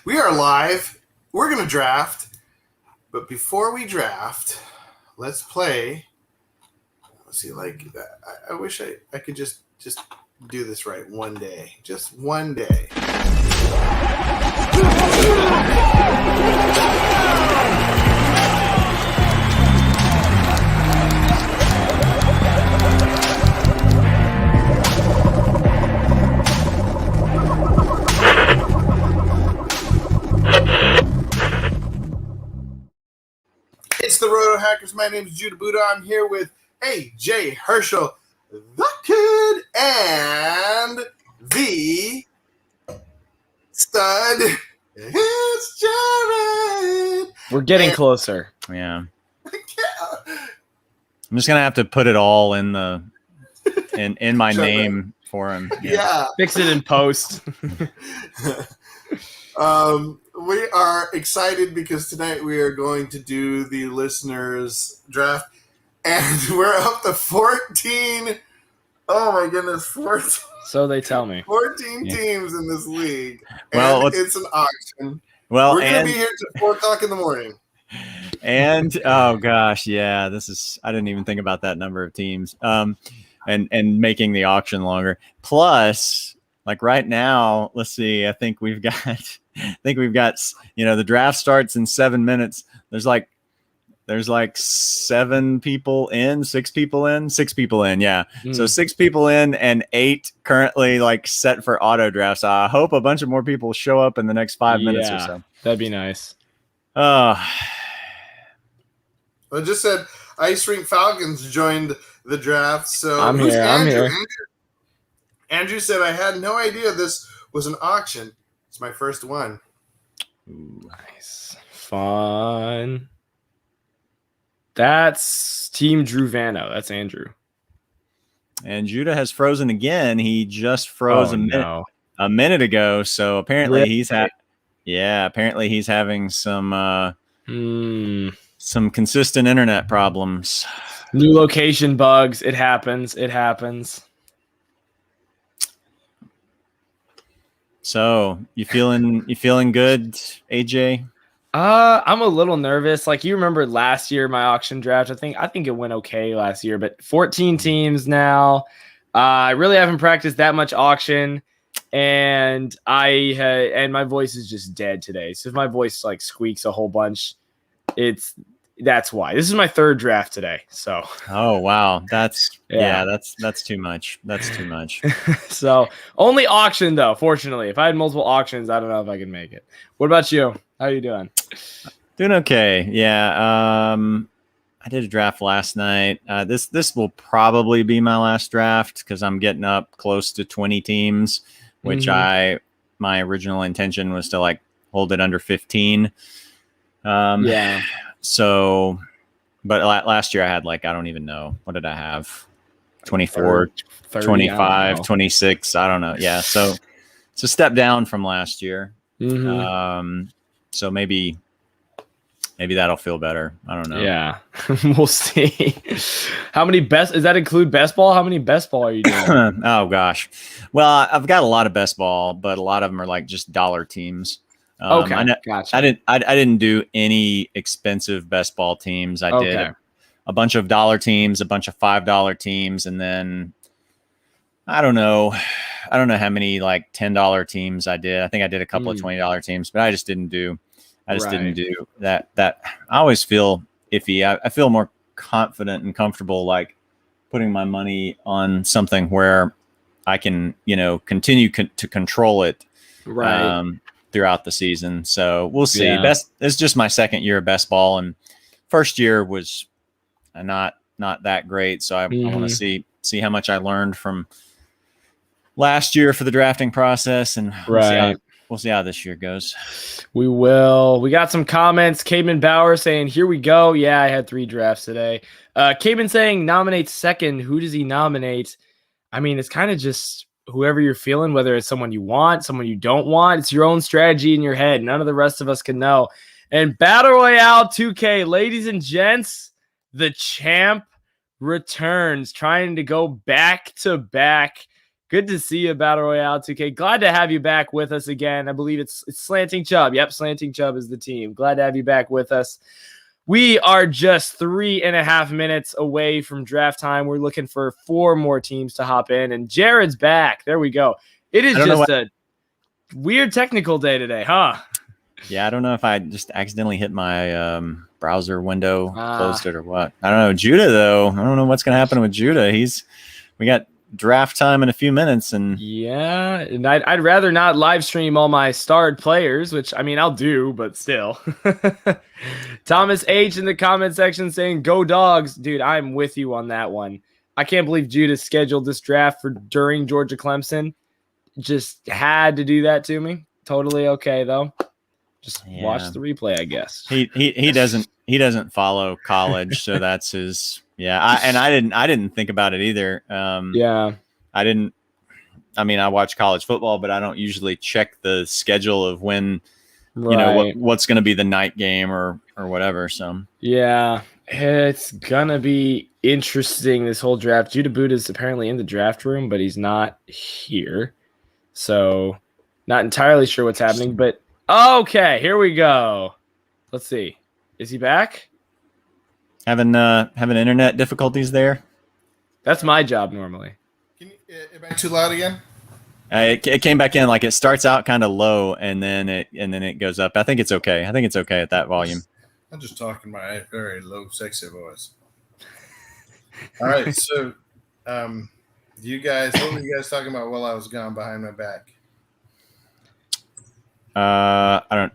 We are live. We're going to draft. But before we draft, let's play. Let's see, I wish I could just do this right one day. Just one day. It's the Rotohackers. My name is Judah Buddha. I'm here with AJ Herschel, the kid, and the stud. It's Jared. We're getting closer. Yeah. I'm just gonna have to put it all in the in my name for him. Yeah. Fix it in post. We are excited because tonight we are going to do the listeners draft, and we're up to 14. Oh my goodness, 14. So they tell me. 14 teams in this league. Well, and it's an auction. Well, we're going to be here till 4 o'clock in the morning. And oh gosh, yeah, I didn't even think about that number of teams. And making the auction longer. Plus, like right now, let's see, I think we've got the draft starts in 7 minutes. There's like 6 people in. Yeah. So 6 people in and 8 currently like set for auto drafts. I hope a bunch of more people show up in the next 5 minutes or so. That'd be nice. I just said Ice Rink Falcons joined the draft. So I'm here. Andrew said, I had no idea this was an auction. It's my first one. Ooh, nice. Fun. That's Team Drew Vano. That's Andrew. And Judah has frozen again. He just froze a minute ago. So apparently he's having some consistent internet problems. New location bugs. It happens. So you feeling good, AJ? I'm a little nervous. Like you remember last year, my auction draft. I think it went okay last year, but 14 teams now. I really haven't practiced that much auction, and my voice is just dead today. So if my voice like squeaks a whole bunch, that's why. This is my 3rd draft today. So oh wow, that's too much. That's too much. So only auction though. Fortunately, if I had multiple auctions, I don't know if I could make it. What about you? How are you doing? Doing okay. Yeah. I did a draft last night. This will probably be my last draft because I'm getting up close to 20 teams, which my original intention was to like hold it under 15. Yeah. So, but last year I had I don't even know. What did I have? 24, 30, 25, 26. I don't know. Yeah. So it's a step down from last year. So maybe that'll feel better. I don't know. Yeah. We'll see. Does that include best ball? How many best ball are you doing? Oh gosh. Well, I've got a lot of best ball, but a lot of them are like just dollar teams. Okay, gotcha. I didn't do any expensive best ball teams. I did a bunch of dollar teams, a bunch of $5 teams, and then I don't know how many like $10 teams I did. I think I did a couple of $20 teams, but I just didn't do that. That I always feel iffy. I feel more confident and comfortable like putting my money on something where I can, continue to control it. Right. Throughout the season. So we'll see. It's just my 2nd year of best ball, and first year was not that great. So I want to see how much I learned from last year for the drafting process, and we'll see how this year goes. We will. We got some comments. Cayman Bauer saying, here we go. Yeah, I had 3 drafts today. Cayman saying nominate 2nd. Who does he nominate? I mean, it's kind of just whoever you're feeling, whether it's someone you want, someone you don't want. It's your own strategy in your head. None of the rest of us can know. And Battle Royale 2K, ladies and gents, the champ returns, trying to go back to back Good to see you, Battle Royale 2K. Glad to have you back with us again. I believe it's Slanting Chubb. Yep, Slanting Chubb is the team. Glad to have you back with us. We are just 3.5 minutes away from draft time. We're looking for 4 more teams to hop in, and Jared's back. There we go. It is just a weird technical day today, huh? Yeah, I don't know if I just accidentally hit my browser window, closed it or what. I don't know. Judah, though, I don't know what's going to happen with Judah. We got draft time in a few minutes, and yeah, and I'd rather not live stream all my starred players, which I mean I'll do, but still. Thomas H in the comment section saying go Dogs. Dude, I'm with you on that one. I can't believe Judah scheduled this draft for during Georgia Clemson. Just had to do that to me. Totally okay though. Just watch the replay, I guess. He doesn't follow college, so that's his. Yeah, I didn't think about it either. I watch college football, but I don't usually check the schedule of when, what's going to be the night game or whatever. So yeah, it's gonna be interesting this whole draft. Judah Boot is apparently in the draft room, but he's not here, so not entirely sure what's happening. But okay, here we go. Let's see. Is he back? Having internet difficulties there. That's my job normally. Am I too loud again? It came back in, like it starts out kind of low and then it goes up. I think it's okay. At that volume. I'm just talking my very low, sexy voice. All right, so what were you guys talking about while I was gone behind my back?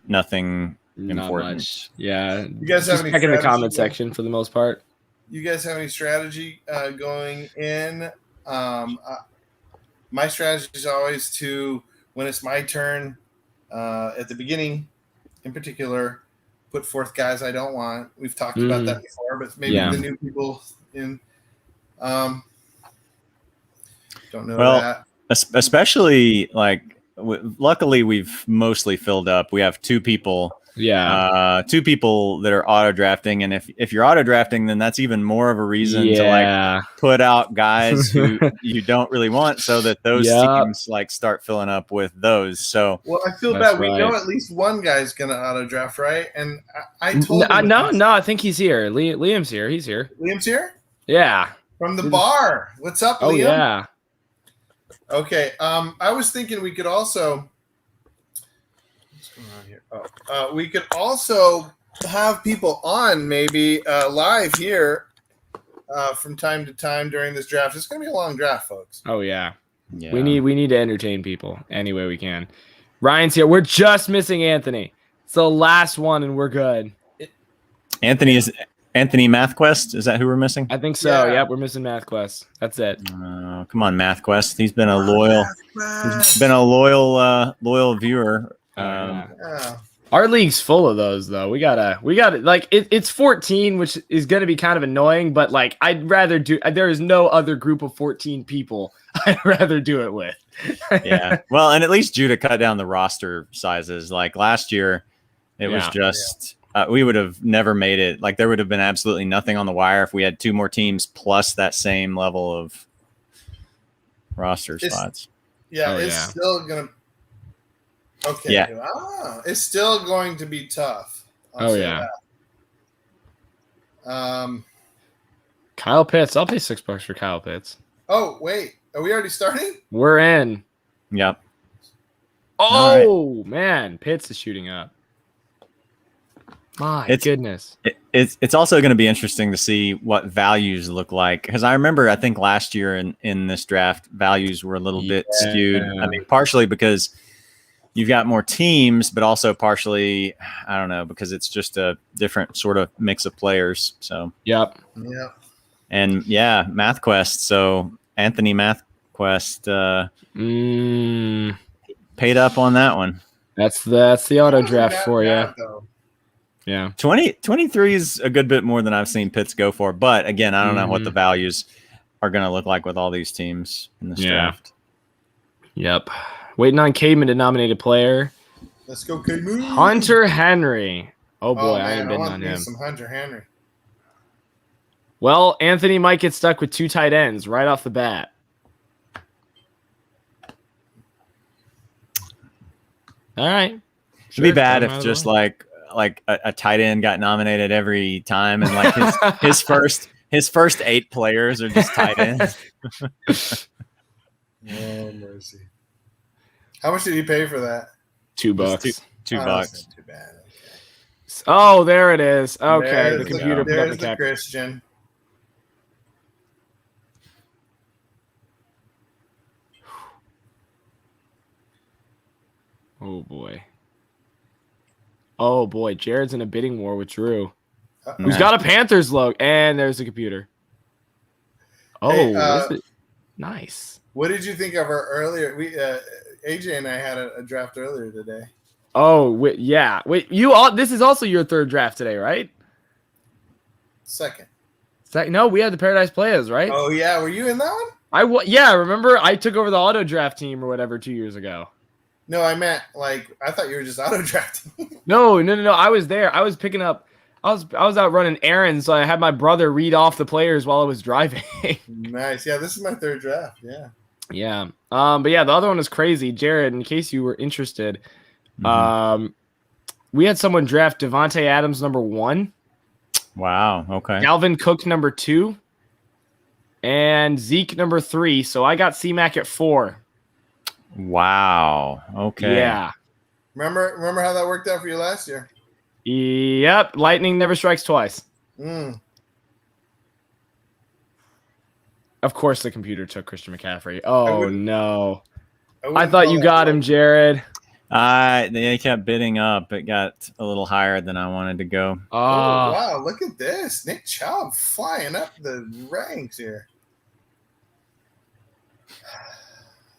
Nothing important. Much. Yeah. You guys have any check in the comment section for the most part. You guys have any strategy going in? My strategy is always to, when it's my turn, at the beginning, in particular, put forth guys I don't want. We've talked about that before, but maybe the new people in don't know that. Especially like, luckily we've mostly filled up. We have 2 people. Yeah. 2 people that are auto drafting, and if you're auto drafting, then that's even more of a reason to like put out guys who you don't really want, so that those teams like start filling up with those. So I feel bad. We know at least one guy's gonna auto draft, right? And I told him no, I think he's here. Liam's here. He's here. Liam's here. Yeah, from the bar. What's up, Liam? Oh yeah. Okay. I was thinking we could also. What's going on here? We could also have people on maybe live here from time to time during this draft. It's going to be a long draft, folks. Oh yeah. We need to entertain people any way we can. Ryan's here. We're just missing Anthony. It's the last one, and we're good. Anthony MathQuest. Is that who we're missing? I think so. Yeah. Yep, we're missing MathQuest. That's it. Come on, MathQuest. He's been a loyal viewer. Our league's full of those, though. We gotta like it's 14, which is gonna be kind of annoying, but like I'd rather do. There is no other group of 14 people I'd rather do it with. Yeah, well, and at least Judah cut down the roster sizes. Like last year, it was just we would have never made it. Like there would have been absolutely nothing on the wire if we had 2 more teams plus that same level of roster spots. Still gonna. Okay. Yeah. It's still going to be tough. I'll Kyle Pitts. I'll pay $6 for Kyle Pitts. Oh wait, are we already starting? We're in. Yep. Oh right. Man, Pitts is shooting up. My goodness. It's also going to be interesting to see what values look like, because I remember I think last year in this draft values were a little bit skewed. I mean, partially because you've got more teams, but also partially, I don't know, because it's just a different sort of mix of players. So, yep. And MathQuest. So Anthony MathQuest paid up on that one. That's the auto draft for you. Yeah. 23 is a good bit more than I've seen Pitts go for. But again, I don't know what the values are going to look like with all these teams in this draft. Yep. Waiting on Cademan to nominate a player. Let's go, Cademan. Hunter Henry. Oh boy, I ain't bidding on him. Some Hunter Henry. Well, Anthony might get stuck with 2 tight ends right off the bat. All right. It'd be bad might if as just well. like a tight end got nominated every time, and like his first 8 players are just tight ends. Oh mercy! How much did he pay for that? $2. Two Oh, bucks. that's not too bad. Okay. Oh, there it is. Okay, There's the computer put up there's the the cap. Christian. Oh boy. Oh boy, Jared's in a bidding war with Drew. Uh-oh. Who's got a Panthers logo? And there's the computer. Oh, Hey, what's it? Nice. What did you think of our earlier? AJ and I had a draft earlier today. Oh, yeah. Wait, you all. This is also your third draft today, right? Second. No, we had the Paradise Players, right? Oh yeah, were you in that one? Yeah, remember I took over the auto draft team or whatever 2 years ago. No, I meant like I thought you were just auto drafting. No. I was there. I was picking up. I was out running errands, so I had my brother read off the players while I was driving. Nice. Yeah, this is my third draft. Yeah. Yeah. But yeah, the other one is crazy. Jared, in case you were interested, we had someone draft Devontae Adams number 1, Wow. Okay. Dalvin Cook number 2, and Zeke number 3. So I got C-Mac at 4. Wow. Okay. Yeah. Remember how that worked out for you last year? Yep. Lightning never strikes twice. Mm. Of course, the computer took Christian McCaffrey. Oh no! I thought you got him, Jared. They kept bidding up. It got a little higher than I wanted to go. Oh wow! Look at this, Nick Chubb flying up the ranks here.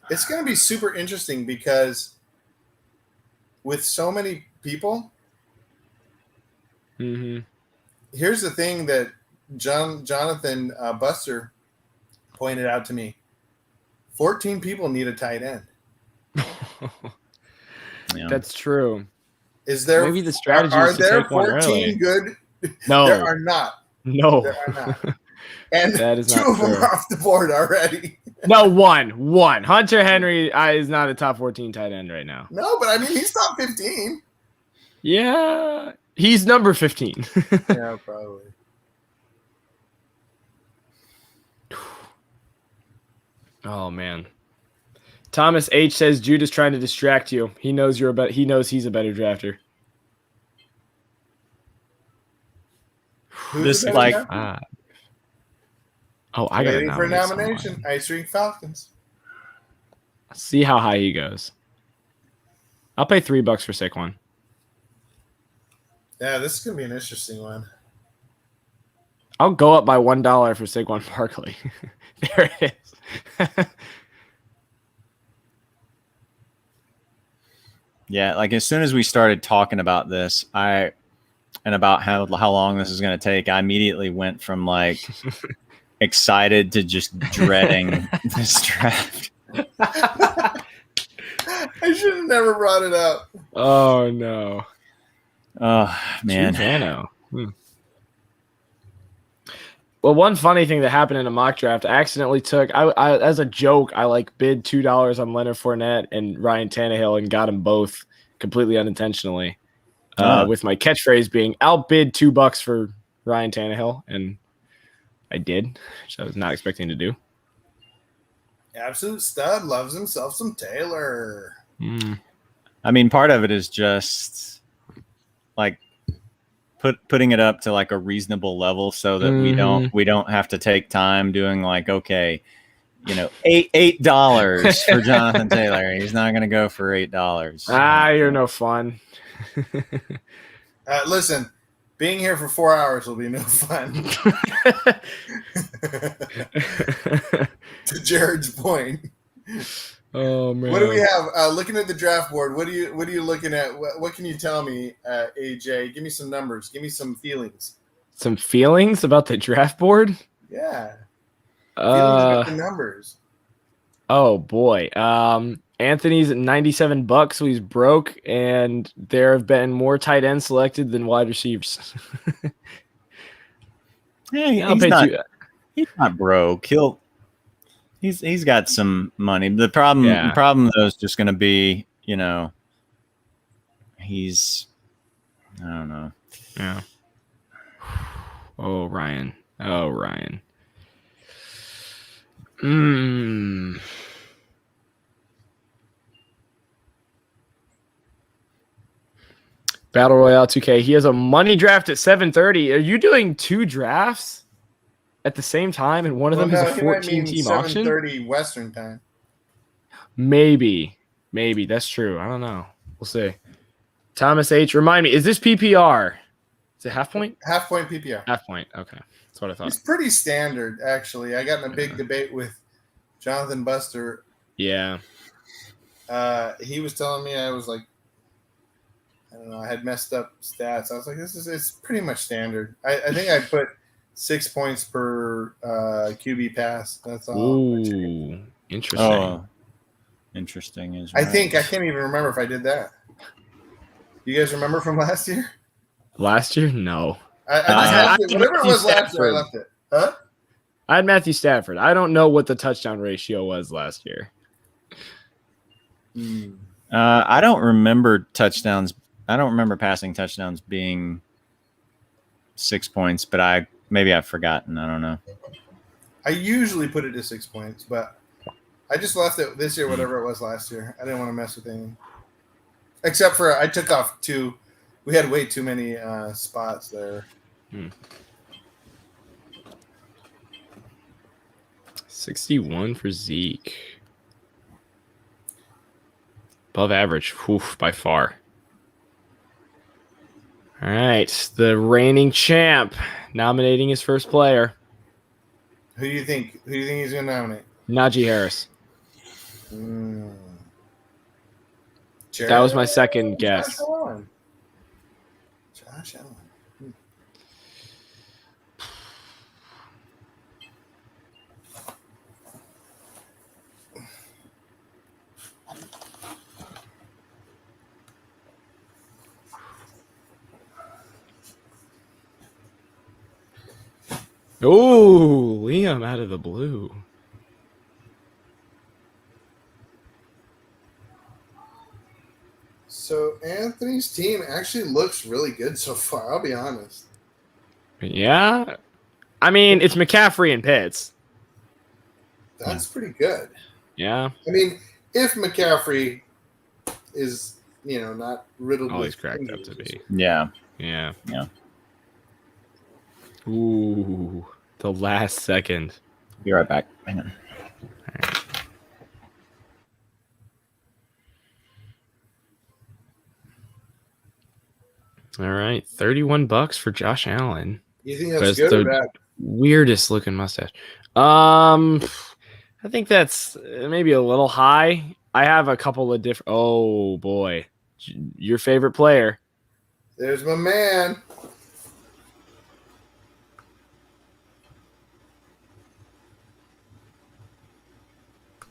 It's going to be super interesting because with so many people, here's the thing that Jonathan Buster pointed out to me. 14 people need a tight end. Yeah. That's true. Is there maybe the strategy are is to there take one 14 early? good? No, There are not. No, There are not. And that is 2 not of them true. are off the board already. No, one. Hunter Henry is not a top 14 tight end right now. No, but I mean he's top 15. Yeah, he's number 15. Yeah, probably. Oh man. Thomas H says Jude is trying to distract you. He knows he knows he's a better drafter. Who's This, the better like- drafter? I got Waiting for a nomination. Ice Ring Falcons. See how high he goes. I'll pay $3 for Saquon. Yeah, this is gonna be an interesting one. I'll go up by $1 for Saquon Barkley. There it is. Yeah, like as soon as we started talking about this, and about how long this is going to take, I immediately went from like excited to just dreading this draft. I should have never brought it up. Oh no. Oh man. Giordano. Well, one funny thing that happened in a mock draft, I accidentally took, I as a joke, I like bid $2 on Leonard Fournette and Ryan Tannehill and got them both completely unintentionally. With my catchphrase being, I'll bid $2 for Ryan Tannehill, and I did, which I was not expecting to do. Absolute stud, loves himself some Taylor. I mean, part of it is just like putting it up to like a reasonable level so that we don't have to take time doing like, okay, $8 for Jonathan Taylor. He's not going to go for $8. You're no fun. Listen, being here for 4 hours will be no fun. To Jared's point. Oh man. What do we have? Looking at the draft board, what are you looking at? What can you tell me, AJ? Give me some numbers. Give me some feelings. Some feelings about the draft board? Yeah. Feelings about the numbers. Oh boy. Anthony's at $97, so he's broke, and there have been more tight ends selected than wide receivers. Yeah, he's not broke. He's got some money. The problem though is just going to be, He's, I don't know. Yeah. Oh, Ryan. Oh, Ryan. Battle Royale 2K. He has a money draft at 7:30. Are you doing 2 drafts at the same time, and one of them is a 14-team auction? 7:30 Western time. Maybe that's true. I don't know. We'll see. Thomas H. Remind me, is this PPR? Is it half point? Half point PPR. Half point. Okay, that's what I thought. It's pretty standard, actually. I got in a big debate with Jonathan Buster. Yeah. He was telling me I was like, I don't know, I had messed up stats. I was like, it's pretty much standard. I think I put 6 points per QB pass. That's all. Ooh, interesting. Oh, interesting. Is right. I think I can't even remember if I did that. You guys remember from last year? Last year, no. I just whatever it was last year, I left it. Huh? I had Matthew Stafford. I don't know what the touchdown ratio was last year. I don't remember touchdowns. I don't remember passing touchdowns being 6 points, but maybe I've forgotten. I don't know. I usually put it to 6 points, but I just left it this year, whatever it was last year. I didn't want to mess with anything. Except for I took off 2. We had way too many spots there. 61 for Zeke. Above average, by far. All right, the reigning champ nominating his first player. Who do you think? Who do you think he's going to nominate? Najee Harris. That was my second guess. Josh Allen. Oh, Liam out of the blue. So Anthony's team actually looks really good so far. I'll be honest. Yeah. I mean, it's McCaffrey and Pitts. That's pretty good. Yeah. I mean, if McCaffrey is, not riddled with he's cracked up to be. Yeah. Yeah. Yeah. Ooh, the last second. Be right back. Hang on. All right, $31 for Josh Allen. You think that's good or bad? Weirdest looking mustache. I think that's maybe a little high. I have a couple of different. Oh boy, your favorite player. There's my man.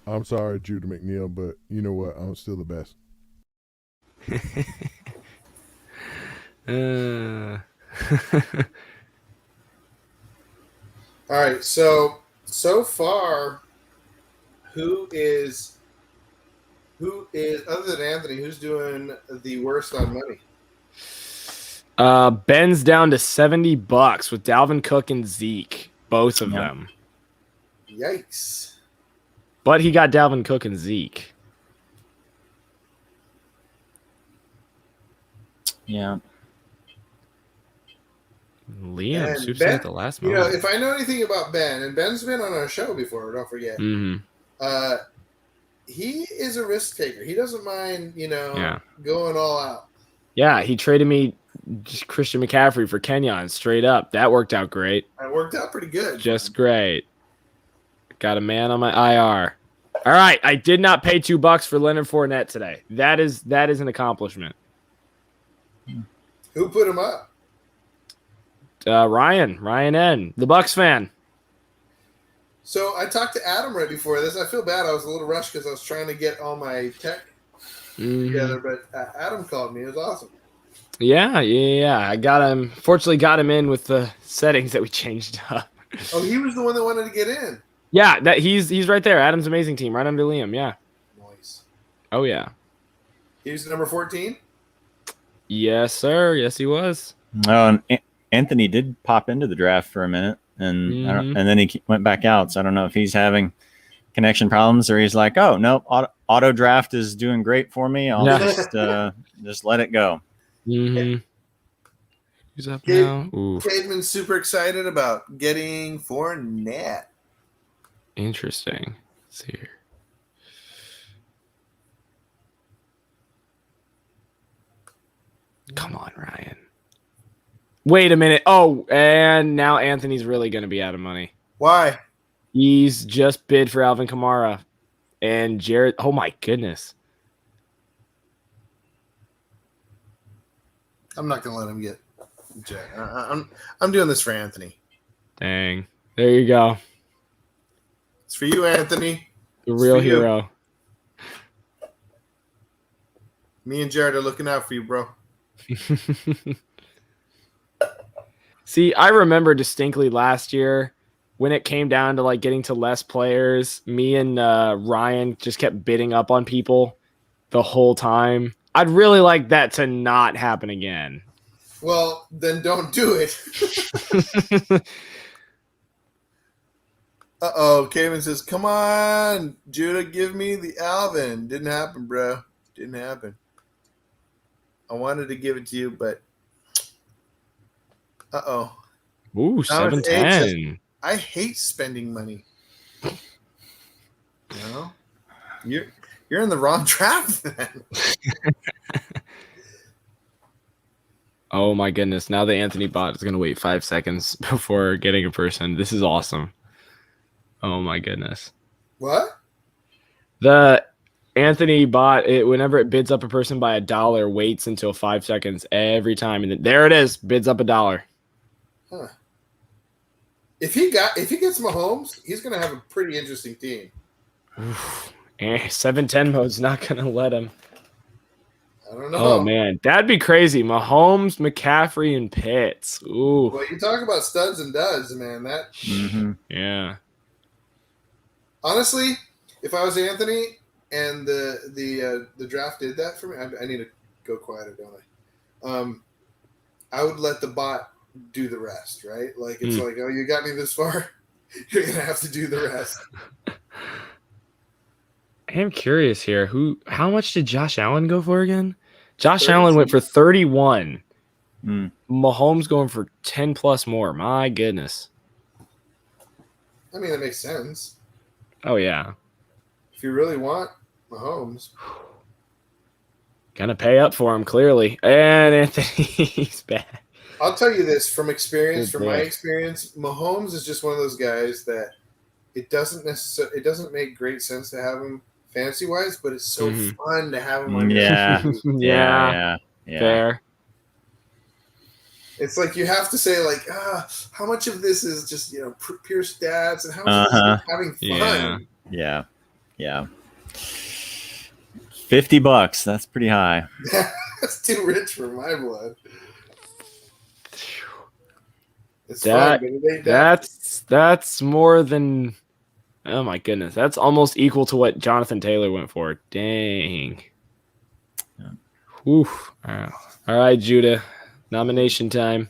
I'm sorry, Judah McNeil, but you know what? I'm still the best. All right, so far, who is other than Anthony? Who's doing the worst on money? Ben's down to $70 with Dalvin Cook and Zeke, both of them. Yikes! But he got Dalvin Cook and Zeke. Yeah. Liam swoops in at the last moment. If I know anything about Ben, and Ben's been on our show before, don't forget. He is a risk taker. He doesn't mind, going all out. Yeah, he traded me Christian McCaffrey for Kenyon straight up. That worked out great. It worked out pretty good. Just great. Got a man on my IR. All right, I did not pay $2 for Leonard Fournette today. That is an accomplishment. Who put him up? Ryan N, the Bucks fan. So I talked to Adam right before this. I feel bad. I was a little rushed because I was trying to get all my tech together, but Adam called me. It was awesome. Yeah. I fortunately got him in with the settings that we changed up. Oh, he was the one that wanted to get in. Yeah, he's right there. Adam's amazing team, right under Liam. Yeah. Nice. Oh yeah. He's number 14. Yes, sir. Yes, he was. Oh, and Anthony did pop into the draft for a minute, and and then he went back out. So I don't know if he's having connection problems or he's like, oh no, auto draft is doing great for me. I'll just let it go. Mm-hmm. Who's up now? Cademan's super excited about getting Fournette. Interesting. Let's see here. Come on, Ryan. Wait a minute. Oh, and now Anthony's really going to be out of money. Why? He's just bid for Alvin Kamara and Jared. Oh my goodness. I'm not going to let him get Jared. I'm doing this for Anthony. Dang. There you go. It's for you, Anthony. The real hero. Me and Jared are looking out for you, bro. See, I remember distinctly last year when it came down to like getting to less players, me and Ryan just kept bidding up on people the whole time. I'd really like that to not happen again. Well, then don't do it. Uh-oh, Kevin says, come on, Judah, give me the Alvin. Didn't happen, bro. Didn't happen. I wanted to give it to you, but uh-oh. Ooh, 710. I hate spending money. You know? You're in the wrong draft then. Oh my goodness. Now the Anthony bot is going to wait 5 seconds before getting a person. This is awesome. Oh my goodness. What? The Anthony bot, whenever it bids up a person by $1, waits until 5 seconds every time. And then, there it is. Bids up $1. Huh. If he gets Mahomes, he's going to have a pretty interesting team. 710 mode's not going to let him. I don't know. Oh, man. That'd be crazy. Mahomes, McCaffrey, and Pitts. Ooh. Well, you talk about studs and duds, man. That. Mm-hmm. Yeah. Honestly, if I was Anthony and the draft did that for me, I need to go quieter, don't I? I would let the bot do the rest, right? Like it's like, oh, you got me this far, you're gonna have to do the rest. I am curious here. How much did Josh Allen go for again? Josh Allen went for 31. Mahomes going for 10 plus more. My goodness. I mean, that makes sense. Oh yeah. If you really want Mahomes, gonna pay up for him clearly. And Anthony's back. I'll tell you this from experience, from my experience, Mahomes is just one of those guys that it doesn't make great sense to have him fantasy wise, but it's so fun to have him on your team. Yeah. Fair. It's like you have to say like, how much of this is just pure stats and how much of this is having fun. Yeah. $50. That's pretty high. That's too rich for my blood. It's fun, but it ain't that's more than. Oh my goodness, that's almost equal to what Jonathan Taylor went for. Dang. Yeah. Oof. All right, Judah. Nomination time.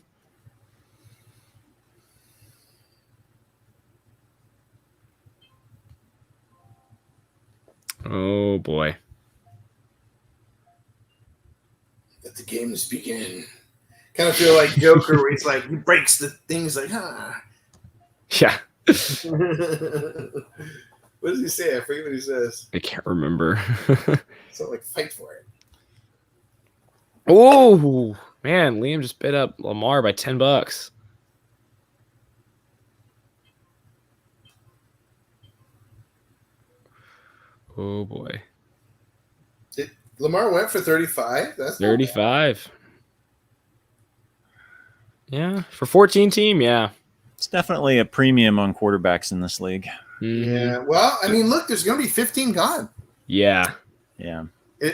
Oh boy. Let the games begin. Kind of feel like Joker where he's like, he breaks the things like, Yeah. What does he say? I forget what he says. I can't remember. So like, fight for it. Oh man, Liam just bid up Lamar by $10. Oh boy. Lamar went for 35. That's 35. Yeah, for 14 team, yeah. It's definitely a premium on quarterbacks in this league. Yeah. Well, I mean, look, there's going to be 15 gone. Yeah.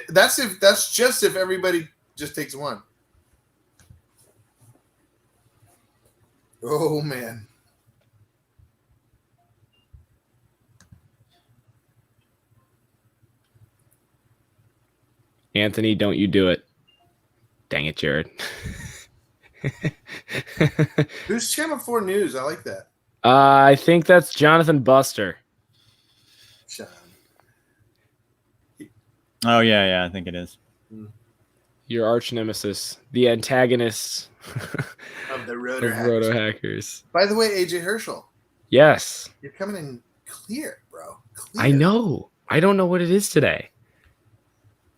That's just if everybody just takes one. Oh man. Anthony, don't you do it. Dang it, Jared. Who's Channel 4 News? I like that. I think that's Jonathan Buster. Sean. Oh yeah, I think it is. Your arch nemesis, the antagonist Of the of Rotohackers. Rotohackers. By the way, AJ Herschel, Yes, you're coming in clear, bro. Clear. I know. I don't know what it is today.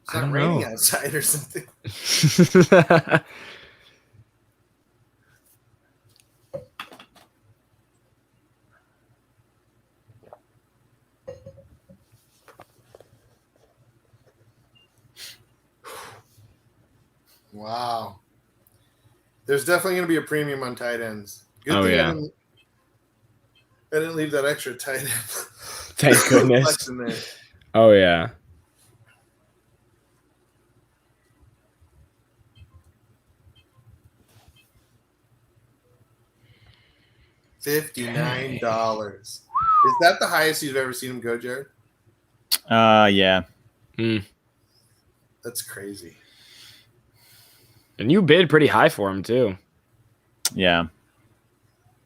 It's I not don't raining know. outside or something. Wow. There's definitely going to be a premium on tight ends. Good thing yeah. I didn't leave that extra tight end. Thank goodness. Flex in there. Oh, yeah. $59. Is that the highest you've ever seen him go, Jared? Yeah. That's crazy. And you bid pretty high for him, too. Yeah.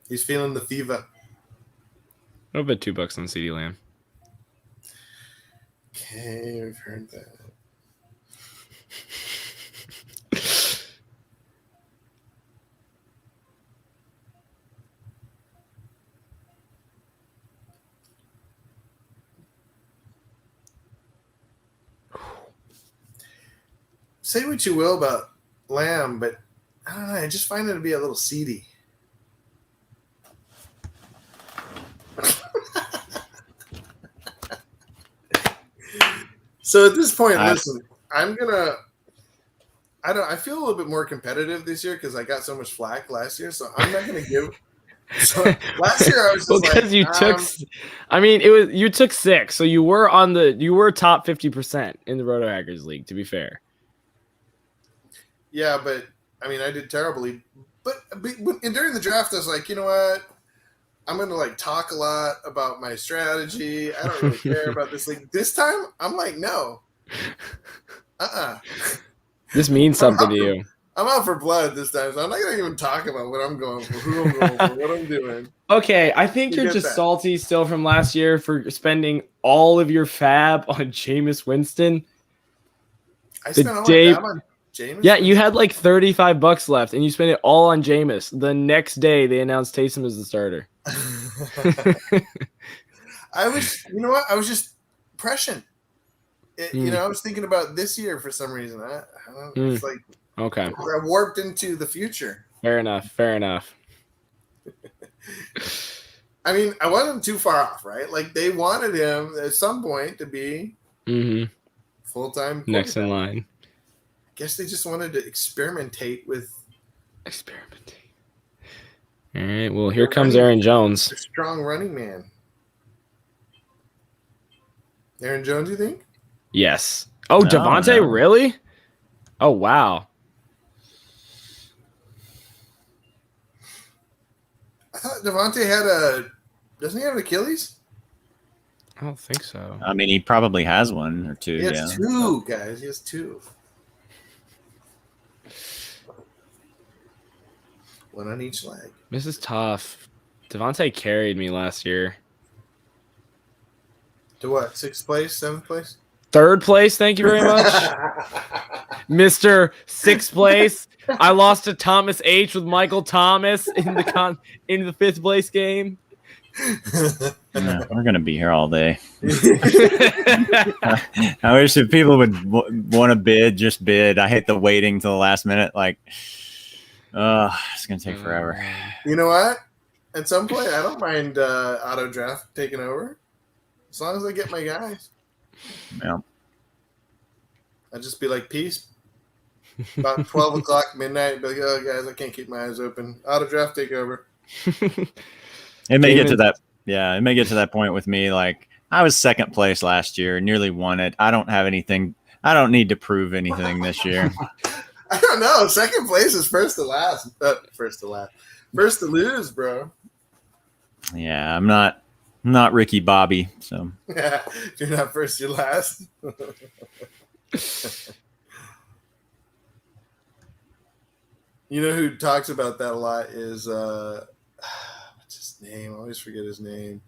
He's feeling the fever. I'll bet $2 on CD Lamb. Okay, we've heard that. Say what you will about Lamb, but I don't know. I just find it to be a little seedy. So at this point, listen, I'm gonna. I feel a little bit more competitive this year because I got so much flack last year. So I'm not gonna give. So last year I was just because you took. I mean, you took 6, so you were top 50% in the Rotohackers League. To be fair. Yeah, but I mean, I did terribly. But during the draft, I was like, you know what? I'm going to like talk a lot about my strategy. I don't really care about this league. This time, I'm like, no. This means something to you. I'm out for blood this time, so I'm not going to even talk about what I'm going for, who I'm going for, what I'm doing. Okay, I think you're just salty still from last year for spending all of your fab on Jameis Winston. I spent all my fab on Jameis? Yeah, you had like $35 left, and you spent it all on Jameis. The next day, they announced Taysom as the starter. I was, you know what? I was just prescient. You know, I was thinking about this year for some reason. I don't know. It's like okay, I warped into the future. Fair enough. I mean, I wasn't too far off, right? Like they wanted him at some point to be full-time next in line. I guess they just wanted to experimentate with. All right. Well, here comes Aaron Jones. A strong running man. Aaron Jones, you think? Yes. Oh, no, Devontae, no. Really? Oh, wow. I thought Devontae doesn't he have an Achilles? I don't think so. I mean, he probably has one or two. He has 2, guys. He has 2. One on each leg. This is tough. Devontae carried me last year. To what? 6th place? 7th place? 3rd place, thank you very much. Mr. 6th place. I lost to Thomas H with Michael Thomas in the 5th place game. Yeah, we're gonna be here all day. I wish if people would want to bid, just bid. I hate the waiting till the last minute. Like, it's gonna take forever. You know what? At some point, I don't mind auto draft taking over, as long as I get my guys. Yeah. I'd just be like, peace. About 12 o'clock, midnight, be like, oh, guys, I can't keep my eyes open. Auto draft take over. It may get to that. Yeah, it may get to that point with me. Like, I was 2nd place last year, nearly won it. I don't have anything. I don't need to prove anything this year. I don't know. 2nd place is first to last. First to lose, bro. Yeah, I'm not Ricky Bobby. So yeah, if you're not first, you're last. You know who talks about that a lot is what's his name? I always forget his name.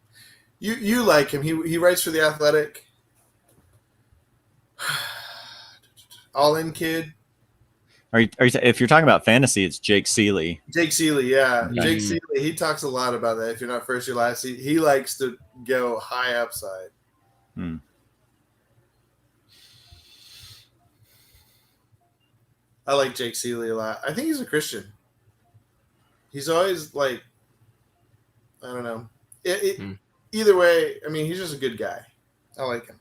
You like him. He writes for The Athletic. All In Kid. If you're talking about fantasy, it's Jake Seeley. Jake Seeley, yeah. Yeah. Jake Seeley, he talks a lot about that. If you're not first, you're last. He likes to go high upside. Hmm. I like Jake Seeley a lot. I think he's a Christian. He's always like, I don't know. Either way, I mean, he's just a good guy. I like him.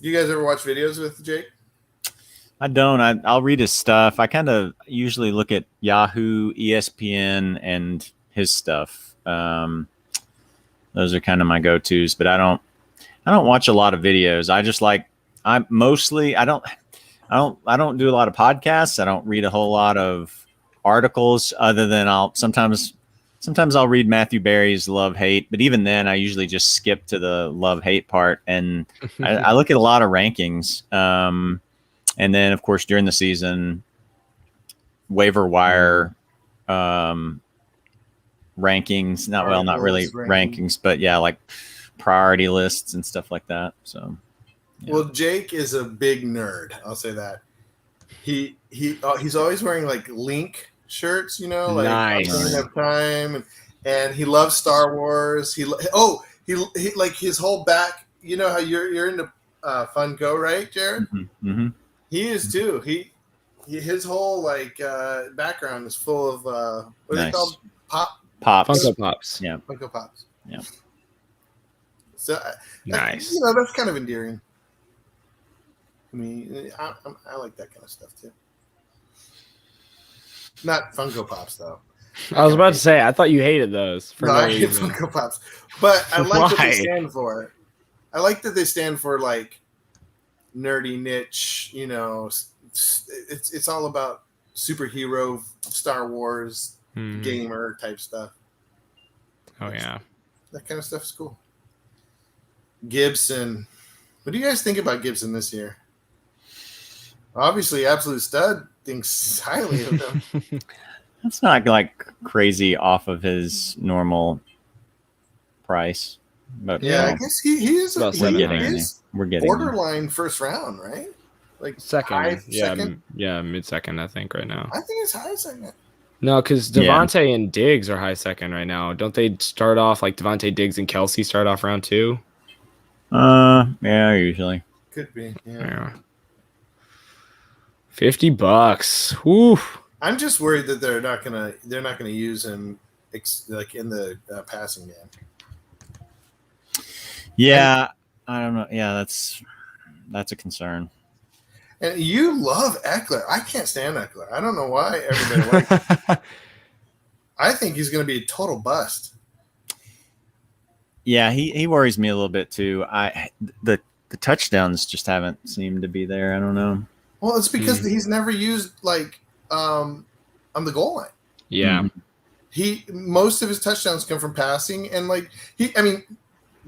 You guys ever watch videos with Jake? I don't. I'll read his stuff. I kind of usually look at Yahoo, ESPN, and his stuff. Those are kind of my go-tos. But I don't watch a lot of videos. I just like. I don't do a lot of podcasts. I don't read a whole lot of articles. Other than sometimes I'll read Matthew Berry's Love Hate. But even then, I usually just skip to the love hate part, and I look at a lot of rankings. And then, of course, during the season, waiver wire rankings. Not really rankings, but yeah, like priority lists and stuff like that. So, yeah. Well, Jake is a big nerd. I'll say that. He's always wearing like Link shirts, you know, like Nice. Ocarina of Time, and he loves Star Wars. He like his whole back. You know how you're into Funko, right, Jared? Mm-hmm. Mm-hmm. He is too. His whole like background is full of what are they called? Pops. Funko Pops. Yeah. Funko Pops. Yeah. So Nice. You know, that's kind of endearing. I mean, I like that kind of stuff too. Not Funko Pops though. I was about to say, I thought you hated those. For No, no I hate reason. Funko Pops, but I like what Why? they stand for. I like that they stand for like nerdy niche. You know, it's all about superhero, Star Wars, gamer type stuff. Oh yeah. That kind of stuff is cool. Gibson. What do you guys think about Gibson this year? Obviously, Absolute Stud thinks highly of him. That's not like crazy off of his normal price, but Yeah, I guess he is. About He $700. is we're getting there. borderline first round, right? Like Second. high Yeah. second? Yeah. Mid-second, I think, right now. I think it's high second. No, because Yeah. Devontae and Diggs are high second right now. Don't they start off like Devontae, Diggs, and Kelsey start off round 2? Yeah, usually. Could be. Yeah. Yeah. $50. Woo. I'm just worried that they're not gonna use him like in the passing game. Yeah, I don't know. Yeah, that's a concern. And you love Eckler. I can't stand Eckler. I don't know why everybody likes him. I think he's going to be a total bust. Yeah, he worries me a little bit too. The touchdowns just haven't seemed to be there. I don't know. Well, it's because he's never used like on the goal line. Yeah. Most of his touchdowns come from passing, and like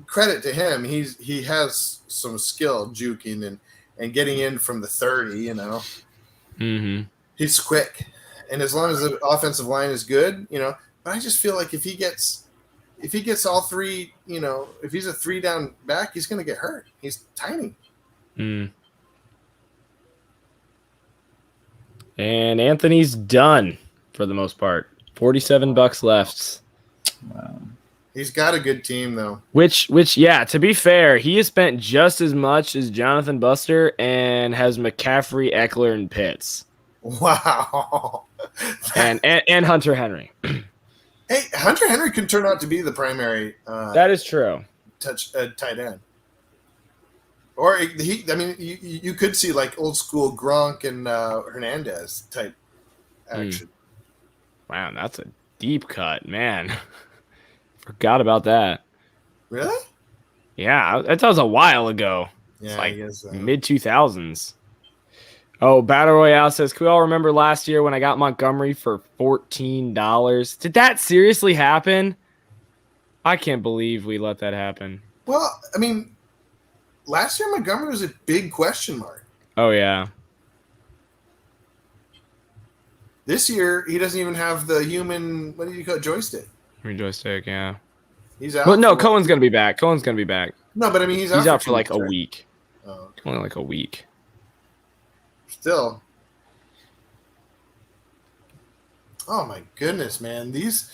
credit to him, he has some skill juking and getting in from the 30. You know, he's quick, and as long as the offensive line is good, you know. But I just feel like if he gets all three, you know, if he's a 3 down back, he's going to get hurt. He's tiny. And Anthony's done for the most part. $47 left. Wow. He's got a good team though. Which, yeah, to be fair, he has spent just as much as Jonathan Buster and has McCaffrey, Eckler, and Pitts. Wow. and Hunter Henry. Hey, Hunter Henry could turn out to be the primary That is true. tight end. Or you could see like old school Gronk and Hernandez type action. Wow, that's a deep cut, man. Forgot about that. Really? Yeah, that was a while ago. Yeah, It's like I guess so. mid 2000s. Oh, Battle Royale says, can we all remember last year when I got Montgomery for $14? Did that seriously happen? I can't believe we let that happen. Well, I mean, last year Montgomery was a big question mark. Oh, yeah. This year, he doesn't even have the human. What do you call it? Joystick? Joystick, yeah. He's out. Well, no, Cohen's gonna be back. No, but I mean, he's out for 2 like weeks, a right? week. Oh, Only like a week. still. Oh my goodness, man! These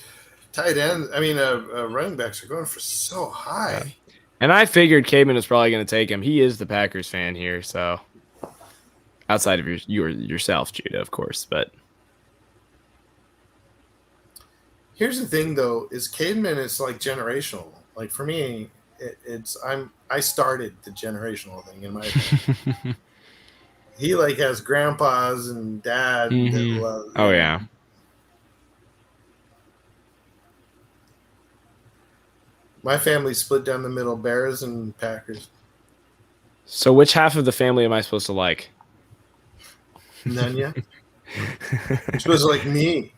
tight ends, running backs are going for so high. And I figured Caveman was probably going to take him. He is the Packers fan here, so outside of yourself, Judah, of course. But Here's the thing, though, is Caveman is like generational. Like for me, I started the generational thing in my opinion. He like has grandpas and dad. Mhm. That love Oh yeah. My family split down the middle, Bears and Packers. So which half of the family am I supposed to like? None yet. You're supposed to like me.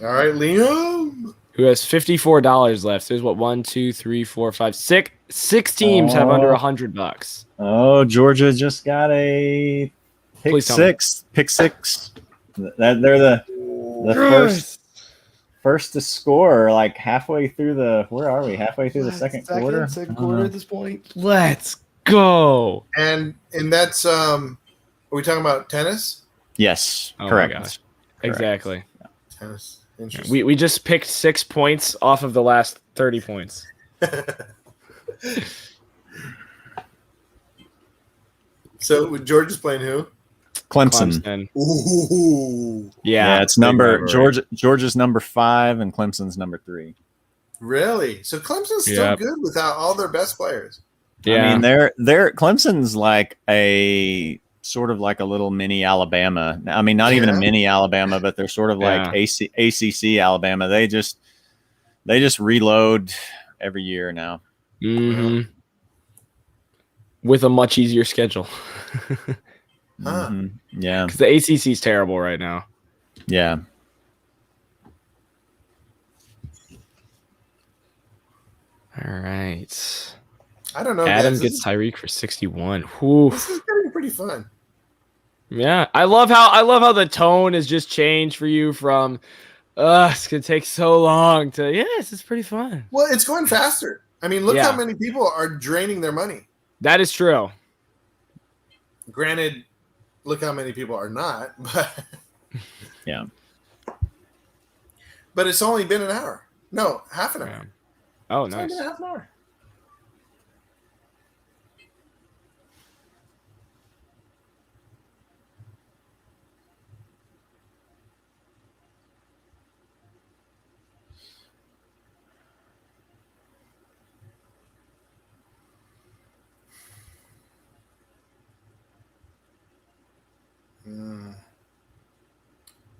All right, Liam. Who has $54 left? There's what 1, 2, 3, 4, 5, 6. 6 teams have under $100. Oh, Georgia just got a pick Please tell me. six. Pick six. They're the first to score, like halfway through the. Where are we? Halfway through the second quarter. Second quarter at this point. Let's go. And that's are we talking about tennis? Yes, Oh correct. my gosh. Correct. Exactly. Tennis. Interesting. We just picked 6 points off of the last 30 points. So Georgia's playing who? Clemson. Ooh, Yeah, it's big number rivalry. Georgia's number 5 and Clemson's number 3. really? So Clemson's still Yep. good without all their best players. Yeah. I mean, they're Clemson's like a sort of like a little mini Alabama. I mean, not even a Yeah. mini Alabama, but they're sort of like ACC Alabama. They just reload every year now. Mhm. With a much easier schedule. Huh. Mhm. Yeah, Because the ACC is terrible right now. yeah. All right. I don't know. Adam guys. gets Tyreek for 61. Whew. This is getting pretty fun. Yeah. I love how the tone has just changed for you from it's gonna take so long to yes, it's pretty fun. Well, it's going faster. I mean, look Yeah. how many people are draining their money. That is true. Granted, look how many people are not, but Yeah. but it's only been an hour. No, half an hour. Yeah. Oh, It's only nice. been half an hour.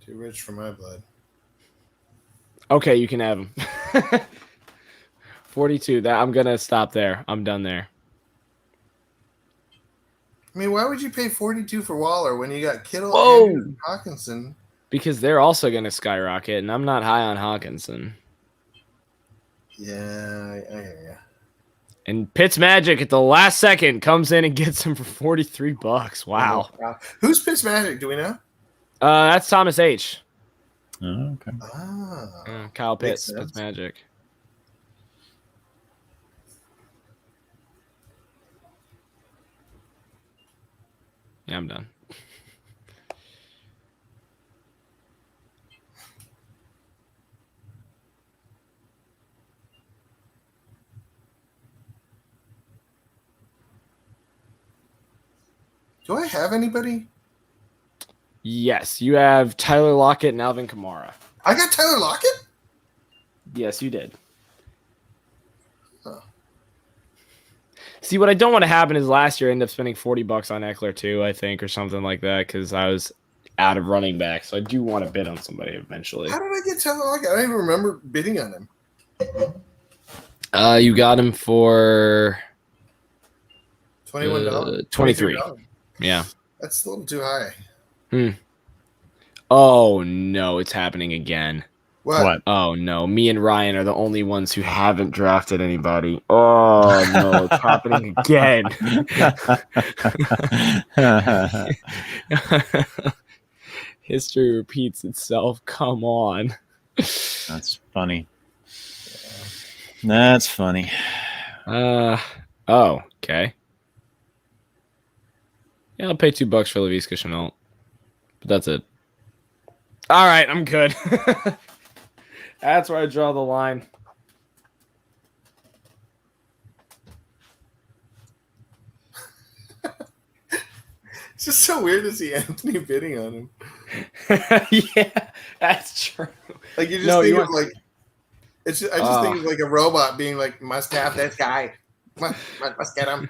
Too rich for my blood. Okay, you can have him. 42. That I'm gonna stop there. I'm done there. I mean, why would you pay 42 for Waller when you got Kittle Whoa. and Hawkinson? Because they're also gonna skyrocket, and I'm not high on Hawkinson. Yeah, I hear ya. And Pitts Magic at the last second comes in and gets him for $43. Wow. Who's Fitzmagic? Do we know? That's Thomas H. Oh, okay. Kyle Makes Pitts. sense. Pitts Magic. Yeah, I'm done. Do I have anybody? Yes, you have Tyler Lockett and Alvin Kamara. I got Tyler Lockett? Yes, you did. Huh. See, what I don't want to happen is last year I ended up spending $40 on Eckler too, I think, or something like that, because I was out of running back. So I do want to bid on somebody eventually. How did I get Tyler Lockett? I don't even remember bidding on him. You got him for $21. $23. Yeah. That's a little too high. Oh no, it's happening again. What? Oh no, me and Ryan are the only ones who haven't drafted anybody. Oh no, it's happening again. History repeats itself. Come on. That's funny. That's funny. Oh, okay. Yeah, I'll pay $2 for Laviska Shenault. But that's it. All right, I'm good. That's where I draw the line. It's just so weird to see Anthony bidding on him. Yeah, that's true. Like you just No, think you of like it's just, I just think of like a robot being like, must have this guy. Must get him.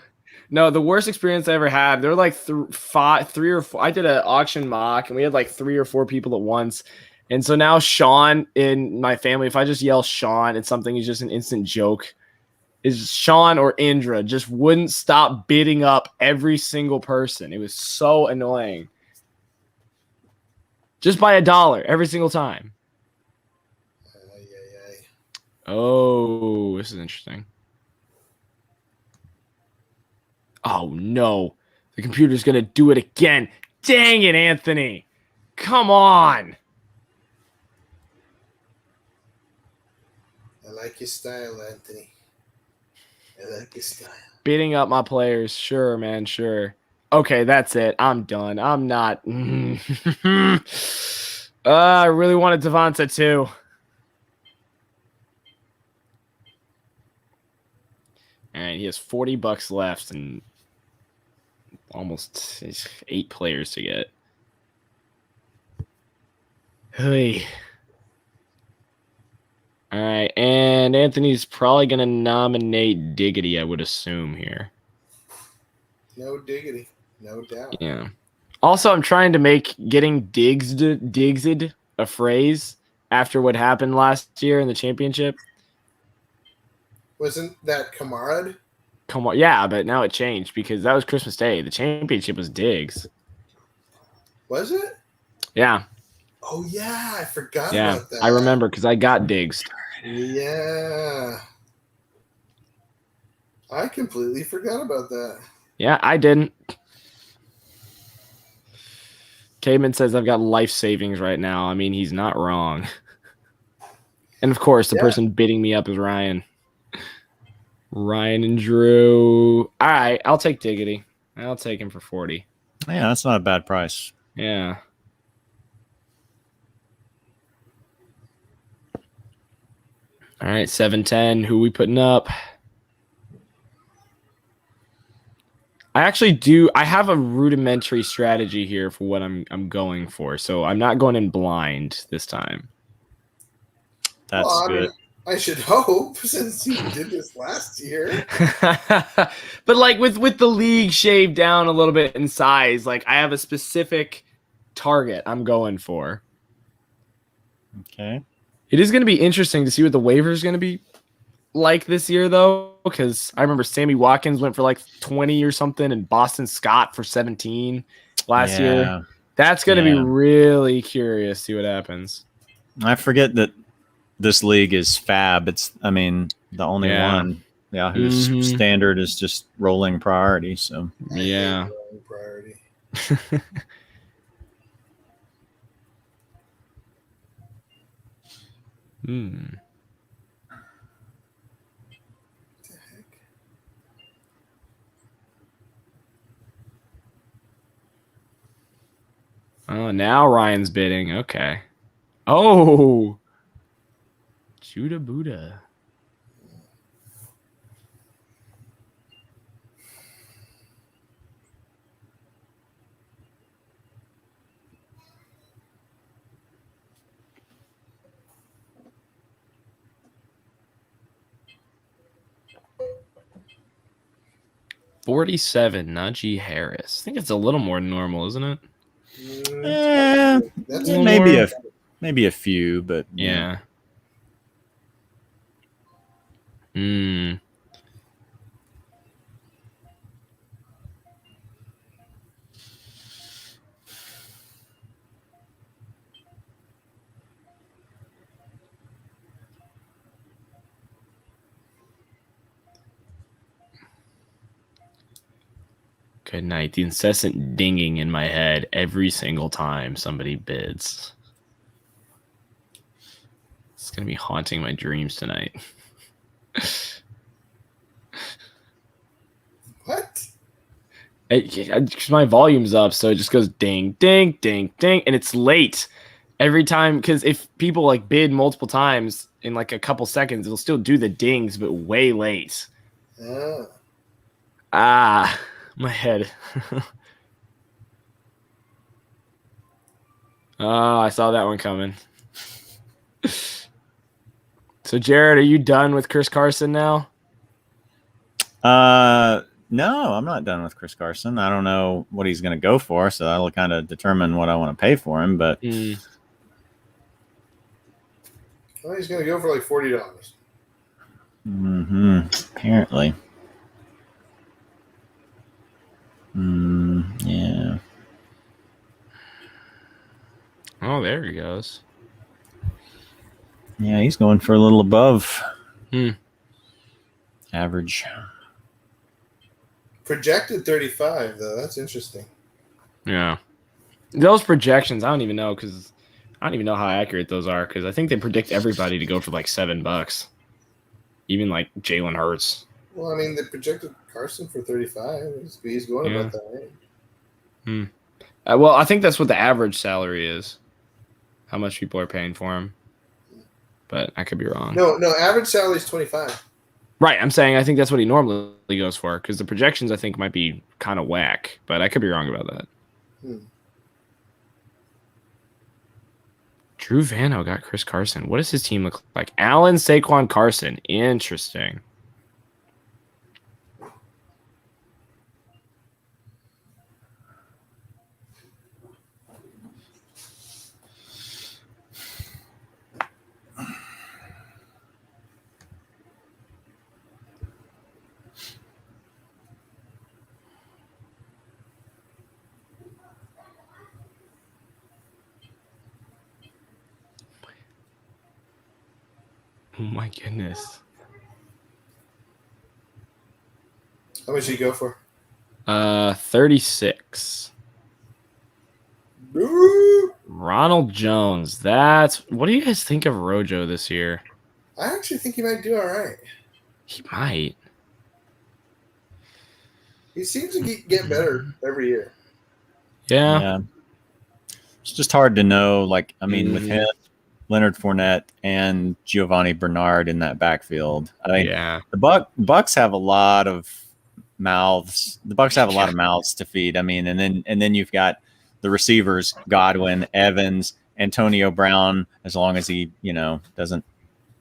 No, the worst experience I ever had. There were like three or four. I did an auction mock, and we had like 3 or 4 people at once. And so now Sean in my family, if I just yell Sean, it's something is just an instant joke. Is Sean or Indra just wouldn't stop bidding up every single person. It was so annoying. Just by $1 every single time. Oh, this is interesting. Oh, no. The computer's going to do it again. Dang it, Anthony. Come on. I like your style, Anthony. I like your style. Bidding up my players. Sure, man. Sure. Okay, that's it. I'm done. I'm not. I really wanted Devonta too. All right, he has $40 left and almost 8 players to get. Hey. All right, and Anthony's probably going to nominate Diggity, I would assume here. No diggity. No doubt. Yeah. Also, I'm trying to make getting Diggsed a phrase after what happened last year in the championship. Wasn't that Kamarad? Come on. Yeah, but now it changed because that was Christmas Day. The championship was Diggs. Was it? Yeah. Oh, yeah. I forgot Yeah. about that. I remember because I got Diggs. Yeah. I completely forgot about that. Yeah, I didn't. Caveman says I've got life savings right now. I mean, he's not wrong. And of course, the person bidding me up is Ryan. Ryan and Drew. All right, I'll take Diggity. I'll take him for 40. Yeah, that's not a bad price. Yeah. All right, 710. Who we putting up? I have a rudimentary strategy here for what I'm going for. So I'm not going in blind this time. That's good. Mean, I should hope since you did this last year. But like with the league shaved down a little bit in size, like I have a specific target I'm going for. Okay. It is going to be interesting to see what the waiver is going to be like this year, though, because I remember Sammy Watkins went for like 20 or something, and Boston Scott for 17 last year. That's going to be really curious to see what happens. I forget that this league is fab. It's, I mean, the only one, whose standard is just rolling priority. So yeah, rolling priority. Oh, now Ryan's bidding. Okay. Oh, Judah Buddha. $47, Najee Harris. I think it's a little more normal, isn't it? That's maybe a few, but yeah. Good night. The incessant dinging in my head every single time somebody bids. It's going to be haunting my dreams tonight. What? Because my volume's up, so it just goes ding, ding, ding, ding, and it's late every time. Because if people like bid multiple times in like a couple seconds, it'll still do the dings, but way late. My head. Oh, I saw that one coming. So, Jared, are you done with Chris Carson now? No, I'm not done with Chris Carson. I don't know what he's going to go for, so that'll kind of determine what I want to pay for him. But Well, he's going to go for like $40. Apparently. Yeah. Oh, there he goes. Yeah, he's going for a little above average. Projected 35, though. That's interesting. Yeah. Those projections, I don't even know because I don't even know how accurate those are because I think they predict everybody to go for like $7. Even like Jalen Hurts. Well, I mean, they projected Carson for 35. He's going about that range. Well, I think that's what the average salary is. How much people are paying for him. But I could be wrong. No, average salary is 25. Right, I'm saying I think that's what he normally goes for because the projections I think might be kind of whack, but I could be wrong about that. Drew Vano got Chris Carson. What does his team look like? Allen, Saquon, Carson. Interesting. Oh my goodness. How much did he go for? 36. Ooh. Ronald Jones. What do you guys think of Rojo this year? I actually think he might do all right. He might. He seems to get better every year. Yeah. It's just hard to know. Like, I mean, with him, Leonard Fournette, and Giovanni Bernard in that backfield. I mean, the Bucks have a lot of mouths. The Bucks have a lot of mouths to feed. I mean, and then you've got the receivers: Godwin, Evans, Antonio Brown. As long as he, doesn't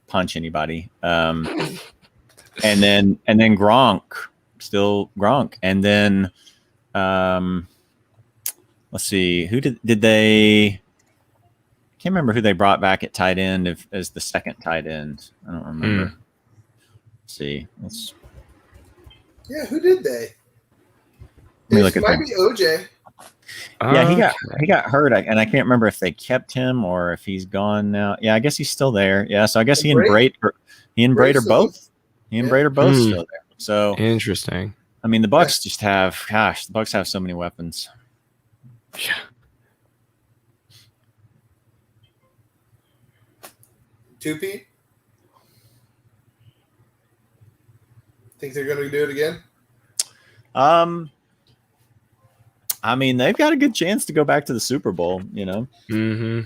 punch anybody. And then Gronk, still Gronk, and then let's see, who did they? Can't remember who they brought back at tight end as the second tight end. I don't remember. Let's see. Yeah, who did they? It might be OJ. Yeah, he got hurt, and I can't remember if they kept him or if he's gone now. Yeah, I guess he's still there. Yeah, so I guess he and Brate are both. He and Brate are both still there. So interesting. I mean, the Bucks the Bucks have so many weapons. Yeah. Two-peat? Think they're going to do it again? I mean, they've got a good chance to go back to the Super Bowl, Mm-hmm.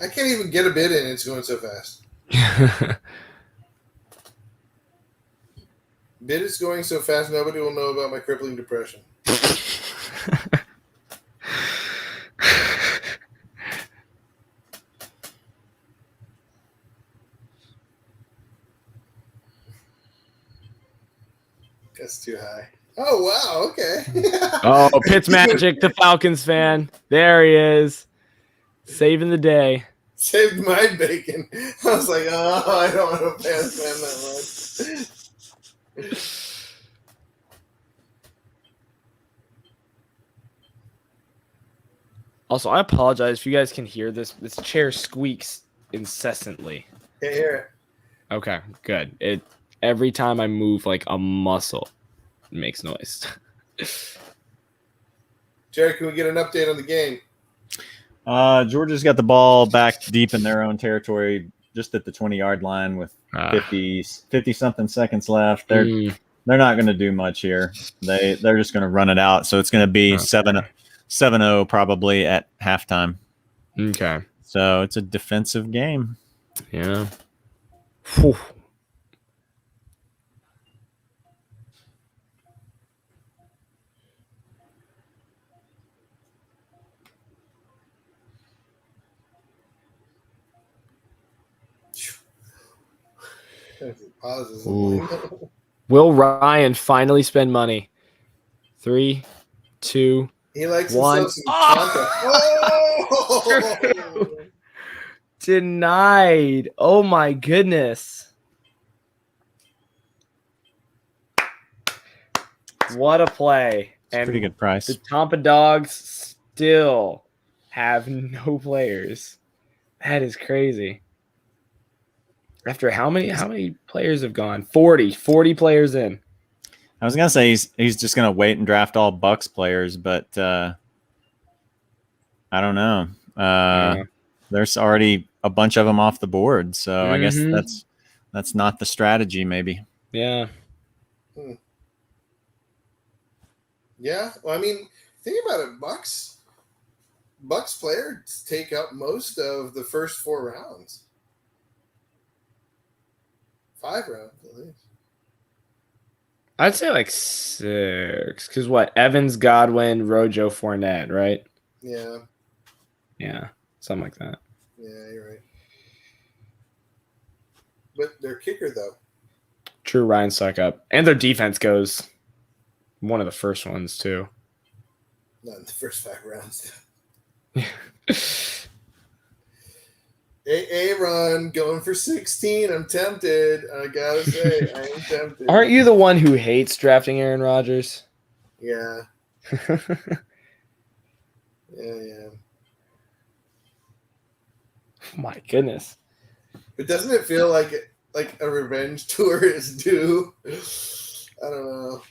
I can't even get a bid in. It's going so fast. Bid is going so fast, nobody will know about my crippling depression. That's too high. Oh, wow. Okay. Oh, Fitzmagic, the Falcons fan. There he is. Saving the day. Saved my bacon. I was like, oh, I don't want to pay this man that much. Also, I apologize if you guys can hear this. This chair squeaks incessantly. Can't hear it. Okay, good. Every time I move like a muscle, it makes noise. Jerry, can we get an update on the game? Georgia's got the ball back deep in their own territory, just at the 20-yard line with 50 something seconds left. They're not going to do much here. They're just going to run it out. So it's going to be 7-0 probably at halftime. Okay. So it's a defensive game. Yeah. Whew. Pauses. Will Ryan finally spend money? 3, 2, He likes 1. himself some Fanta. Oh! Denied. Oh my goodness. What a play. It's a pretty good price. The Tampa Dogs still have no players. That is crazy. After how many players have gone? 40 players in. I was gonna say he's just gonna wait and draft all Bucks players, but I don't know. There's already a bunch of them off the board, so I guess that's not the strategy. Maybe. Yeah. Yeah. Well, I mean, think about it. Bucks players take up most of the first 4 rounds. 5 rounds at least. I'd say like 6. Because what? Evans, Godwin, Rojo, Fournette, right? Yeah. Yeah. Something like that. Yeah, you're right. But their kicker, though. True, Ryan stuck up. And their defense goes one of the first ones, too. Not in the first 5 rounds. Aaron going for 16. I'm tempted. I gotta say, I am tempted. Aren't you the one who hates drafting Aaron Rodgers? Yeah. Yeah. My goodness. But doesn't it feel like a revenge tour is due? I don't know.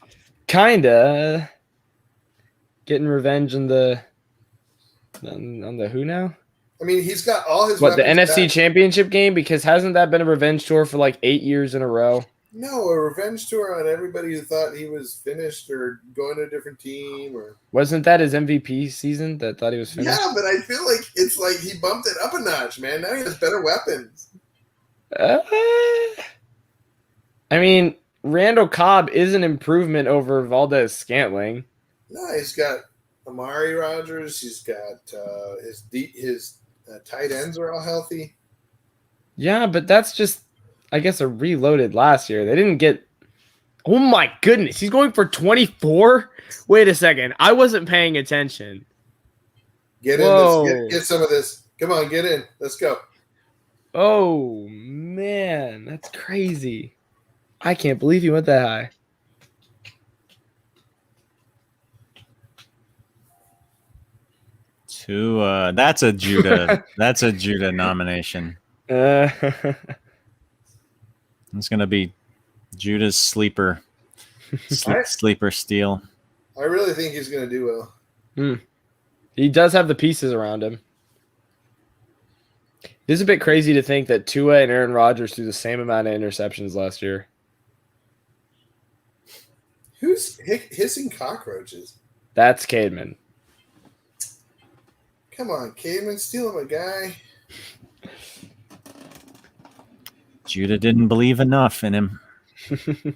Kinda. Getting revenge on the who now? I mean, he's got all his What, the weapons NFC back. Championship game? Because hasn't that been a revenge tour for like 8 years in a row? No, a revenge tour on everybody who thought he was finished or going to a different team or Wasn't that his MVP season that thought he was finished? Yeah, but I feel like it's like he bumped it up a notch, man. Now he has better weapons. I mean, Randall Cobb is an improvement over Valdez Scantling. No, he's got Amari Rodgers. He's got his tight ends are all healthy. Yeah, but that's just, I guess, a reloaded last year. They didn't get. Oh my goodness, he's going for 24. Wait a second, I wasn't paying attention. Get in. Let's get some of this. Come on, get in. Let's go. Oh man, that's crazy. I can't believe he went that high. That's a Judah. That's a Judah nomination. It's gonna be Judah's sleeper steal. I really think he's going to do well. He does have the pieces around him. It is a bit crazy to think that Tua and Aaron Rodgers threw the same amount of interceptions last year. Who's hissing cockroaches? That's Cademan. Come on, Cademan, stealing my guy. Judah didn't believe enough in him. I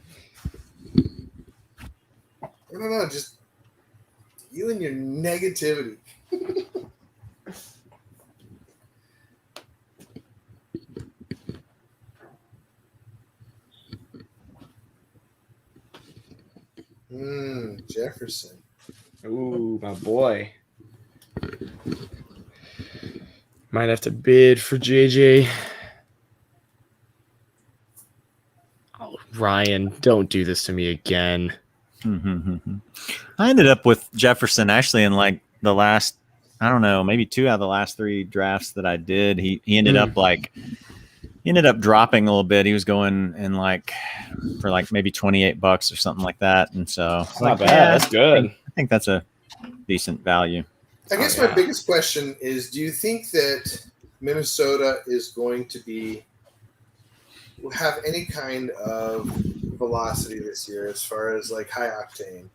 don't know, just you and your negativity. Jefferson. Ooh, my boy. Might have to bid for JJ. Oh, Ryan, don't do this to me again. I ended up with Jefferson actually in like the last, I don't know, maybe 2 out of the last 3 drafts that I did. He ended up like He ended up dropping a little bit. He was going in for maybe $28 or something like that. And so It's not bad. That's good. I think that's a decent value. I guess my biggest question is, do you think that Minnesota is going to have any kind of velocity this year as far as like high octane,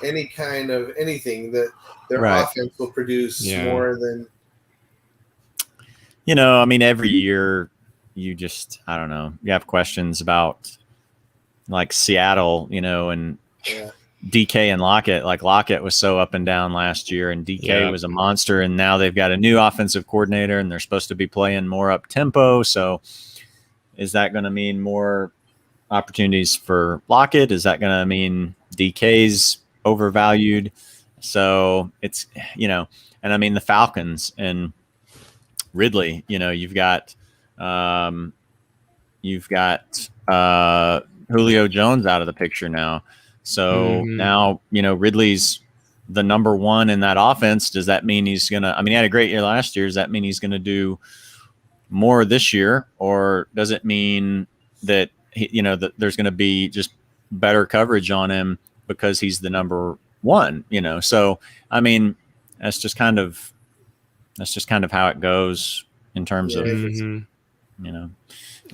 any kind of anything that their offense will produce more than? I mean, every year you just, I don't know, you have questions about like Seattle, and DK and Lockett. Like Lockett was so up and down last year, and DK was a monster, and now they've got a new offensive coordinator, and they're supposed to be playing more up tempo. So is that going to mean more opportunities for Lockett? Is that going to mean DK's overvalued? So it's, and I mean the Falcons and Ridley, you've got Julio Jones out of the picture now. So now, Ridley's the number one in that offense. Does that mean he's going to, he had a great year last year. Does that mean he's going to do more this year? Or does it mean that, that there's going to be just better coverage on him because he's the number one, So, that's just kind of how it goes in terms of,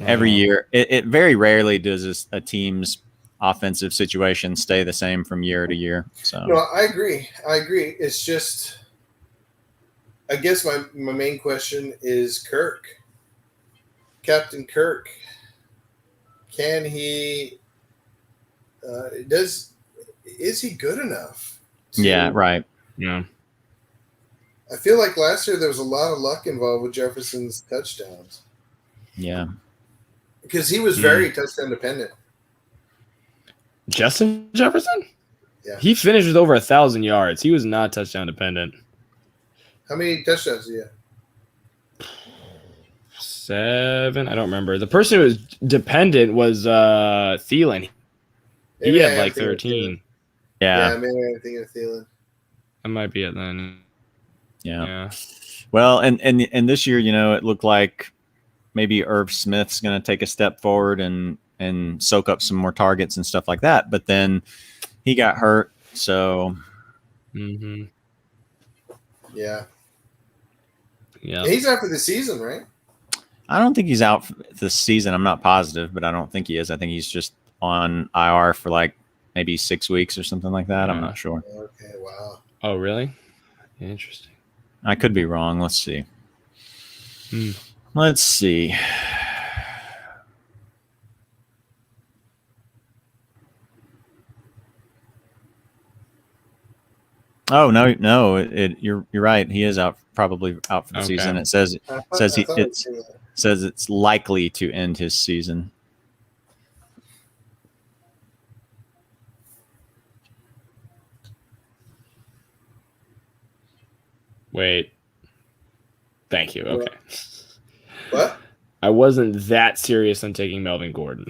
every year. It very rarely does a team's offensive situation stay the same from year to year. So no, I agree. It's just, I guess my main question is Captain Kirk. Can he? Is he good enough? Yeah. Right. Yeah. I feel like last year there was a lot of luck involved with Jefferson's touchdowns. Yeah. Because he was very touchdown dependent. Justin Jefferson? Yeah. He finished with over 1,000 yards. He was not touchdown dependent. How many touchdowns did he have? 7. I don't remember. The person who was dependent was Thielen. He had like 13. Yeah. Maybe I'm thinking of Thielen. That might be it then. Yeah. Well, and this year, it looked like maybe Irv Smith's going to take a step forward and soak up some more targets and stuff like that. But then he got hurt. So. Yeah. Yeah. He's out for the season, right? I don't think he's out for the season. I'm not positive, but I don't think he is. I think he's just on IR for like maybe 6 weeks or something like that. I'm not sure. Okay. Wow. Oh, really? Interesting. I could be wrong. Let's see. Let's see. Oh no! You're right. He is probably out for the season. It says it's likely to end his season. Wait. Thank you. Okay. What? I wasn't that serious on taking Melvin Gordon.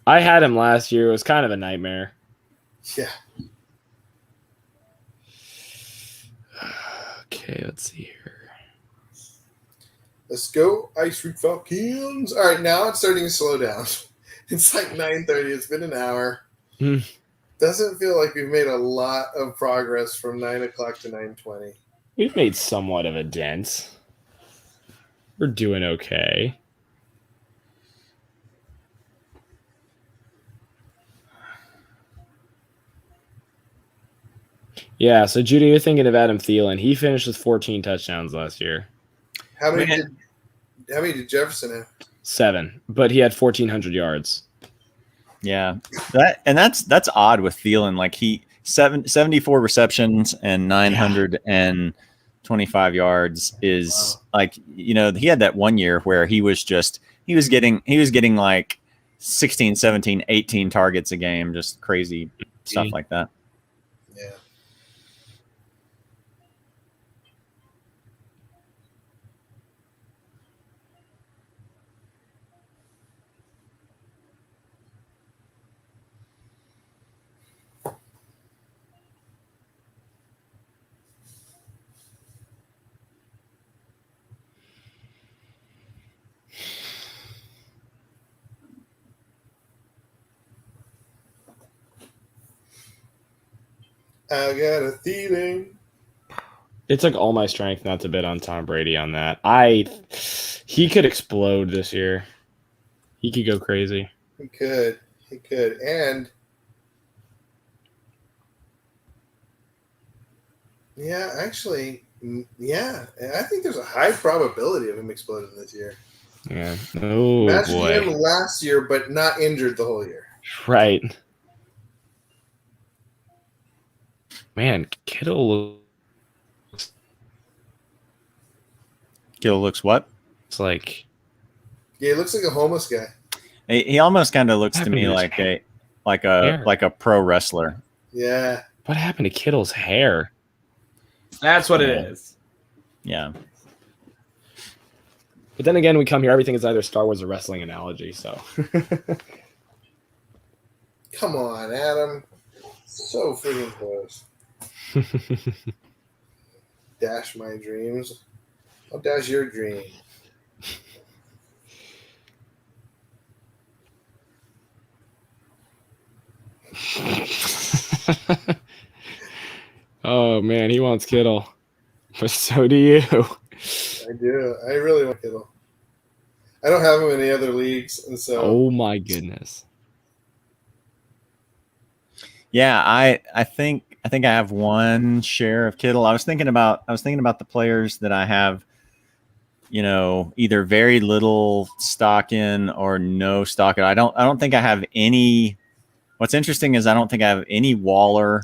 I had him last year. It was kind of a nightmare. Yeah. Okay, let's see here. Let's go, Ice Freak Falcons. All right, now it's starting to slow down. It's like 9:30. It's been an hour. Doesn't feel like we've made a lot of progress from 9 o'clock to 9:20. We've made somewhat of a dent. We're doing okay. Yeah, so Judy, you're thinking of Adam Thielen. He finished with 14 touchdowns last year. How many did Jefferson have? 7, but he had 1,400 yards. Yeah, that's odd with Thielen. Like 74 receptions and 925 yards is like, he had that one year where he was getting like 16, 17, 18 targets a game, just crazy stuff like that. Yeah. I got a Thielen. It took all my strength not to bid on Tom Brady on that. He could explode this year. He could go crazy. He could. And yeah, actually, yeah, I think there's a high probability of him exploding this year. Yeah. Oh, Imagine boy. him last year, but not injured the whole year. Right. Man, Kittle looks what? looks like Yeah, he looks like a homeless guy. He almost kind of looks to happened me to his like hair? a pro wrestler. Yeah. what happened to Kittle's hair? That's what it Yeah. is. Yeah. But then again, we come here, everything is either Star Wars or wrestling analogy, so Come on, Adam. So freaking close. Dash my dreams. I'll dash your dream. Oh man, he wants Kittle. But so do you. I do. I really want Kittle. I don't have him in any other leagues, and so Oh my goodness. Yeah, I think I have one share of Kittle. I was thinking about the players that I have, either very little stock in or no stock in. I don't think I have any. What's interesting is I don't think I have any Waller,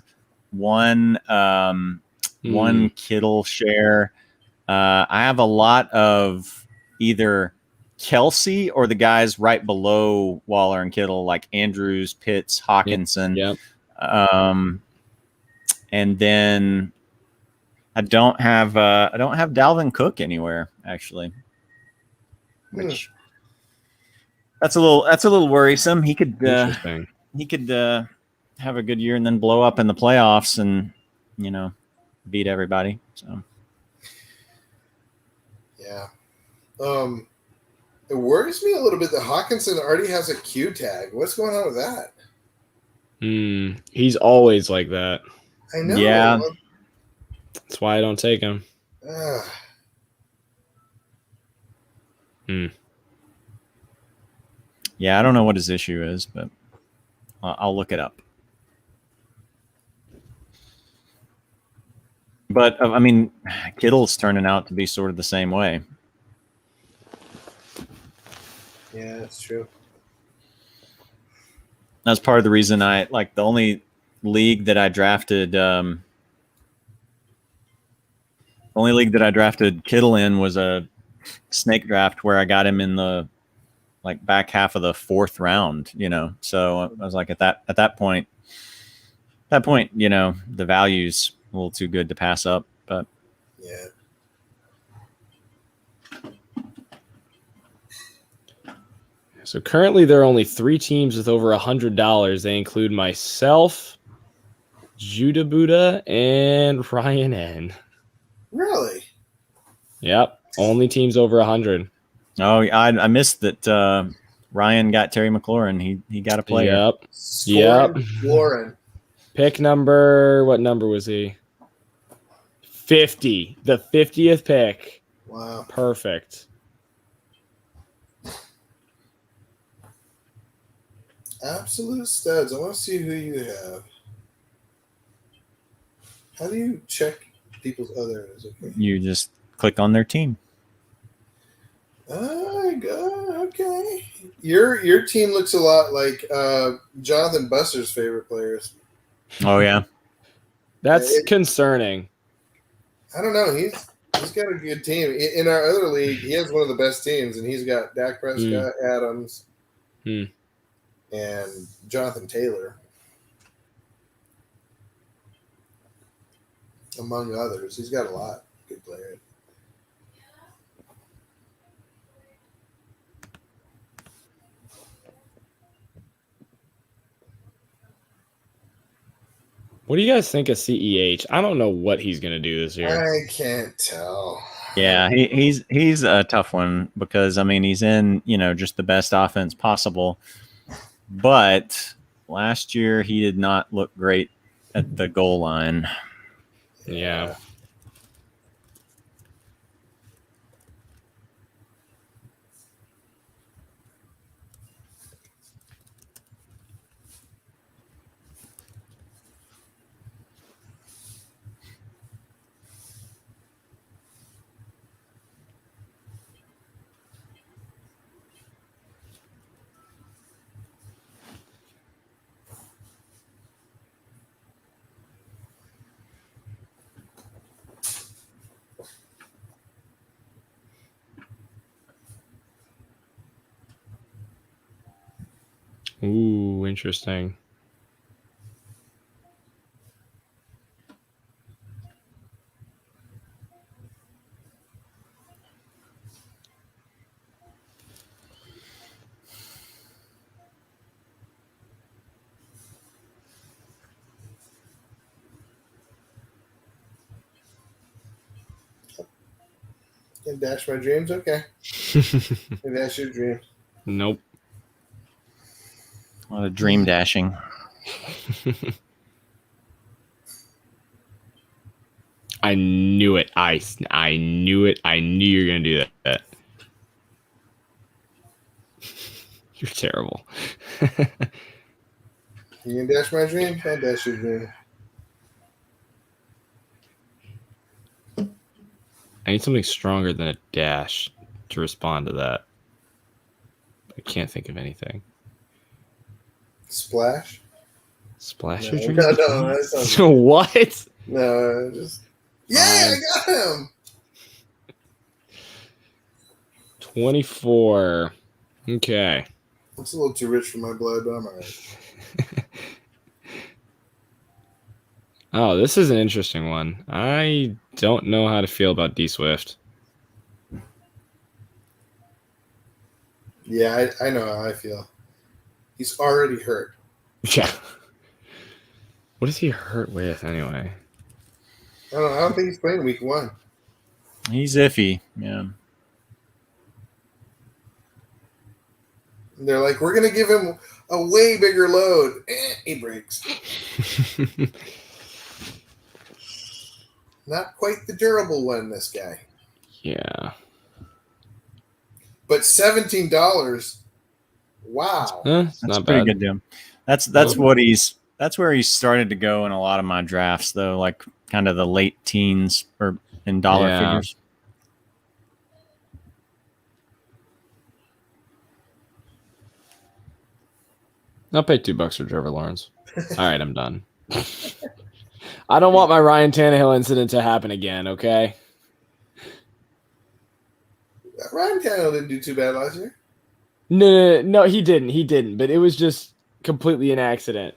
one Kittle share. I have a lot of either Kelsey or the guys right below Waller and Kittle, like Andrews, Pitts, Hawkinson. Yep. And then I don't have Dalvin Cook anywhere actually, which that's a little worrisome. He could Interesting. have a good year and then blow up in the playoffs and beat everybody. So yeah. It worries me a little bit that Hawkinson already has a Q tag. What's going on with that? He's always like that. I know. Yeah. That's why I don't take him. yeah, I don't know what his issue is, but I'll look it up. But I mean, Kittle's turning out to be sort of the same way. Yeah, that's true. That's part of the reason I like the only league that I drafted. Only league that I drafted Kittle in was a snake draft where I got him in the back half of the 4th round. So I was like at that point, the value's a little too good to pass up. But Yeah. So currently there are only 3 teams with over $100. They include myself, Judah Buddha, and Ryan N. Really? Yep. Only teams over 100. oh, I missed that. Ryan got Terry McLaurin. He got a player. Yep. Scoring Lauren. Pick number, what number was he? 50. The 50th pick. Wow. Perfect. Absolute studs. I want to see who you have. How do you check people's others? Okay. You just click on their team. Okay. Your team looks a lot like Jonathan Buster's favorite players. Oh yeah. That's concerning. I don't know. He's got a good team. In our other league, he has one of the best teams, and he's got Dak Prescott, Adams, and Jonathan Taylor, among others. He's got a lot of good players. What do you guys think of CEH? I don't know what he's going to do this year. I can't tell. Yeah, he's a tough one because I mean he's in just the best offense possible, but last year he did not look great at the goal line. Yeah. Ooh, interesting. Can dash my dreams? Okay. Can dash your dreams. Nope. A lot of dream dashing. I knew it. I knew it. I knew you were gonna do that. You're terrible. You can dash my dreams? I'll dash your dream. I need something stronger than a dash to respond to that. I can't think of anything. Splash? Splash No, your dreams? no, that sounds So what? No, just yeah, I got him. 24. Okay. It's a little too rich for my blood, but I'm alright. Oh, this is an interesting one. I don't know how to feel about D Swift. Yeah, I know how I feel. He's already hurt. Yeah. What is he hurt with anyway? I don't think he's playing week 1. He's iffy. Yeah. And they're like, we're gonna give him a way bigger load. He breaks. Not quite the durable one, this guy. Yeah. But $17. Wow. It's That's not pretty bad. good to him. That's where he's started to go in a lot of my drafts though, like kind of the late teens or in dollar figures. I'll pay $2 for Trevor Lawrence. All right, I'm done. I don't want my Ryan Tannehill incident to happen again, okay? Ryan Tannehill didn't do too bad last year. No, he didn't. He didn't. But it was just completely an accident.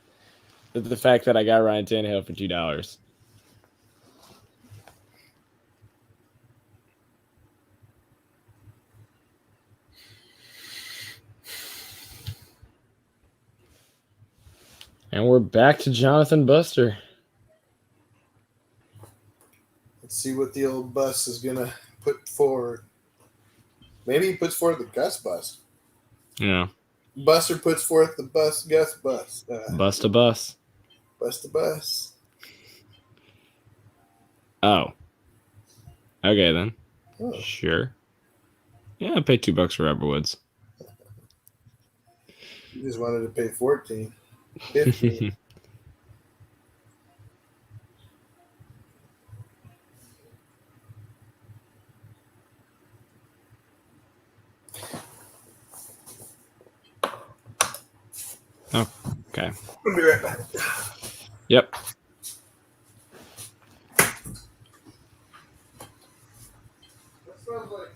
The fact that I got Ryan Tannehill for $2. And we're back to Jonathan Buster. Let's see what the old bus is gonna put forward. Maybe he puts forward the Gus bus. Yeah. Buster puts forth the Gus bus. Bust a bus. Bust the bus. Oh. Okay, then. Oh. Sure. Yeah, I paid $2 for Everwoods. You just wanted to pay 14. 15. Oh, okay. We'll be right back. Yep. That smells like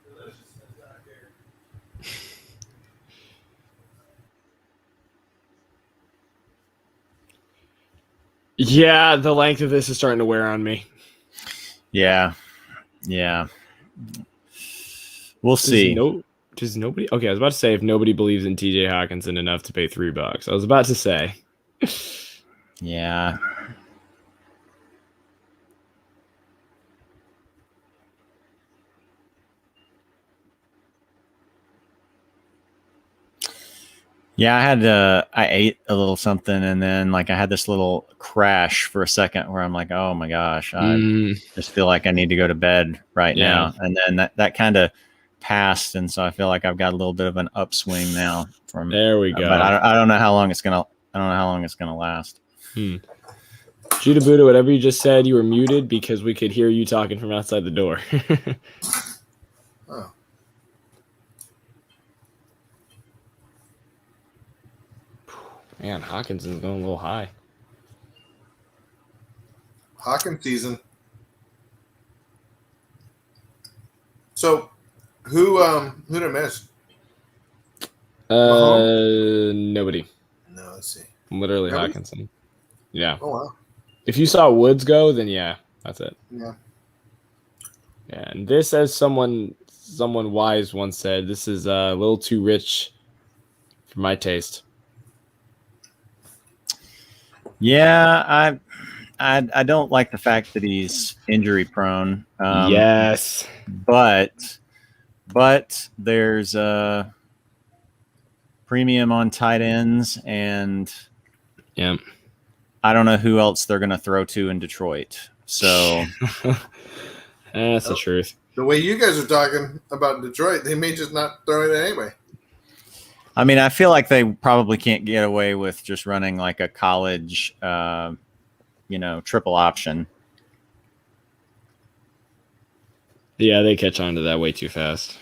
deliciousness out here. Yeah, the length of this is starting to wear on me. Yeah. We'll see. Does nobody? Okay, I was about to say if nobody believes in TJ Hawkinson enough to pay $3. I was about to say. Yeah. Yeah, I ate a little something, and then like I had this little crash for a second where I'm like, oh my gosh, I just feel like I need to go to bed right now. And then that kind of passed, and so I feel like I've got a little bit of an upswing now. There we go. But I don't know how long it's gonna. I don't know how long it's gonna last. Judah Buddha, whatever you just said, you were muted because we could hear you talking from outside the door. Oh. Man, Hawkinson's going a little high. Hawkins season. So, who did I miss? Nobody. No, let's see. Literally Nobody? Hawkinson. Yeah. Oh wow. If you saw Woods go, then yeah, that's it. Yeah. Yeah, and this, as someone wise once said, this is a little too rich for my taste. Yeah, I don't like the fact that he's injury prone. Yes, but there's a premium on tight ends, and yeah, I don't know who else they're going to throw to in Detroit. So that's the truth. The way you guys are talking about Detroit, they may just not throw it anyway. I mean, I feel like they probably can't get away with just running like a college, triple option. Yeah, they catch on to that way too fast.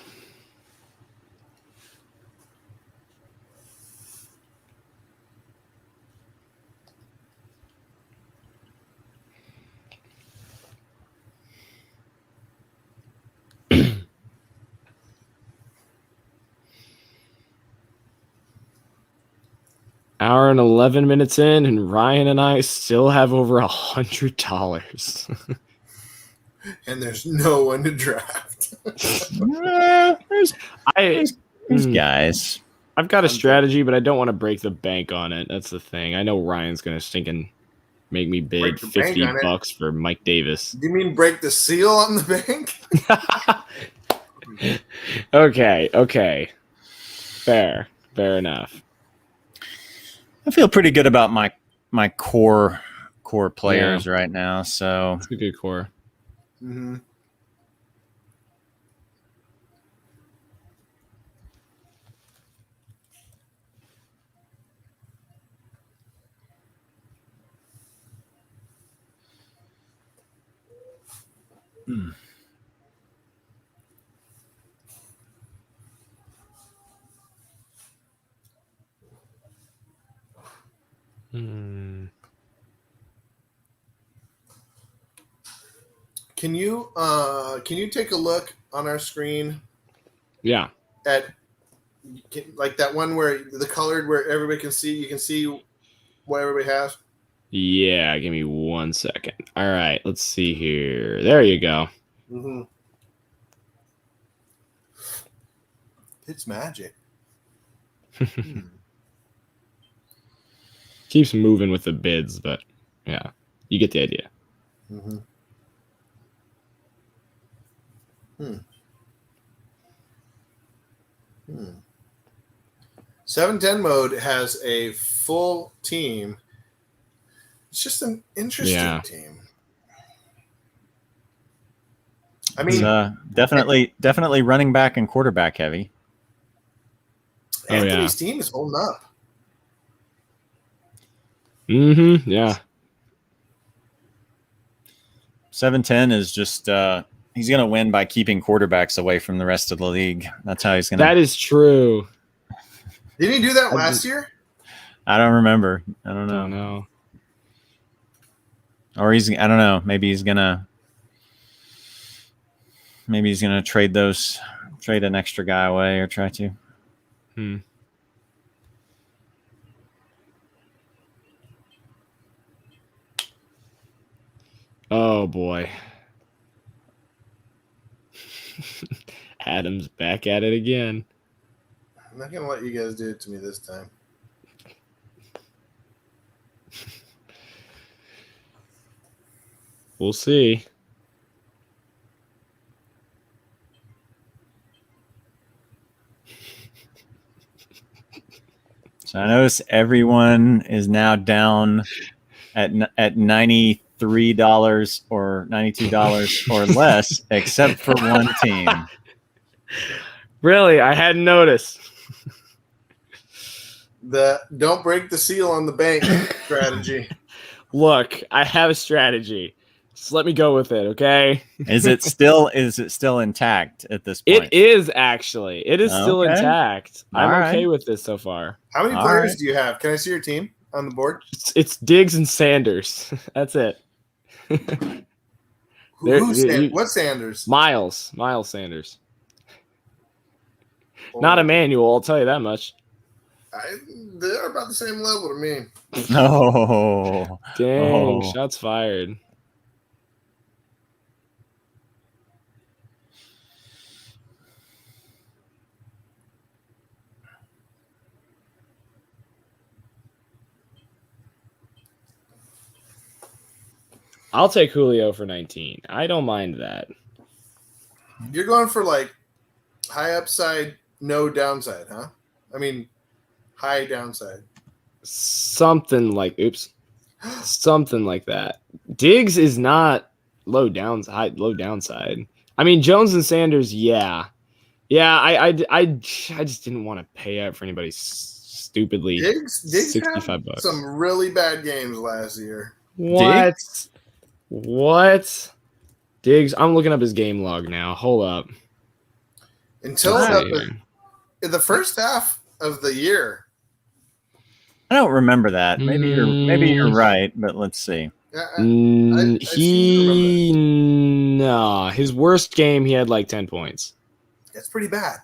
Hour and 11 minutes in, and Ryan and I still have over $100. And there's no one to draft. There's guys. I've got a strategy, but I don't want to break the bank on it. That's the thing. I know Ryan's going to stinking make me bid $50 for Mike Davis. Do you mean break the seal on the bank? Okay. Fair enough. I feel pretty good about my core players right now. So it's a good core. Mm-hmm. Can you take a look on our screen? Yeah. At like that one where the colored where everybody can see, you can see what everybody has. Yeah, give me 1 second. All right, let's see here. There you go. Mm-hmm. It's magic. Keeps moving with the bids, but yeah, you get the idea. Mm-hmm. 7-10 mode has a full team. It's just an interesting team. I mean, definitely running back and quarterback heavy. Anthony's team is holding up. Mm-hmm. Yeah. 7-10 is just he's going to win by keeping quarterbacks away from the rest of the league. That's how he's going to. That is true. Didn't he do that last year? I don't remember. I don't know. Or I don't know. Maybe he's going to trade an extra guy away or try to. Oh boy. Adam's back at it again. I'm not going to let you guys do it to me this time. We'll see. So I notice everyone is now down at $93 or $92 or less, except for one team. Really, I hadn't noticed. The don't break the seal on the bank strategy. Look, I have a strategy. Just let me go with it, okay? Is it still intact at this point? It is actually. It is still Okay. intact. I'm All okay right. with this so far. How many All players right. do you have? Can I see your team on the board? It's Diggs and Sanders. That's it. What Sanders? Miles Sanders. Not Emmanuel, I'll tell you that much. They're about the same level to me. No. Dang, Oh. shots fired. I'll take Julio for 19. I don't mind that. You're going for like high upside, no downside, huh? I mean, high downside. Something like something like that. Diggs is not low downside. I mean, Jones and Sanders, yeah. I just didn't want to pay out for anybody stupidly. Diggs $65. had some really bad games last year. What? What? Diggs, I'm looking up his game log now. Hold up. Until in the first half of the year. I don't remember that. Maybe you're right, but let's see. His worst game, he had like 10 points. That's pretty bad.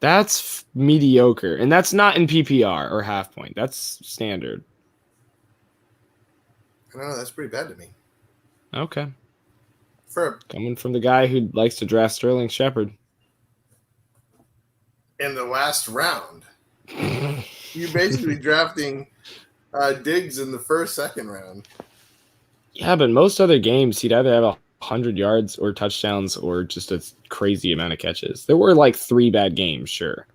That's mediocre, and that's not in PPR or half point. That's standard. I don't know. That's pretty bad to me. Okay. Coming from the guy who likes to draft Sterling Shepard. In the last round. You're basically drafting Diggs in the second round. Yeah, but most other games, he'd either have 100 yards or touchdowns or just a crazy amount of catches. There were like 3 bad games, sure.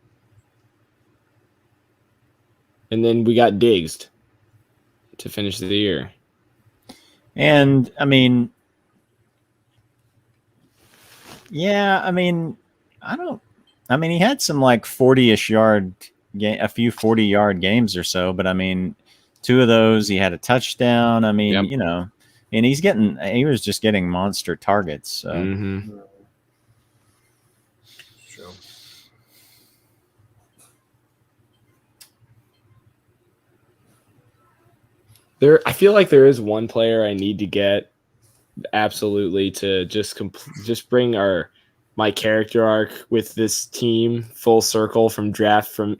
And then we got Diggsed to finish the year. And, I mean, he had some like 40-ish yard game, a few 40-yard games or so, but I mean, 2 of those he had a touchdown. I mean, and he was just getting monster targets. So. Mm-hmm. True. I feel like there is one player I need to get absolutely to just bring my character arc with this team full circle from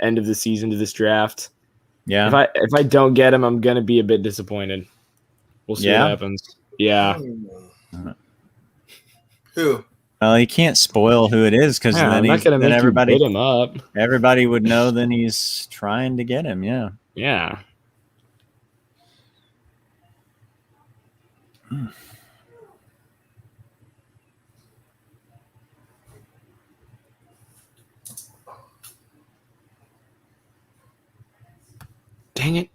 end of the season to this draft. Yeah. If I don't get him, I'm gonna be a bit disappointed. We'll see what happens. Yeah. Who? Well, you can't spoil who it is because I'm not gonna make you bid him up. Everybody would know then he's trying to get him. Yeah. Yeah. Dang it.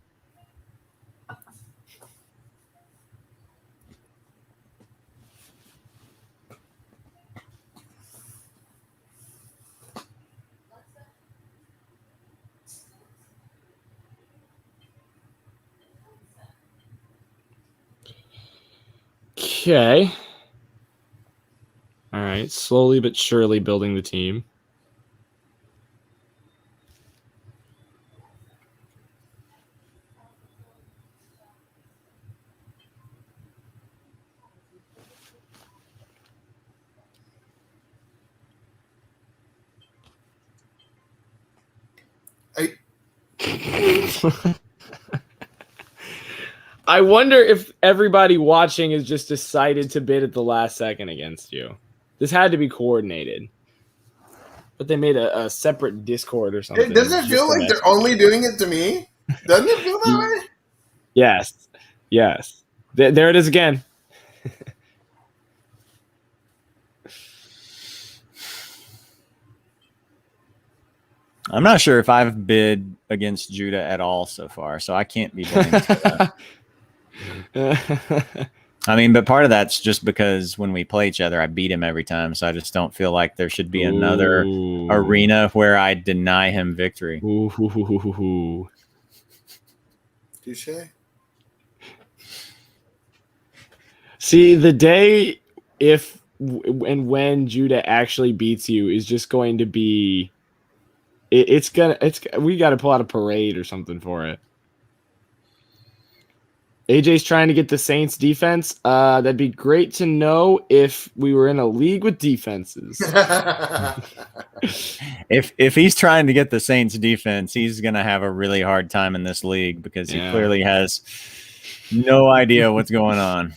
Okay. All right. Slowly but surely building the team. I wonder if everybody watching has just decided to bid at the last second against you. This had to be coordinated. But they made a separate Discord or something. Doesn't it feel like they're only doing it to me? Doesn't it feel that way? Yes. There it is again. I'm not sure if I've bid against Judah at all so far, so I can't be blamed for that. I mean, but part of that's just because when we play each other, I beat him every time. So I just don't feel like there should be another arena where I deny him victory. Touche. See, the day if and when Judah actually beats you is just going to be. We got to pull out a parade or something for it. AJ's trying to get the Saints defense. That'd be great to know if we were in a league with defenses. If he's trying to get the Saints defense, he's going to have a really hard time in this league because he clearly has no idea what's going on.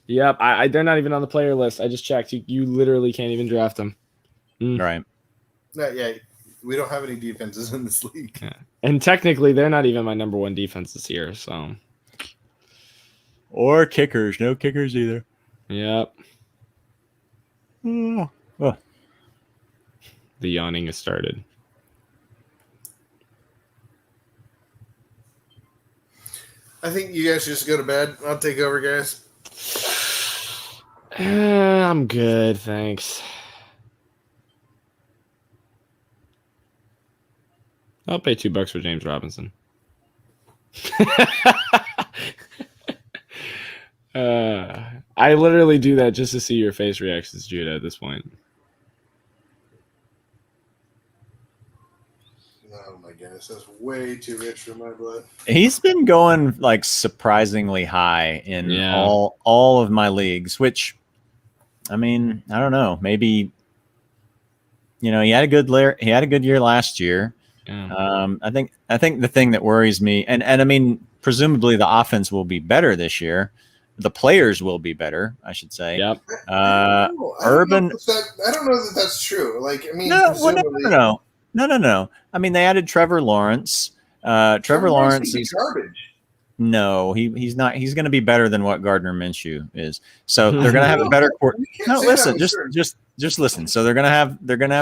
Yep, they're not even on the player list. I just checked. You literally can't even draft them. Right. Yeah, we don't have any defenses in this league. Yeah. And technically, they're not even my number one defenses here, so... Or kickers. No kickers either. Yep. Oh. The yawning has started. I think you guys should just go to bed. I'll take over, guys. I'm good, thanks. I'll pay $2 for James Robinson. I literally do that just to see your face reactions, Judah, at this point. Oh my goodness, that's way too rich for my blood. He's been going like surprisingly high in all of my leagues, which I mean, I don't know. Maybe he had a good year last year. Yeah. I think the thing that worries me, and I mean, presumably the offense will be better this year. The players will be better, I should say. Yep. Urban. I don't know that that's true. Like, I mean, no. I mean, they added Trevor Lawrence. Trevor Lawrence is garbage. No, he's not. He's going to be better than what Gardner Minshew is. So they're going to have a better quarterback. No, listen, just listen. So they're going to have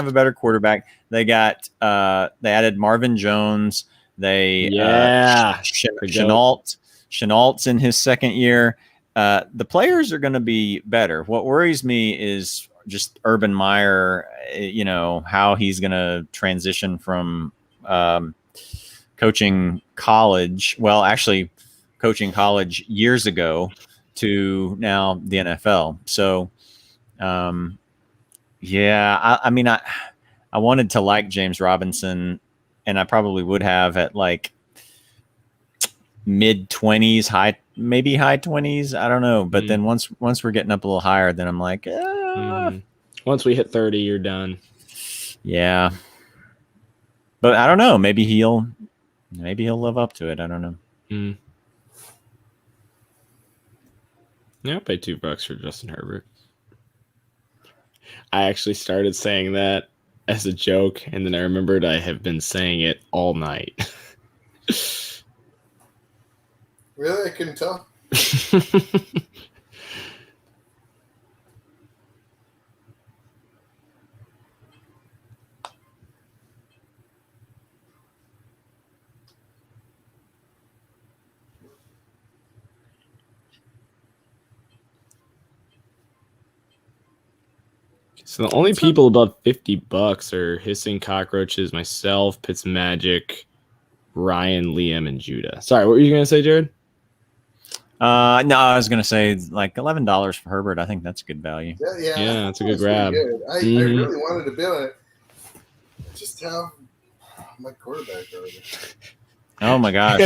a better quarterback. They got they added Marvin Jones. They Chenault's in his second year. The players are going to be better. What worries me is just Urban Meyer, how he's going to transition from coaching college. Well, actually coaching college years ago to now the NFL. So, I mean, I wanted to like James Robinson, and I probably would have at like mid-20s, maybe high 20s. I don't know. But then once we're getting up a little higher, then I'm like, once we hit 30, you're done. Yeah. But I don't know. Maybe he'll live up to it. I don't know. Yeah, I'll pay $2 for Justin Herbert. I actually started saying that as a joke, and then I remembered I have been saying it all night. Really? I couldn't tell. So the only people above $50 are Hissing Cockroaches, myself, Pitts Magic, Ryan, Liam, and Judah. Sorry, what were you going to say, Jared? No, I was going to say like $11 for Herbert. I think that's a good value. Yeah, that's a good grab. Good. I really wanted to bid on it. Just have my quarterback already. Oh my gosh,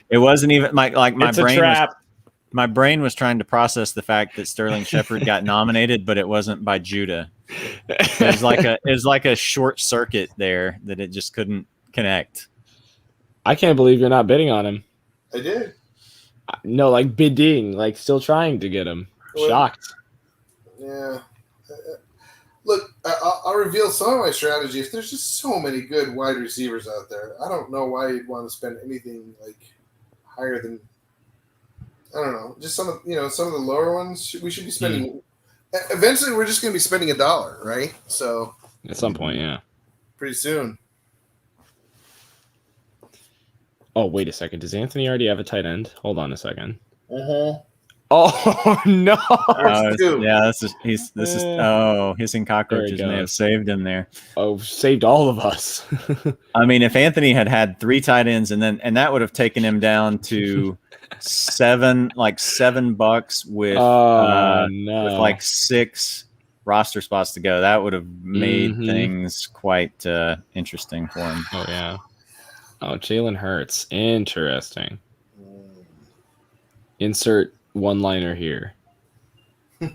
it wasn't even my brain. My brain was trying to process the fact that Sterling Shepard got nominated, but it wasn't by Judah. It was like a short circuit there that it just couldn't connect. I can't believe you're not bidding on him. I did. No, like bidding, like still trying to get him. Shocked. Yeah. Look, I'll reveal some of my strategies. There's just so many good wide receivers out there. I don't know why you'd want to spend anything like higher than, I don't know, just some of the lower ones. We should be spending. Eventually, we're just going to be spending $1, right? So at some point, yeah, pretty soon. Oh, wait a second. Does Anthony already have a tight end? Hold on a second. Uh-huh. Oh no! Yeah, this is hissing cockroaches may have goes. saved him there. Oh, saved all of us. I mean, if Anthony had 3 tight ends and that would have taken him down to $7 with with like 6 roster spots to go. That would have made things quite interesting for him. Oh yeah. Oh, Jalen Hurts. Interesting. Insert one-liner here. I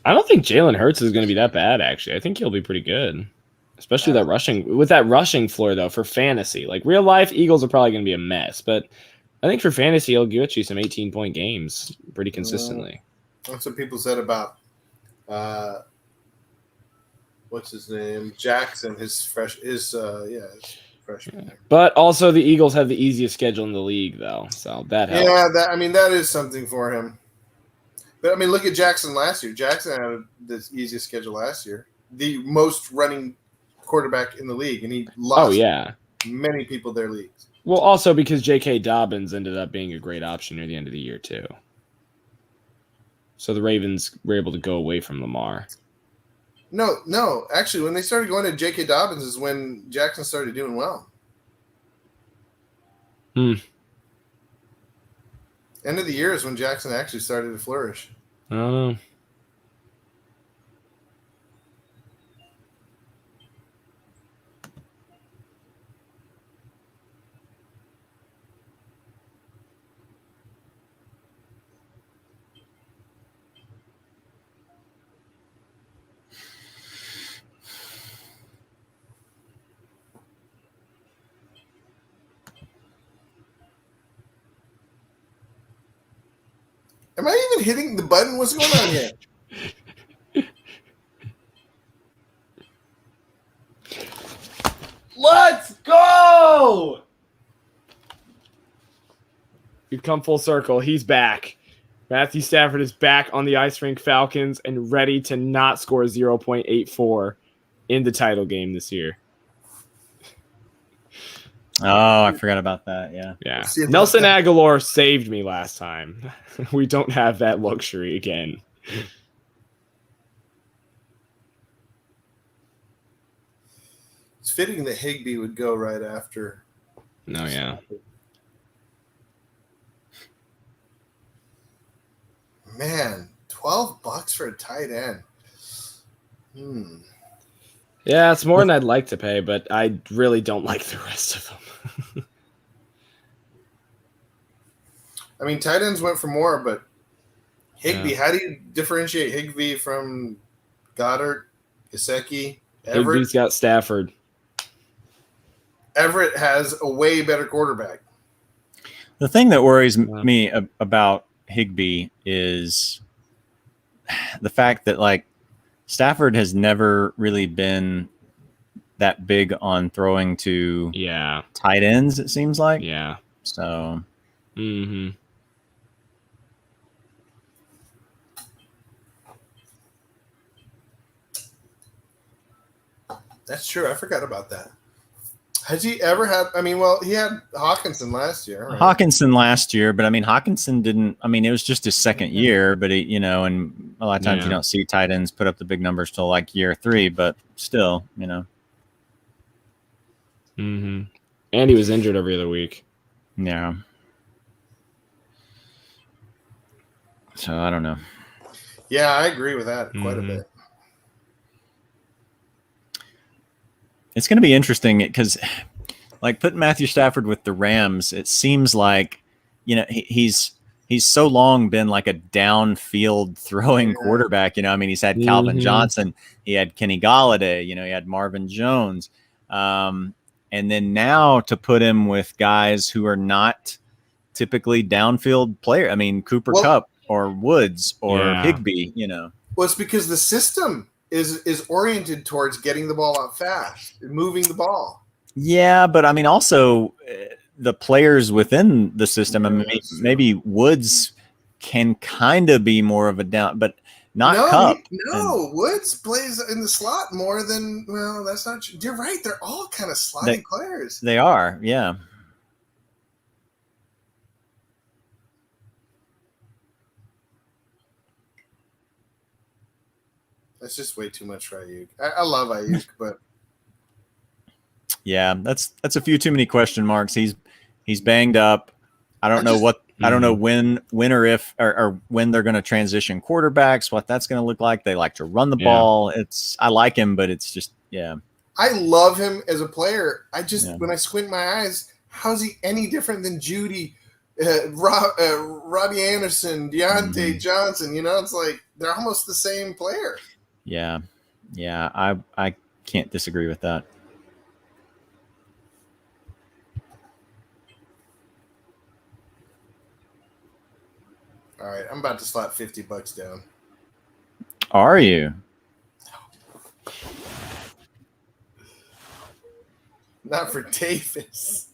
don't think Jalen Hurts is going to be that bad, actually. I think he'll be pretty good. Especially that rushing floor, though, for fantasy. Like, real life, Eagles are probably going to be a mess. But I think for fantasy, he'll get you some 18-point games pretty consistently. That's what people said about what's his name? Jackson, his freshman. But also the Eagles have the easiest schedule in the league, though. So that helps. Yeah, that is something for him. But, look at Jackson last year. Jackson had the easiest schedule last year. The most running quarterback in the league, and he lost many people their leagues. Well, also because J.K. Dobbins ended up being a great option near the end of the year, too. So the Ravens were able to go away from Lamar. No. Actually, when they started going to J.K. Dobbins is when Jackson started doing well. End of the year is when Jackson actually started to flourish. I don't know. Am I even hitting the button? What's going on here? Let's go! We've come full circle. He's back. Matthew Stafford is back on the Ice Rink Falcons and ready to not score 0.84 in the title game this year. Oh, I forgot about that. Yeah. Nelson Aguilar saved me last time. We don't have that luxury again. It's fitting that Higbee would go right after. No, yeah. Man, $12 for a tight end. Yeah, it's more than I'd like to pay, but I really don't like the rest of them. Tight ends went for more, but Higbee, how do you differentiate Higbee from Goddard, Gesicki, Everett? Higbee's got Stafford. Everett has a way better quarterback. The thing that worries me about Higbee is the fact that, Stafford has never really been that big on throwing to tight ends, it seems like. Yeah. So. That's true. I forgot about that. Has he ever had – he had Hawkinson last year. Right? Hawkinson last year, but, Hawkinson didn't – it was just his second year, but, and a lot of times you don't see tight ends put up the big numbers till, year 3, but still, And he was injured every other week. Yeah. So, I don't know. Yeah, I agree with that quite a bit. It's going to be interesting because, putting Matthew Stafford with the Rams, it seems like, he's so long been a downfield throwing quarterback. He's had Calvin Johnson, he had Kenny Golladay, he had Marvin Jones, and then now to put him with guys who are not typically downfield player. Cooper Kupp or Woods or Higbee. Well, it's because the system is oriented towards getting the ball out fast, moving the ball. Yeah, but also the players within the system. Maybe Woods can kind of be more of a down, but not no, Cup. Woods plays in the slot more than. Well, that's not true. You're right. They're all kind of slotty players. They are, yeah. That's just way too much for Ayuk. I love Ayuk, but yeah, that's a few too many question marks. He's banged up. I don't know when or if or when they're going to transition quarterbacks, what that's going to look like. They like to run the ball. I like him, but it's just, yeah. I love him as a player. When I squint my eyes, how's he any different than Judy, Robbie Anderson, Deontay Johnson? It's like they're almost the same player. Yeah. I can't disagree with that. All right, I'm about to slap $50 down. Are you? Not for Davis.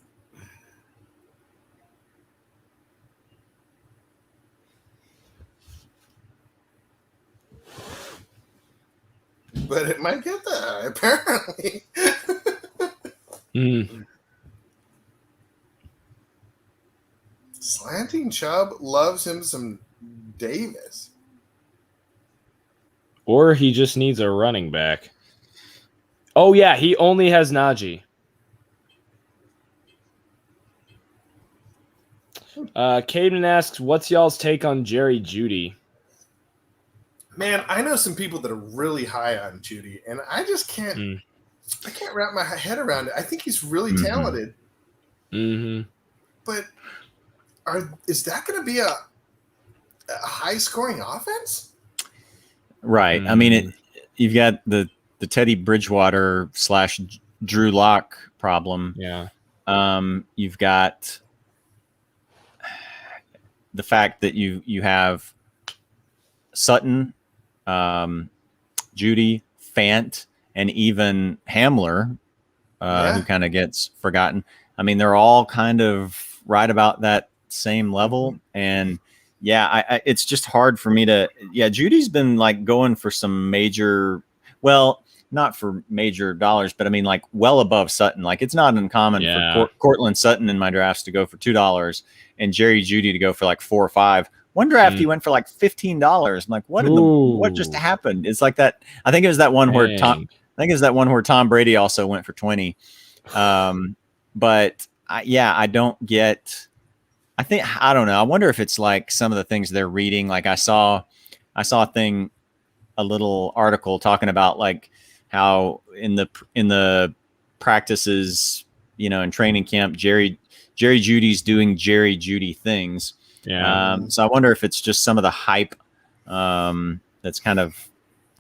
But it might get that, apparently. Slanting Chubb loves him some Davis. Or he just needs a running back. Oh, yeah, he only has Najee. Caden asks, what's y'all's take on Jerry Jeudy? Man, I know some people that are really high on Jeudy, and I just can't I can't wrap my head around it. I think he's really talented. But is that going to be a high-scoring offense? Right. I mean, you've got the Teddy Bridgewater / Drew Lock problem. Yeah. You've got the fact that you have Sutton, Jeudy, Fant, and even Hamler, who kind of gets forgotten. I mean, they're all kind of right about that same level. And yeah, it's just hard for me to. Yeah, Judy's been like going for some major. Well, not for major dollars, but I mean, like well above Sutton. Like it's not uncommon for Cortland Sutton in my drafts to go for $2 and Jerry Jeudy to go for like $4 or $5. One draft he went for like $15. I'm like, what just happened? It's like that. I think it was that one where Tom Brady also went for 20. But I don't get. I don't know. I wonder if it's like some of the things they're reading. Like I saw a little article talking about like how in the practices, in training camp, Jerry Judy's doing Jerry Jeudy things. Yeah. So I wonder if it's just some of the hype that's kind of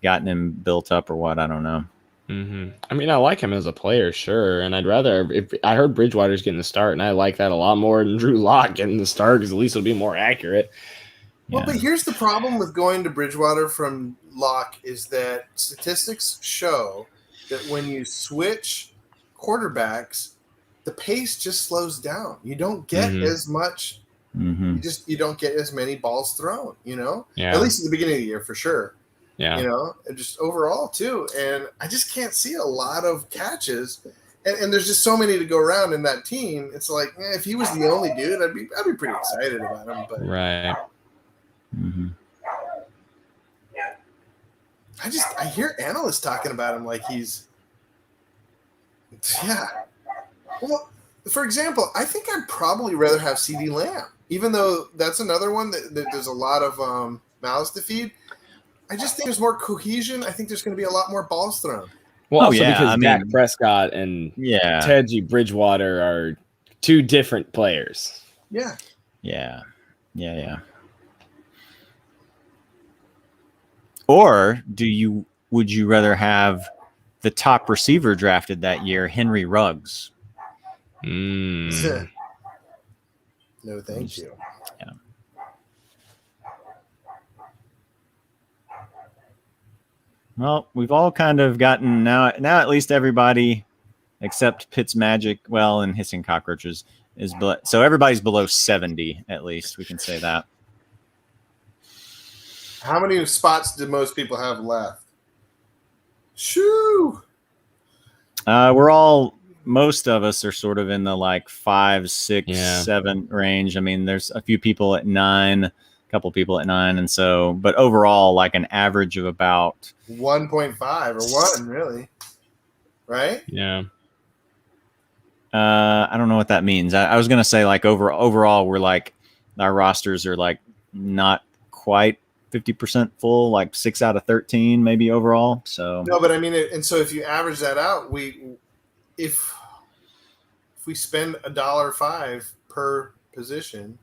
gotten him built up or what. I don't know. I mean, I like him as a player, sure, and I'd rather. If I heard Bridgewater's getting the start, and I like that a lot more than Drew Lock getting the start because at least it'll be more accurate. Well, but here's the problem with going to Bridgewater from Lock is that statistics show that when you switch quarterbacks, the pace just slows down. You don't get as much. You don't get as many balls thrown. At least at the beginning of the year for sure. Yeah. And just overall too. And I just can't see a lot of catches. And there's just so many to go around in that team. It's like, if he was the only dude, I'd be pretty excited about him. But right. I hear analysts talking about him like he's Well, for example, I think I'd probably rather have CeeDee Lamb, even though that's another one that there's a lot of mouths to feed. I just think there's more cohesion. I think there's going to be a lot more balls thrown. Well, because Dak Prescott and Teddy Bridgewater are two different players. Yeah. Or would you rather have the top receiver drafted that year, Henry Ruggs? No, thank you. Yeah. Well, we've all kind of gotten now at least everybody except Fitzmagic, and Hissing Cockroaches is so everybody's below 70 at least. We can say that. How many spots do most people have left? Shoo! Most of us are sort of in the like 5, 6, Yeah. 7 range. I mean, there's a few people at 9, a couple people at 9. And so, but overall, like an average of about 1.5 or 1, really. Right? Yeah. I don't know what that means. I was going to say like overall, we're like, our rosters are like not quite 50% full, like 6 out of 13 maybe overall. So No, but I mean, and so if you average that out, if we spend $1.05 per position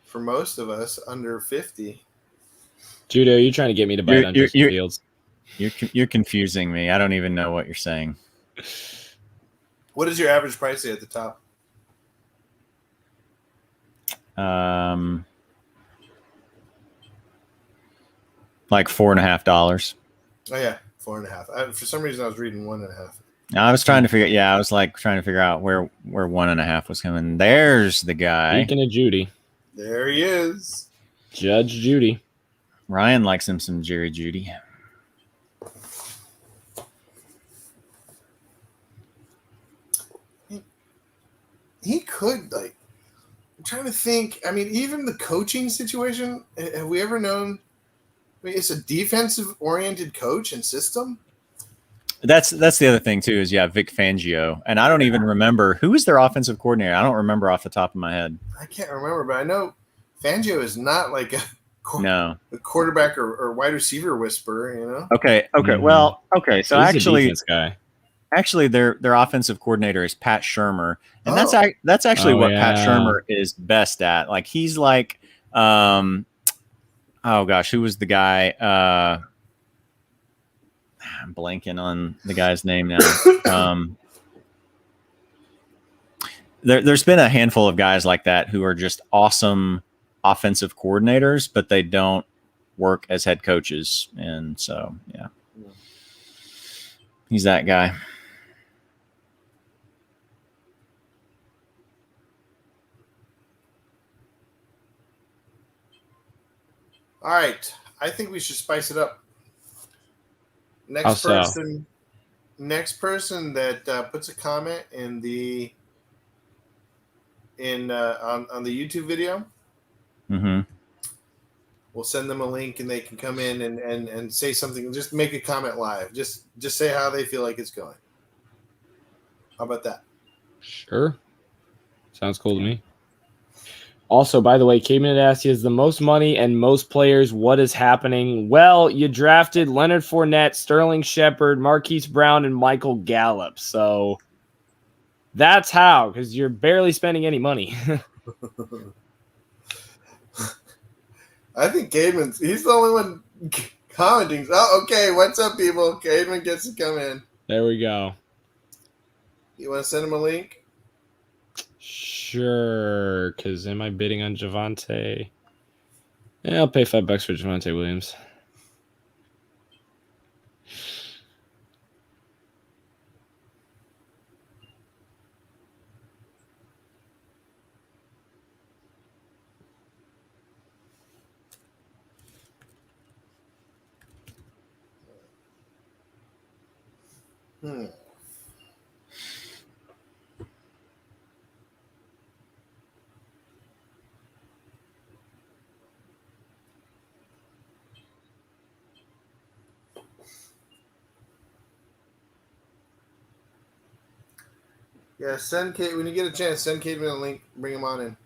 for most of us under 50. Judo, are you trying to get me to bite on Justin Fields? You're confusing me. I don't even know what you're saying. What is your average price at the top? Like $4.50. Oh yeah, 4.5. For some reason, I was reading 1.5. I was trying to figure. Yeah, I was like trying to figure out where 1.5 was coming. There's the guy. Speaking of Judy, there he is, Judge Judy. Ryan likes him some Jerry Judy. He could like. I'm trying to think. I mean, even the coaching situation. Have we ever known? I mean, it's a defensive-oriented coach and system. That's the other thing too. Is Vic Fangio, and I don't even remember who was their offensive coordinator. I don't remember off the top of my head. I can't remember, but I know Fangio is not like a quarterback or wide receiver whisperer. You know. Okay. Mm-hmm. Well, okay. So He's actually, a defense guy. Actually, their offensive coordinator is Pat Shurmur, and that's actually what Pat Shurmur is best at. Like he's like, oh gosh, who was the guy? I'm blanking on the guy's name now. There's been a handful of guys like that who are just awesome offensive coordinators, but they don't work as head coaches, and so yeah, he's that guy. All right, I think we should spice it up. Next person that puts a comment on the YouTube video, we'll send them a link and they can come in and say something. Just make a comment live. Just say how they feel like it's going. How about that? Sure. Sounds cool to me. Also, by the way, Cayman asked, has the most money and most players. What is happening? Well, you drafted Leonard Fournette, Sterling Shepard, Marquise Brown, and Michael Gallup. So that's how, because you're barely spending any money. I think Cademan's, he's the only one commenting. Oh, okay. What's up, people? Cademan gets to come in. There we go. You want to send him a link? Sure, because am I bidding on Javonte? Yeah, I'll pay $5 for Jamal Williams. Yeah, send Kate when you get a chance. Send Cademan a link. Bring him on in.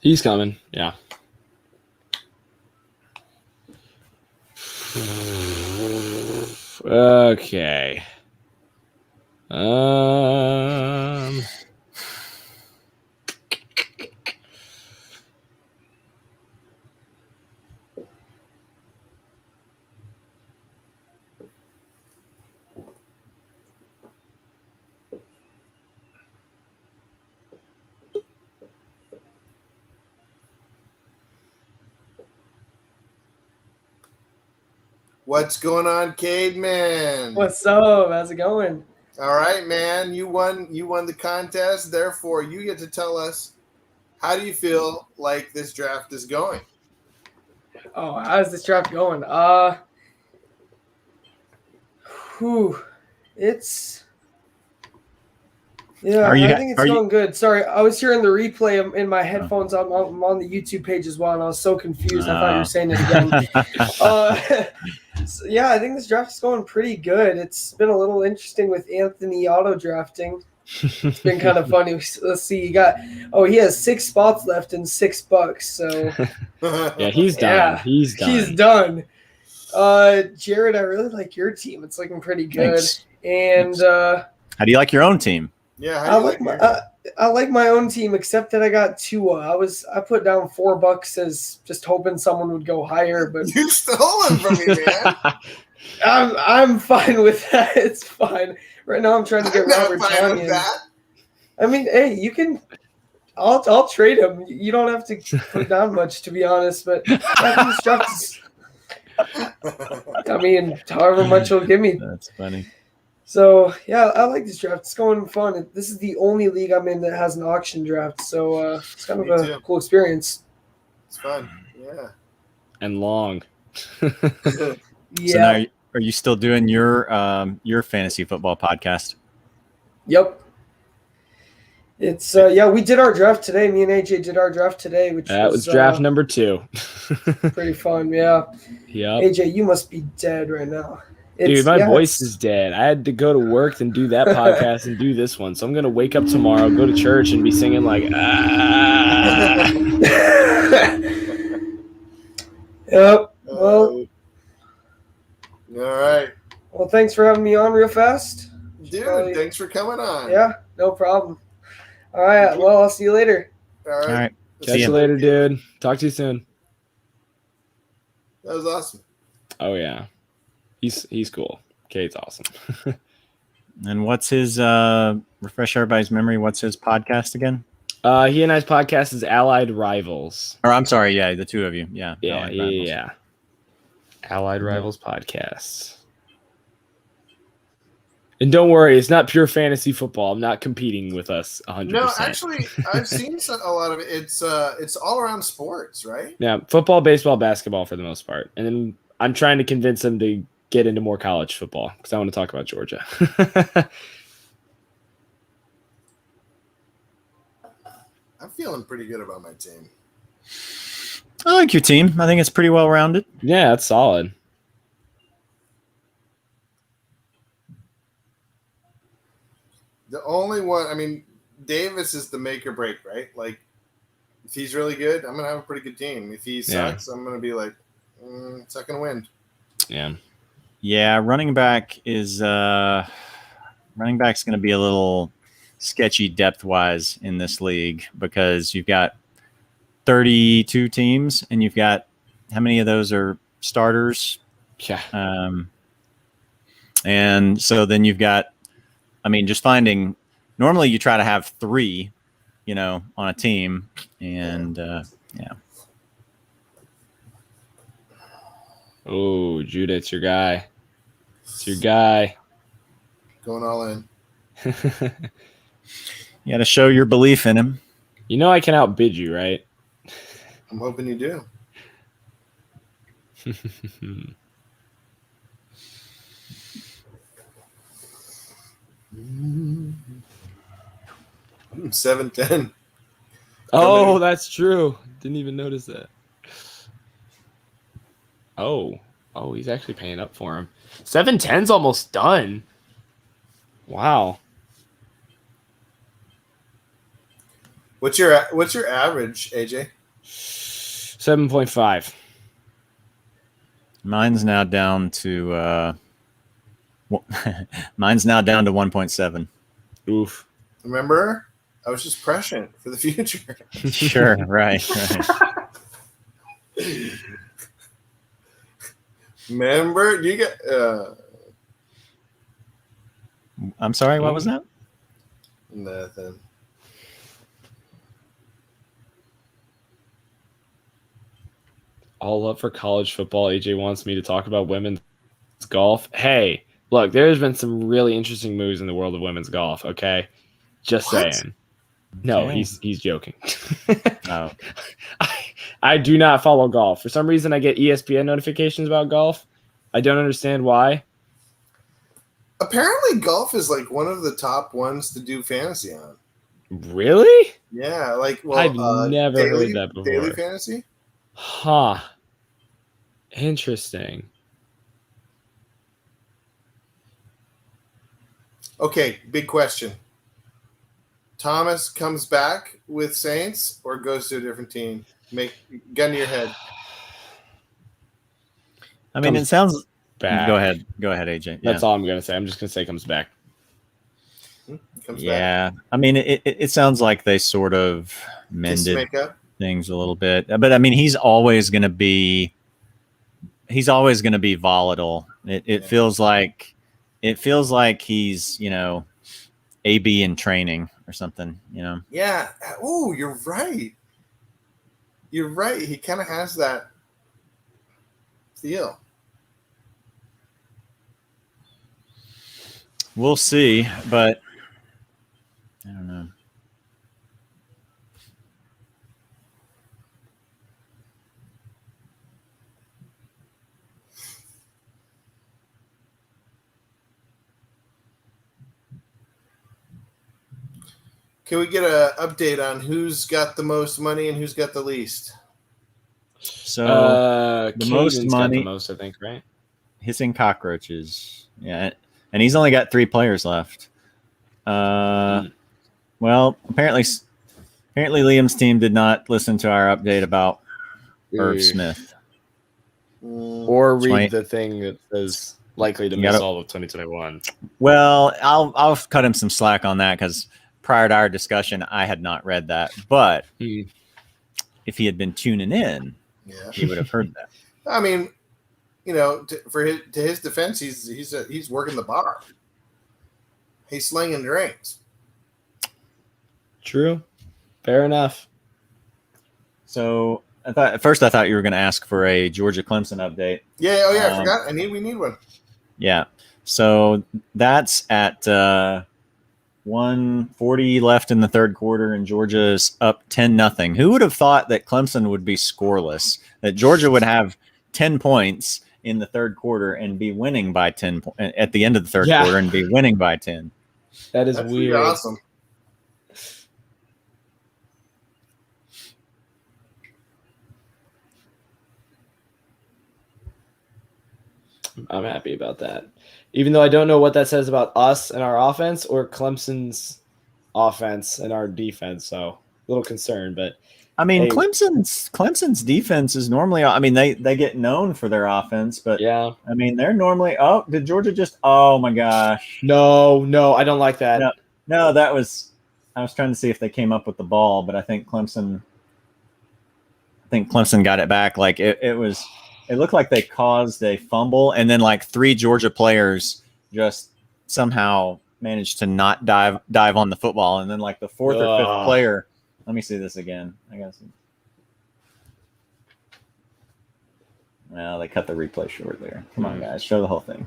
He's coming. Yeah. Okay. What's going on, Cademan? What's up? How's it going? All right, man. You won the contest. Therefore, you get to tell us how do you feel like this draft is going? Oh, how's this draft going? It's Are you I think it's are you going good. Sorry, I was hearing the replay in my headphones. I'm on the YouTube page as well, and I was so confused. I thought you were saying it again. So, yeah, I think this draft is going pretty good. It's been a little interesting with Anthony auto drafting. It's been kind of funny. Let's see. He has 6 spots left and $6. So Yeah, he's done. yeah, He's done. he's done. Jared, I really like your team. It's looking pretty good. Thanks. And How do you like your own team? Yeah, I like my own team, except that I got Tua. I put down $4 as just hoping someone would go higher, but you stole him from me, man. I'm fine with that. It's fine. Right now, I'm trying to get I'm not Robert fine with Tonyan. that. I mean, hey, you can. I'll trade him. You don't have to put down much, to be honest. But this draft is, I mean, however much he'll give me. That's funny. So, yeah, I like this draft. It's going fun. This is the only league I'm in that has an auction draft. So, it's kind of Me a too. cool experience. It's fun. Yeah. And long. So Yeah. now, are you still doing your fantasy football podcast? Yep. It's, we did our draft today. Me and AJ did our draft today, which That was draft number 2. pretty fun. Yeah. Yep. AJ, you must be dead right now. Dude, my voice is dead. I had to go to work and do that podcast and do this one. So I'm going to wake up tomorrow, go to church, and be singing like, ah. Yep. Well, all right. well, thanks for having me on real fast. Dude, thanks for coming on. Yeah, no problem. All right. Well, I'll see you later. All right. All right. Catch you later, dude. Talk to you soon. That was awesome. Oh, yeah. He's cool. Kate's awesome. And what's his refresh everybody's memory? What's his podcast again? He and I's podcast is Allied Rivals. Or I'm sorry, yeah, the two of you. Yeah. Yeah, Allied Rivals. yeah. Allied Rivals podcast. And don't worry, it's not pure fantasy football. I'm not competing with us 100%. No, actually, I've seen a lot of it. It's all around sports, right? Yeah, football, baseball, basketball for the most part. And then I'm trying to convince him to get into more college football because I want to talk about Georgia. I'm feeling pretty good about my team. I like your team. I think it's pretty well rounded. Yeah, that's solid. The only one, I mean, Davis is the make or break, right? Like, if he's really good, I'm going to have a pretty good team. If he sucks, I'm going to be like, second wind. Yeah. Yeah, running back's going to be a little sketchy depth-wise in this league because you've got 32 teams and you've got how many of those are starters? Yeah. And so then you've got, I mean, just finding normally you try to have 3, on a team and yeah. Oh, Judah, it's your guy. It's your guy. Going all in. You got to show your belief in him. You know I can outbid you, right? I'm hoping you do. I'm 7-10. Oh, that's true. Didn't even notice that. Oh, he's actually paying up for him. 7-10's almost done. Wow. What's your average, AJ? 7.5. Mine's now down to 1.7. Oof. Remember? I was just prescient for the future. Sure, right. Remember? You get I'm sorry, what was that? nothing. All up for college football. AJ wants me to talk about women's golf. Hey, look, there's been some really interesting moves in the world of women's golf, okay? Just What? saying. No, Okay. he's joking. Oh. I do not follow golf. For some reason, I get ESPN notifications about golf. I don't understand why. Apparently, golf is like one of the top ones to do fantasy on. Really? Yeah, like I've never heard that before. Daily fantasy. Huh. Interesting. Okay, big question. Thomas comes back with Saints or goes to a different team? Make gun to your head. I mean, Comes it sounds. back. Go ahead, AJ. That's all I'm gonna say. I'm just gonna say comes back. Comes back. Yeah, I mean, it sounds like they sort of Kiss mended makeup. things a little bit, but I mean, he's always going to be volatile. It feels like he's AB in training or something. Yeah. Oh, you're right. You're right. He kind of has that feel. We'll see, but I don't know. Can we get an update on who's got the most money and who's got the least? So the most Caden's money, got the most, I think, right? hissing cockroaches. Yeah, and he's only got 3 players left. Well, apparently Liam's team did not listen to our update about Irv Smith. Or read 20 the thing that says likely to You miss gotta- all of 2021. Well, I'll cut him some slack on that because prior to our discussion, I had not read that. But if he had been tuning in, Yeah. he would have heard that. I mean, to his defense, he's working the bar. He's slinging drinks. True. Fair enough. So at first I thought you were going to ask for a Georgia Clemson update. Yeah. Oh yeah. I forgot. We need one. Yeah. So that's at 1:40 left in the third quarter, and Georgia's up 10-0. Who would have thought that Clemson would be scoreless? That Georgia would have 10 points in the third quarter and be winning by 10 at the end of the third quarter and be winning by 10. That is That's weird. pretty awesome. I'm happy about that. Even though I don't know what that says about us and our offense or Clemson's offense and our defense. So a little concerned, but I mean, hey. Clemson's defense is normally, I mean, they get known for their offense, but yeah. I mean, they're normally, did Georgia just, oh my gosh. No, I don't like that. No, I was trying to see if they came up with the ball, but I think Clemson got it back. Like it looked like they caused a fumble, and then like 3 Georgia players just somehow managed to not dive on the football, and then like the 4th or 5th player. Let me see this again. I guess. Well, they cut the replay short there. Come on, guys, show the whole thing.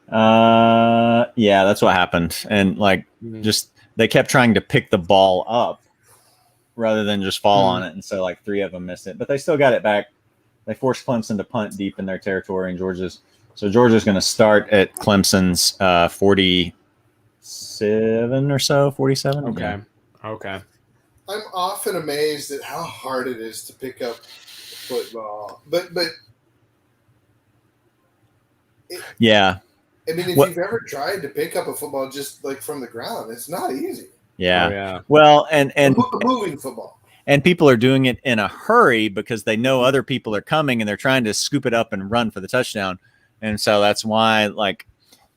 Yeah, that's what happened, and like just. They kept trying to pick the ball up rather than just fall on it. And so like 3 of them missed it, but they still got it back. They forced Clemson to punt deep in their territory, and Georgia's going to start at Clemson's 47 or so, 47. Okay. Yeah. Okay. I'm often amazed at how hard it is to pick up football, but Yeah. I mean, if you've ever tried to pick up a football just like from the ground, it's not easy. Yeah. Oh, yeah. Well, and moving football. And people are doing it in a hurry because they know other people are coming and they're trying to scoop it up and run for the touchdown. And so that's why, like,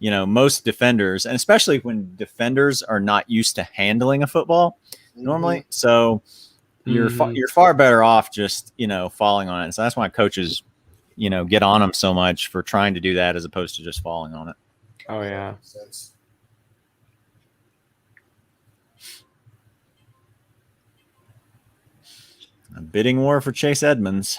most defenders, and especially when defenders are not used to handling a football normally, so you're far better off just, falling on it. So that's why coaches, get on them so much for trying to do that as opposed to just falling on it. Oh, yeah. A bidding war for Chase Edmonds.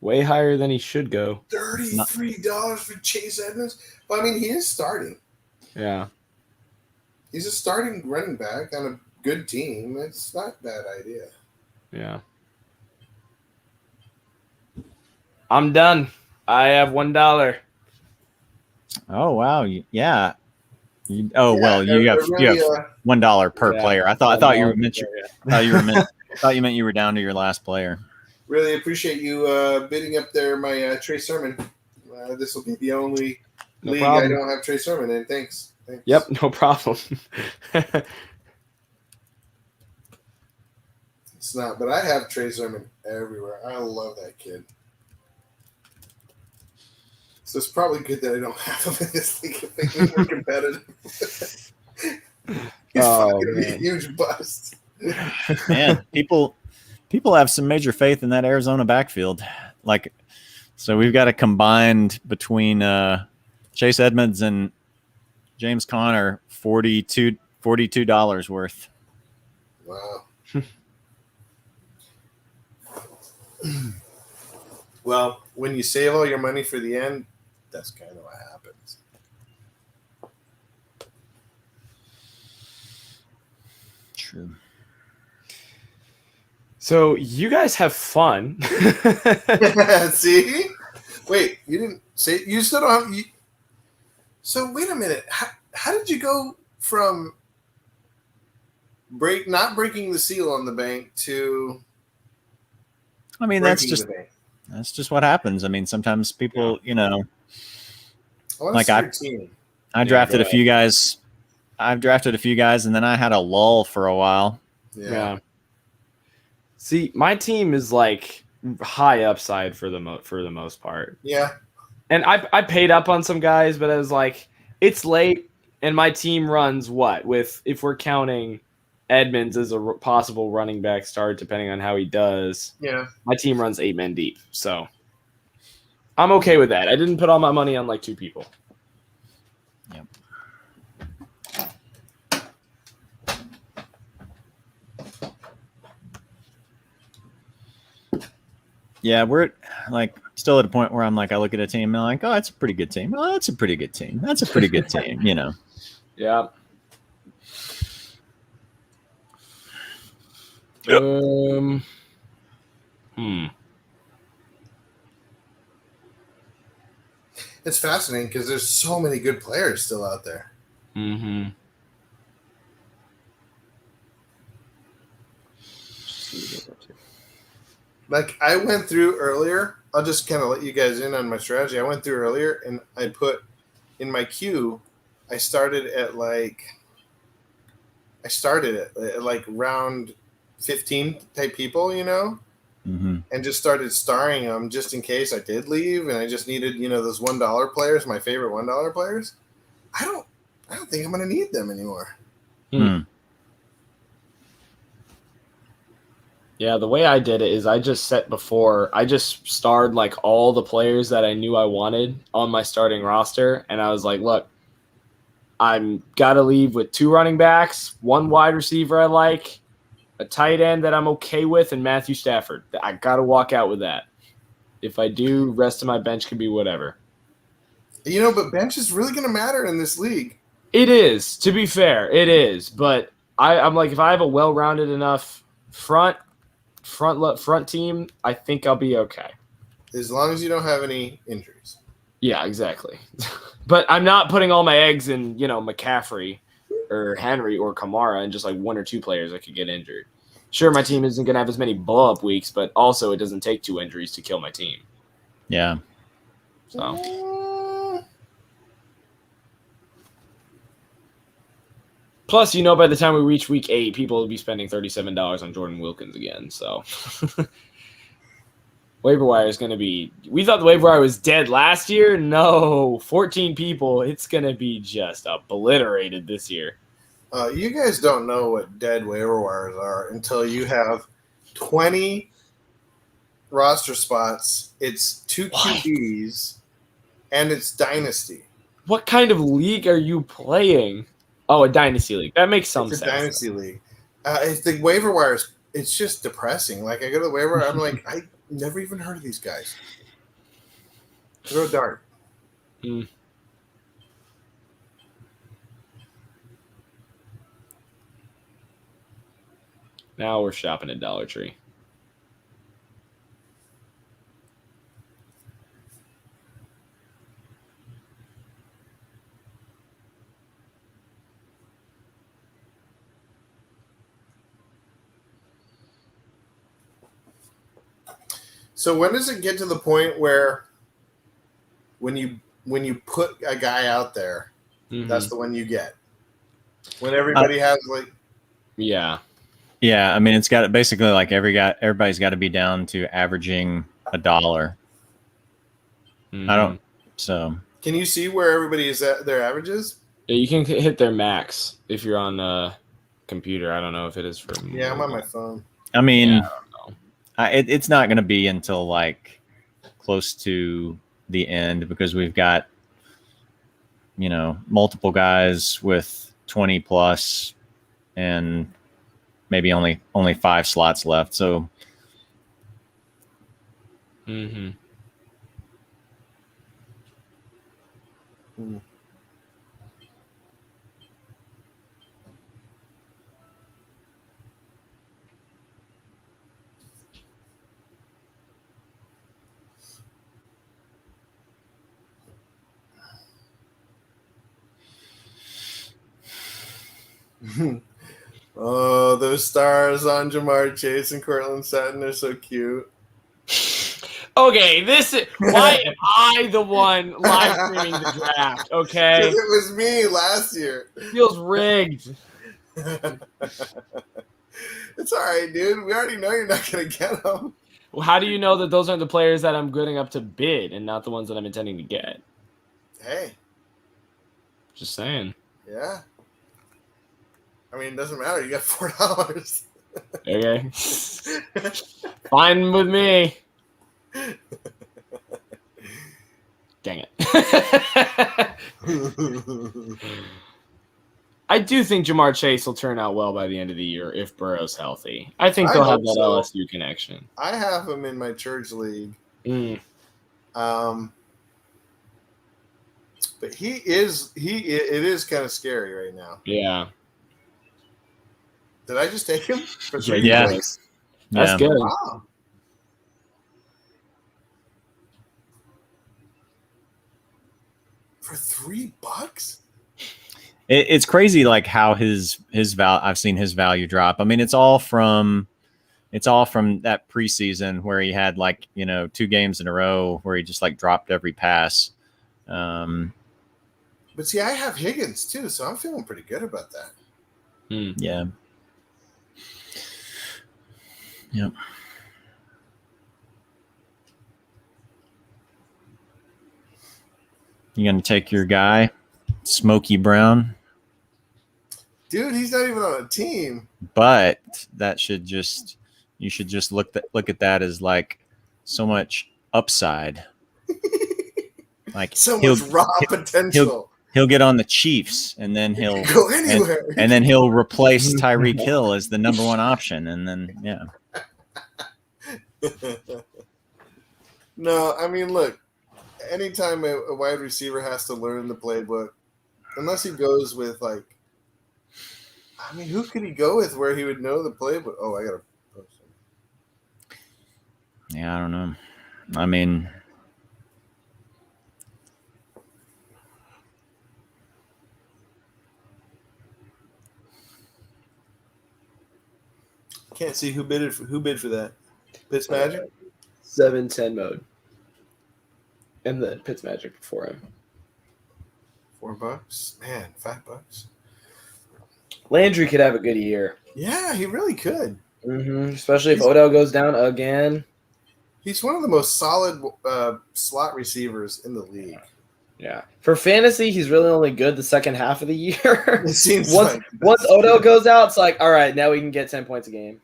Way higher than he should go. $33 for Chase Edmonds. Well, I mean, he is starting. Yeah. He's a starting running back on a good team. It's not a bad idea. Yeah. I'm done. I have $1. Oh wow, yeah. You have really, $1 per Yeah, player. I thought you $1 meant per thought you meant you were down to your last player. really appreciate you bidding up there my Trey Sermon. This will be the only league problem. I don't have Trey Sermon in. Thanks. Yep, no problem. It's not, but I have Trey Sermon everywhere. I love that kid. So it's probably good that I don't have him in this league if they can be more competitive. He's probably going to be a huge bust. Man, people have some major faith in that Arizona backfield. Like, so we've got a combined between Chase Edmonds and James Conner $42 worth. Wow. Well, when you save all your money for the end, that's kind of what happens. True. So you guys have fun. See? Wait, you didn't say you still don't have. So wait a minute. How did you go from not breaking the seal on the bank to? I mean, that's just what happens. I mean, sometimes people, like I drafted a few guys. I've drafted a few guys, and then I had a lull for a while. Yeah. See, my team is like high upside for the most part. Yeah. And I paid up on some guys, but I was like, it's late, and my team runs what if we're counting Edmonds as a possible running back start, depending on how he does. Yeah. My team runs 8 men deep, so I'm okay with that. I didn't put all my money on like 2 people. Yep. Yeah, we're like still at a point where I'm like, I look at a team and I'm like, oh, that's a pretty good team. Oh, that's a pretty good team. That's a pretty good team, Yeah. It's fascinating because there's so many good players still out there. Mm-hmm. Like I went through earlier. I'll just kind of let you guys in on my strategy. I went through earlier and I put in my queue. I started at round 15 type people, Mm-hmm. and just started starring them just in case I did leave, and I just needed, those $1 players, my favorite $1 players. I don't think I'm going to need them anymore. Yeah, the way I did it is I just starred like all the players that I knew I wanted on my starting roster, and I was like, look, I'm got to leave with 2 running backs, 1 wide receiver I like, a tight end that I'm okay with, and Matthew Stafford. I got to walk out with that. If I do, rest of my bench can be whatever. But bench is really going to matter in this league. It is, to be fair, it is. But I'm like, if I have a well-rounded enough front team, I think I'll be okay. As long as you don't have any injuries. Yeah, exactly. But I'm not putting all my eggs in, McCaffrey or Henry or Kamara and just like 1 or 2 players that could get injured. Sure, my team isn't going to have as many blow-up weeks, but also it doesn't take 2 injuries to kill my team. Yeah. So. Plus, by the time we reach week 8, people will be spending $37 on Jordan Wilkins again. So. Waiver wire is going to be – we thought the waiver wire was dead last year. No, 14 people. It's going to be just obliterated this year. You guys don't know what dead waiver wires are until you have 20 roster spots. It's 2 QBs, and it's Dynasty. What kind of league are you playing? Oh, a Dynasty league. That makes some sense. It's a Dynasty league. It's the waiver wires. It's just depressing. Like, I go to the waiver wire, I'm like, I never even heard of these guys. Throw a dart. Now we're shopping at Dollar Tree. So when does it get to the point where when you put a guy out there, that's the one you get? When everybody has like Yeah. Yeah, I mean it's got basically like everybody's got to be down to averaging $1. I don't so can you see where everybody is at their averages? Yeah, you can hit their max if you're on a computer. I don't know if it is for Yeah, I'm on my phone. I mean Yeah, I don't know. it's not going to be until like close to the end because we've got multiple guys with 20 plus and maybe only 5 slots left. So Oh, those stars on Jamar Chase and Cortland Sutton are so cute. Okay, why am I the one live streaming the draft? Okay, Because it was me last year. feels rigged. It's all right, dude. We already know you're not gonna get them. How do you know that those aren't the players that I'm gooding up to bid and not the ones that I'm intending to get? Hey, Just saying. yeah. I mean, it doesn't matter. You got $4. Okay. Fine with me. Dang it. I do think Jamar Chase will turn out well by the end of the year if Burrow's healthy. I think they'll have that LSU connection. I have him in my church league. Mm. But it is kind of scary right now. Yeah. Did I just take him for 3 Yeah. picks? That's Yeah. good. Wow. For $3? It's crazy, like how his value. I've seen his value drop. I mean, it's all from that preseason where he had 2 games in a row where he just like dropped every pass. But see, I have Higgins too, so I'm feeling pretty good about that. Yeah. Yep. You gonna take your guy, Smokey Brown? Dude, he's not even on a team. But you should just look at that as like so much upside. Like So much raw potential. He'll get on the Chiefs, and then he'll Go anywhere. and then he'll replace Tyreek Hill as the number 1 option, and then No, I mean, look, anytime a wide receiver has to learn the playbook, unless he goes with who could he go with where he would know the playbook? Oh, I gotta post him. yeah, I don't know. I mean, Can't see who bid for that. Pitts Magic? 7-10 mode. And the Pitts Magic before him. $4, man, $5. Landry could have a good year. Yeah, he really could. Especially if Odell goes down again. He's one of the most solid slot receivers in the league. Yeah. For fantasy, he's really only good the second half of the year. It seems once Odell goes out, it's like, all right, now we can get 10 points a game.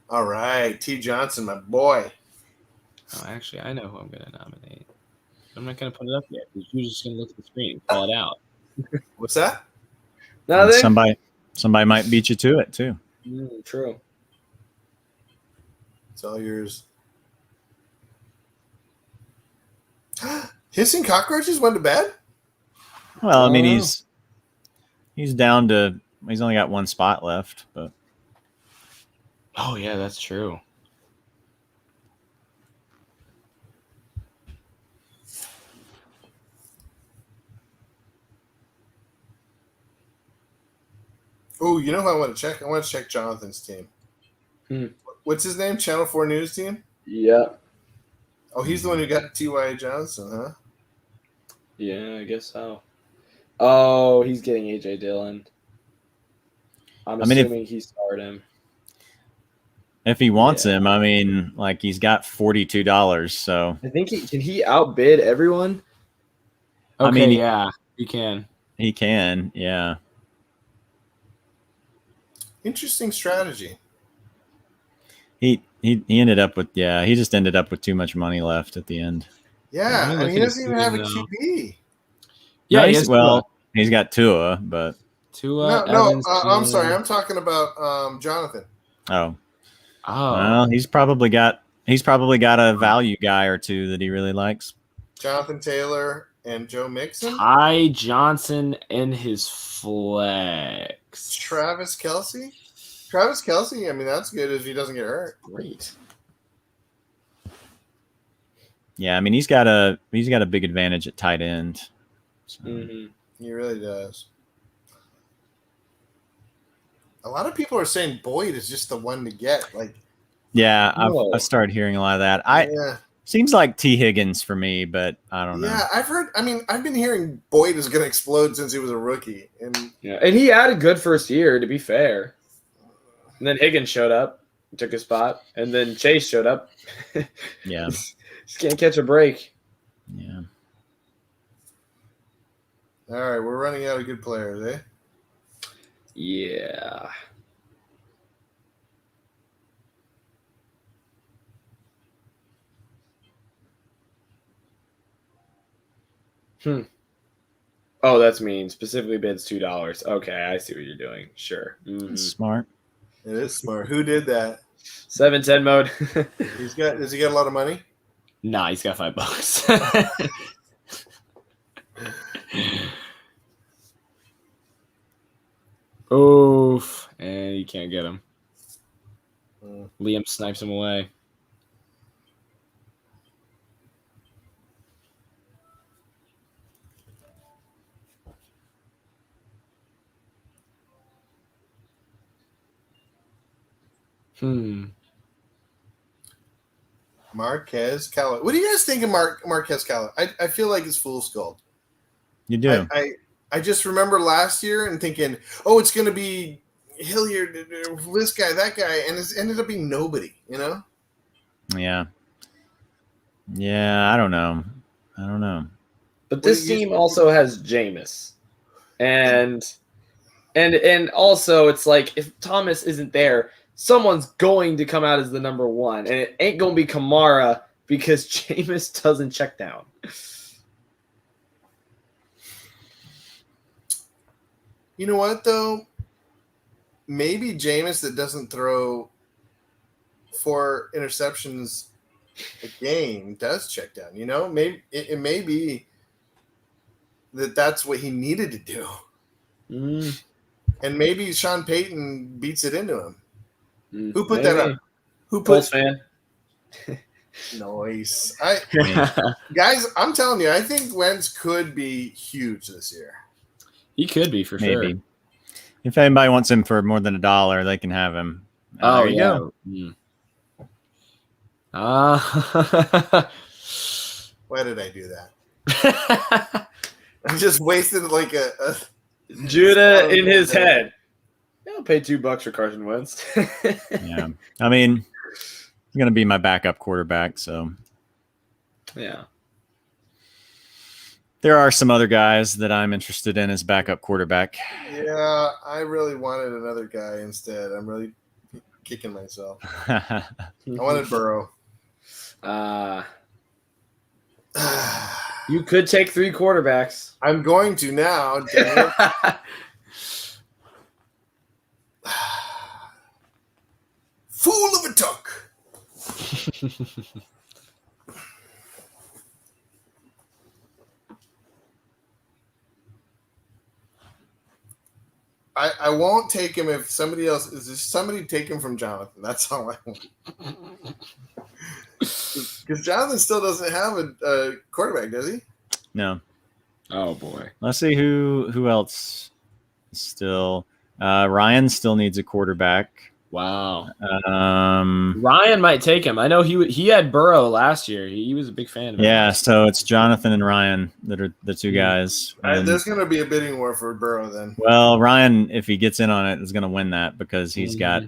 All right, T. Johnson, my boy. Oh, actually, I know who I'm going to nominate. I'm not going to put it up yet because you're just going to look at the screen and call it out. What's that? Nothing? somebody might beat you to it too. True. It's all yours. Hissing cockroaches went to bed? Well, I mean, he's down to he's only got 1 spot left, but Oh yeah, that's true. Oh, you know who I want to check? I want to check Jonathan's team. Hmm. What's his name? Channel 4 News team? Yeah. Oh, he's the one who got T.Y. Johnson, huh? Yeah, I guess so. Oh, he's getting AJ Dillon. I'm assuming he started him. If he wants him, I mean, like he's got $42. So I think can he outbid everyone? Okay, I mean, yeah, he can. He can, yeah. Interesting strategy. He ended up with he just ended up with too much money left at the end. Yeah, and he doesn't even have a QB. Yeah, no, he's got Tua, but Tua. No, Evans, I'm sorry. I'm talking about Jonathan. Oh, well, he's probably got a value guy or two that he really likes. Jonathan Taylor and Joe Mixon. Ty Johnson and his flex. Travis Kelce. Travis Kelce. I mean, that's good if he doesn't get hurt. Great. Yeah, I mean he's got a big advantage at tight end. So. He really does. A lot of people are saying Boyd is just the one to get. Like, yeah, I've started hearing a lot of that. Seems like T. Higgins for me, but I don't know. Yeah, I've heard. I mean, I've been hearing Boyd is going to explode since he was a rookie, and he had a good first year, to be fair. And then Higgins showed up, took his spot, and then Chase showed up. Yeah, just can't catch a break. Yeah. All right, we're running out of good players, eh? Yeah. Oh, that's mean. Specifically bids $2. Okay, I see what you're doing. Sure. That's smart. It is smart. Who did that? 7-10 mode. Does he got a lot of money? Nah, he's got $5. Oof. And you can't get him. Liam snipes him away. Marquez Callaway. What do you guys think of Marquez Callaway? I feel like it's fool's gold. You do. I just remember last year and thinking, oh, it's going to be Hilliard, this guy, that guy, and it's ended up being nobody, you know? Yeah. Yeah, I don't know. But this team also has Jameis. And also it's like if Thomas isn't there, someone's going to come out as the number one. And it ain't going to be Kamara because Jameis doesn't check down. You know what, though? Maybe Jameis that doesn't throw 4 interceptions a game does check down. You know, maybe it may be that's what he needed to do. And maybe Sean Payton beats it into him. Who put that up? Who put fan? Nice. Guys, I'm telling you, I think Wentz could be huge this year. He could be for sure. If anybody wants him for more than $1, they can have him. There you go. Why did I do that? I just wasted like a Judah in his head. I'll pay $2 for Carson Wentz. Yeah. I mean, he's going to be my backup quarterback, so. Yeah. There are some other guys that I'm interested in as backup quarterback. Yeah, I really wanted another guy instead. I'm really kicking myself. I wanted Burrow. You could take 3 quarterbacks. I'm going to now. Damn it. Fool of a tuck. I won't take him if somebody else is. Somebody take him from Jonathan. That's all I want. Because Jonathan still doesn't have a quarterback, does he? No. Oh boy. Let's see who else still. Ryan still needs a quarterback. Wow. Um, Ryan might take him. I know he had Burrow last year. He was a big fan of him. yeah, so it's Jonathan and Ryan that are the two guys. And, There's going to be a bidding war for Burrow then. well, Ryan, if he gets in on it, is going to win that because he's got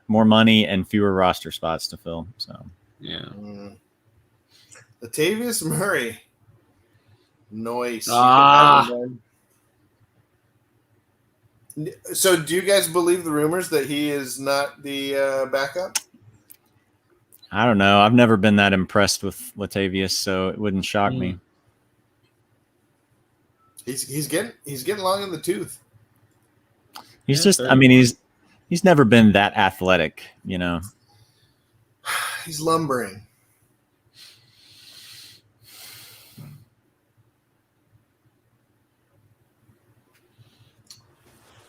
more money and fewer roster spots to fill. So yeah. Latavius Murray. Nice. So do you guys believe the rumors that he is not the backup? I don't know. I've never been that impressed with Latavius, so it wouldn't shock me. He's getting long in the tooth. He's just. I mean, he's never been that athletic. You know. He's lumbering.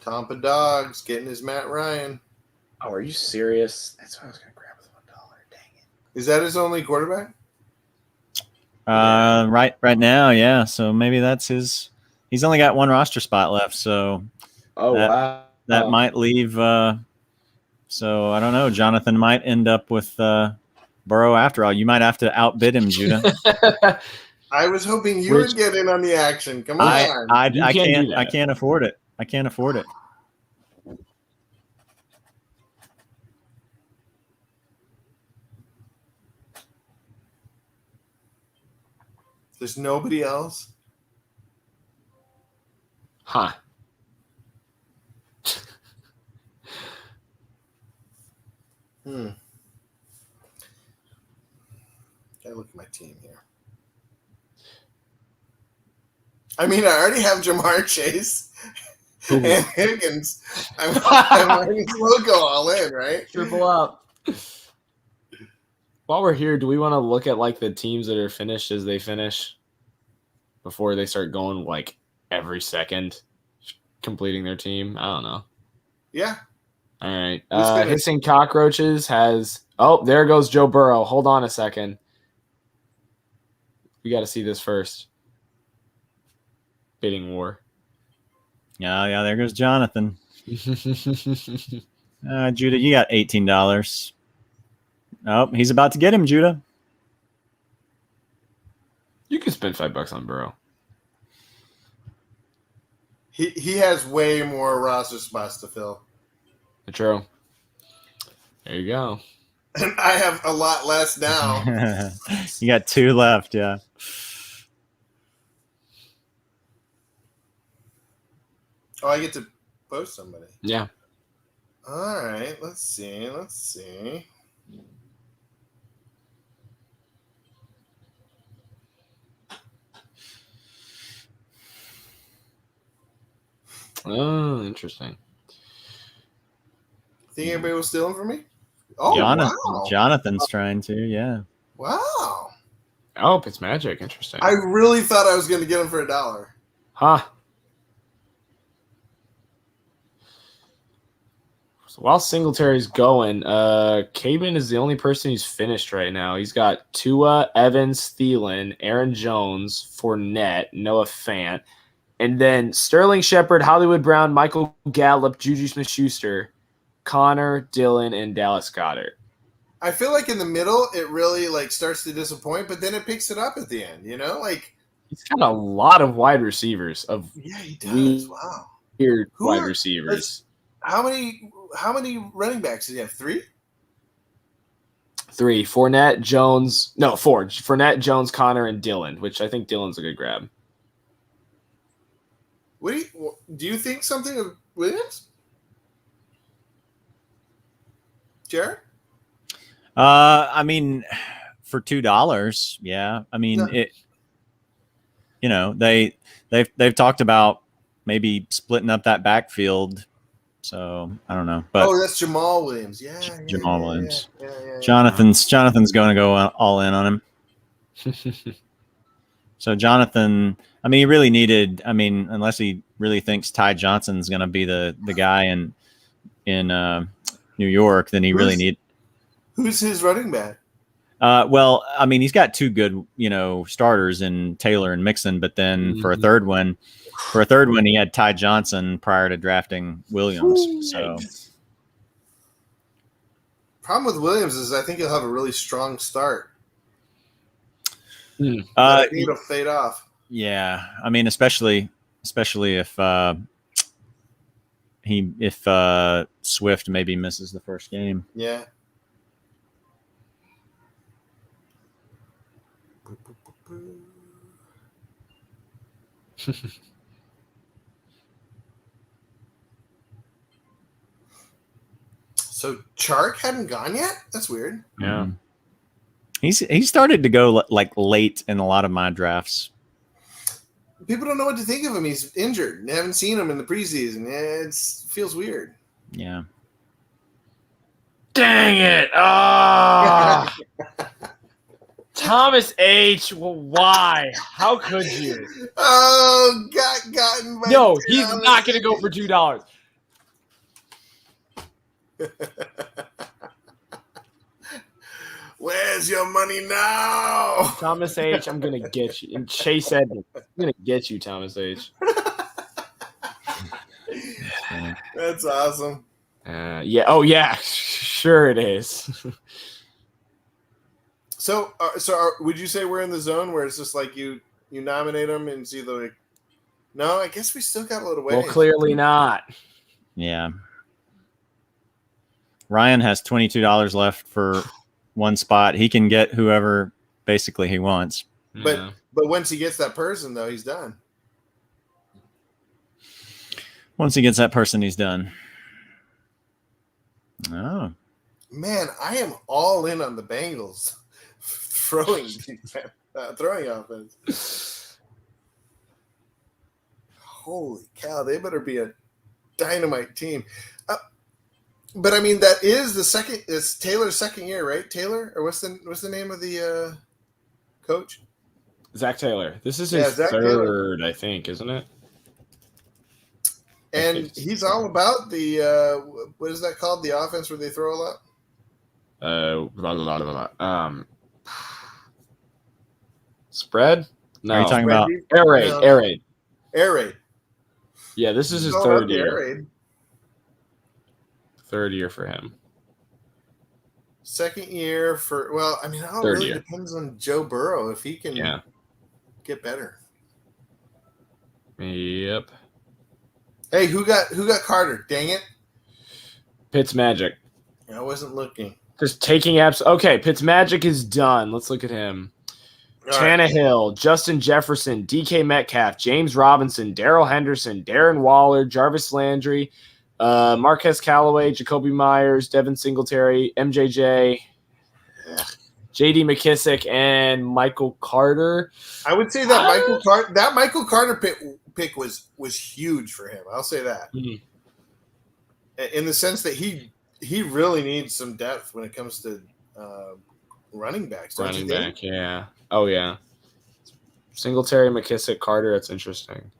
Tampa Dogs getting his Matt Ryan. Oh, are you serious? That's what I was gonna grab with $1. Dang it. Is that his only quarterback? Right now, yeah. So maybe that's his. He's only got one roster spot left, so wow. that might leave. So I don't know. Jonathan might end up with Burrow after all. You might have to outbid him, Judah. I was hoping you would get in on the action. Come on. I can't afford it. I can't afford it. There's nobody else. Huh. Gotta look at my team here. I mean, I already have Jamar Chase and Higgins. I might as well go all in, right? Triple up. While we're here, do we want to look at like the teams that are finished as they finish before they start going like every second completing their team? I don't know. Yeah. All right. Hissing Cockroaches has there goes Joe Burrow. Hold on a second. We got to see this first. Bidding war. Yeah, there goes Jonathan. Judah, you got $18. Oh, he's about to get him, Judah. You can spend $5 on Burrow. He has way more roster spots to fill. True. There you go. And I have a lot less now. You got 2 left, yeah. Oh, I get to post somebody. Yeah. All right. Let's see. Oh, interesting. Think anybody was stealing from me? Oh, wow. Jonathan's trying to, yeah. Wow. Oh, it's magic. Interesting. I really thought I was going to get him for $1. Huh. So while Singletary's going, Caden is the only person who's finished right now. He's got Tua, Evans, Thielen, Aaron Jones, Fournette, Noah Fant, and then Sterling Shepard, Hollywood Brown, Michael Gallup, Juju Smith-Schuster, Connor, Dylan, and Dallas Goedert. I feel like in the middle, it really like starts to disappoint, but then it picks it up at the end. You know, like he's got a lot of wide receivers. Yeah, he does. Wow. Weird wide receivers. How many running backs does he have? 3? 3. Fournette, Jones. No, 4. Fournette, Jones, Connor, and Dylan, which I think Dylan's a good grab. Do you think something of Williams? Jared? I mean, for $2, yeah. I mean, it. You know, they've talked about maybe splitting up that backfield. So I don't know, but that's Jamal Williams. Yeah, Jamal Williams. Yeah. Jonathan's going to go all in on him. So Jonathan, I mean, he really needed. I mean, unless he really thinks Ty Johnson's going to be the guy in New York, then he really need. Who's his running back? Well, I mean, he's got two good, starters in Taylor and Mixon, but then for a third one, he had Ty Johnson prior to drafting Williams. So, problem with Williams is I think he'll have a really strong start. I think it'll fade off. Yeah, I mean, especially if Swift maybe misses the first game. Yeah. So Chark hadn't gone yet? That's weird. Yeah. He started to go like late in a lot of my drafts. People don't know what to think of him. He's injured. They haven't seen him in the preseason. It feels weird. Yeah. Dang it. Oh. Thomas H. Well, why? How could you? Oh, gotten by No, he's not going to go for $2. Where's your money now? Thomas H., I'm going to get you. And Chase Edmonds, I'm going to get you, Thomas H. That's awesome. Yeah. Oh, yeah. Sure it is. So would you say we're in the zone where it's just like you nominate them and see the – no, I guess we still got a little way. Well, clearly not. Yeah. Ryan has $22 left for one spot. He can get whoever basically he wants. But once he gets that person, though, he's done. Once he gets that person, he's done. Oh. Man, I am all in on the Bengals throwing offense. Holy cow, they better be a dynamite team. But I mean, that is it's Taylor's second year, right? Taylor, or what's the name of the coach? Zach Taylor. This is his third, I think, isn't it? And he's all about the what is that called? The offense where they throw a lot. Spread? No. Are you talking about air raid? No. Air raid. Air raid. Yeah, this is his He's all third about the year. Air raid. Third year for him. Second year for I mean, it all Third really year. depends on Joe Burrow if he can get better. Yep. Hey, who got Carter? Dang it! Pitts Magic. I wasn't looking. Just taking apps. Okay, Pitts Magic is done. Let's look at him. All right. Tannehill, Justin Jefferson, DK Metcalf, James Robinson, Darrell Henderson, Darren Waller, Jarvis Landry, Marquez Callaway, Jacoby Myers, Devin Singletary, MJJ, JD McKissick, and Michael Carter. I would say that Michael Carter pick was huge for him. I'll say that. In the sense that he really needs some depth when it comes to running backs. Running back, yeah. Oh, yeah. Singletary, McKissick, Carter, that's interesting.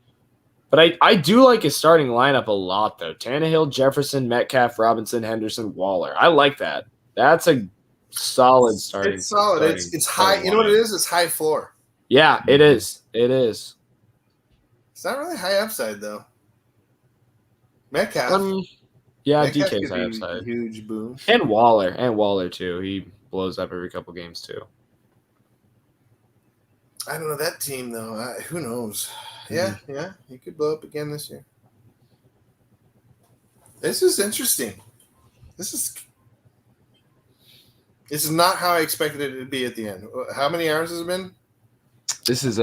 But I do like his starting lineup a lot, though. Tannehill, Jefferson, Metcalf, Robinson, Henderson, Waller. I like that. That's a solid starting. It's solid. It's high. You know what it is? It's high floor. Yeah, it is. It is. It's not really high upside, though. Metcalf. Yeah, Metcalf DK's high could be upside. huge boom. And Waller, too. He blows up every couple games, too. I don't know that team, though. Who knows? Yeah, he could blow up again this year. This is interesting. This is not how I expected it to be at the end. How many hours has it been? This is 2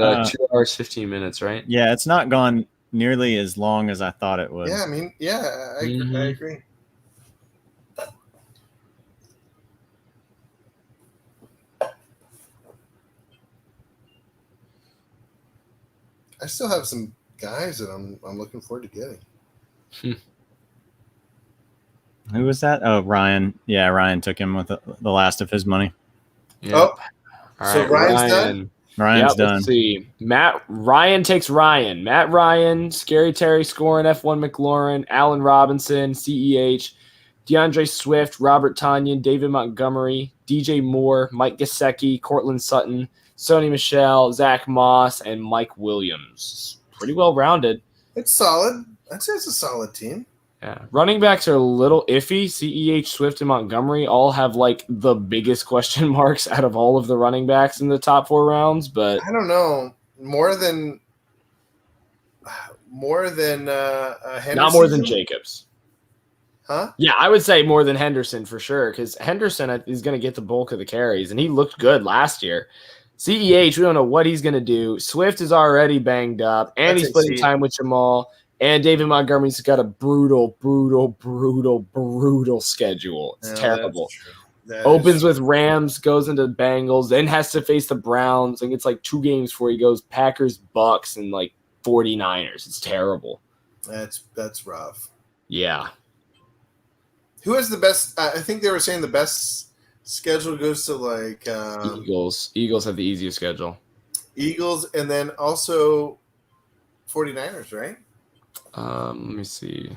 hours, 15 minutes, right? Yeah, it's not gone nearly as long as I thought it was. Yeah, I mean, I agree. I still have some guys that I'm looking forward to getting. Who was that? Oh, Ryan. Yeah, Ryan took him with the last of his money. Yep. Oh, All so right, Ryan's done? Ryan's done. Let's see. Ryan takes Ryan. Matt Ryan, Scary Terry scoring F1 McLaurin, Allen Robinson, CEH, DeAndre Swift, Robert Tanyan, David Montgomery, DJ Moore, Mike Gesicki, Cortland Sutton, Sony Michel, Zach Moss, and Mike Williams. Pretty well rounded. It's solid. I'd say it's a solid team. Yeah. Running backs are a little iffy. CEH, Swift, and Montgomery all have like the biggest question marks out of all of the running backs in the top 4 rounds, but I don't know. More than Henderson? not more than Jacobs. Huh? Yeah, I would say more than Henderson for sure, because Henderson is going to get the bulk of the carries, and he looked good last year. CEH, we don't know what he's going to do. Swift is already banged up, and he's splitting time with Jamal. And David Montgomery's got a brutal schedule. It's terrible. Opens with Rams, goes into Bengals, then has to face the Browns, and gets like 2 games before he goes Packers, Bucks, and like 49ers. It's terrible. That's rough. Yeah. Who has the best? I think they were saying the best schedule goes to like Eagles. Eagles have the easiest schedule. Eagles, and then also 49ers, right? Let me see.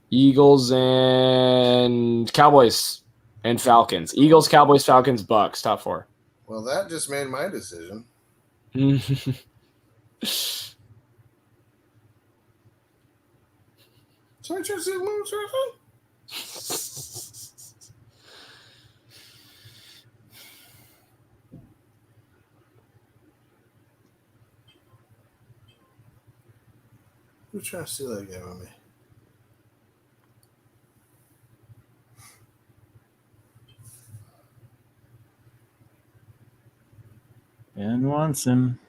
Eagles and Cowboys and Falcons. Eagles, Cowboys, Falcons, Bucks. Top 4. Well, that just made my decision. Sorry. Who's trying to steal that game on me? Ben wants him.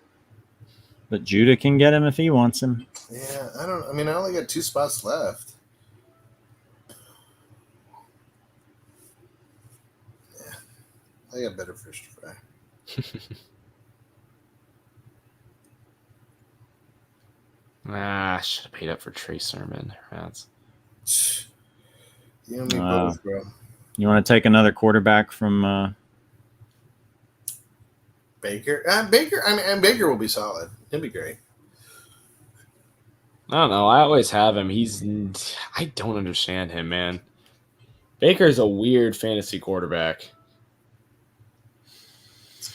But Judah can get him if he wants him. Yeah, I only got 2 spots left. Yeah, I got better fish to fry. Should have paid up for Trey Sermon. Rats. You and me both, bro. You want to take another quarterback from Baker? Baker will be solid. He'll be great. I don't know. I always have him. I don't understand him, man. Baker's a weird fantasy quarterback.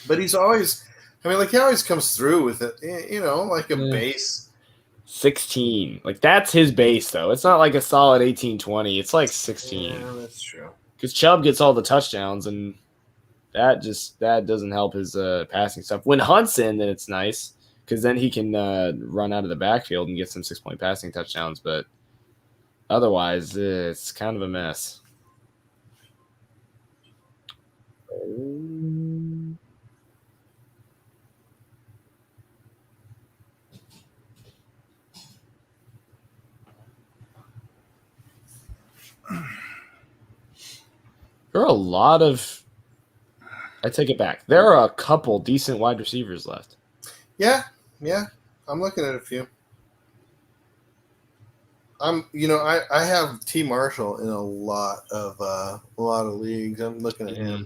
But he's always, he always comes through with it, like a base. 16. Like, that's his base, though. It's not like a solid 18, 20. It's like 16. Yeah, that's true. Because Chubb gets all the touchdowns, and that doesn't help his passing stuff. When Hunt's in, then it's nice, because then he can run out of the backfield and get some 6-point passing touchdowns. But otherwise, it's kind of a mess. There are a lot of – I take it back. There are a couple decent wide receivers left. Yeah. I'm looking at a few. I have T. Marshall in a lot of leagues. I'm looking at him.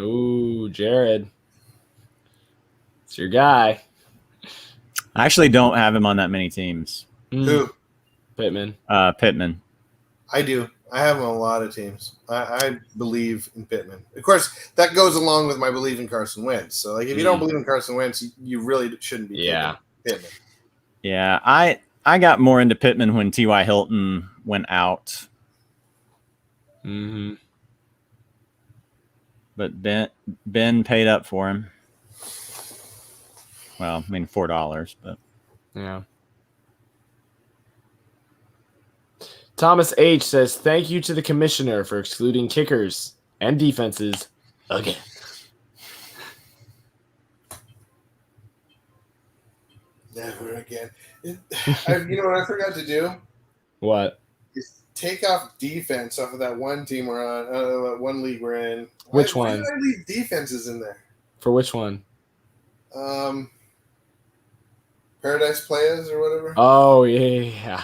Ooh, Jared. It's your guy. I actually don't have him on that many teams. Who? Pittman. Pittman. I do. I have him on a lot of teams. I believe in Pittman. Of course, that goes along with my belief in Carson Wentz. So, if you don't believe in Carson Wentz, you really shouldn't be Pittman. Yeah, I got more into Pittman when T.Y. Hilton went out. Mm-hmm. But Ben paid up for him. Well, $4, but yeah. Thomas H. says, thank you to the commissioner for excluding kickers and defenses again. Never again. You know what I forgot to do? What? Is take off defense off of that one team we're on, one league we're in. Which Why one? did I leave defenses in there? For which one? Paradise Players or whatever. Oh, yeah.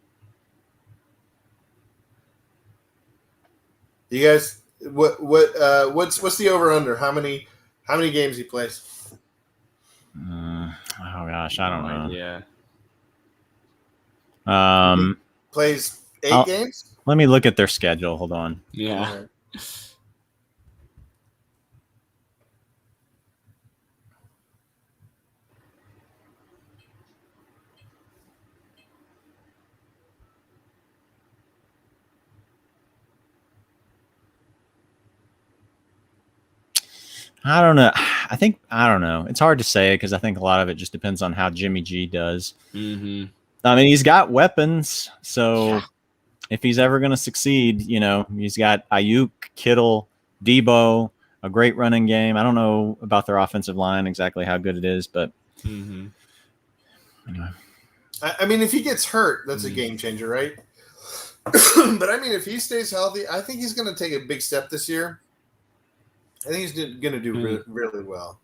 You guys, what's the over under? How many games he plays? Oh gosh, I don't know. Yeah. Plays 8 games. Let me look at their schedule. Hold on. Yeah. I don't know. I don't know. It's hard to say because I think a lot of it just depends on how Jimmy G does. Mm-hmm. I mean, he's got weapons, so if he's ever going to succeed, he's got Ayuk, Kittle, Debo, a great running game. I don't know about their offensive line exactly how good it is, but anyway. I mean, if he gets hurt, that's a game changer, right? But I mean, if he stays healthy, I think he's going to take a big step this year. I think he's going to do really well.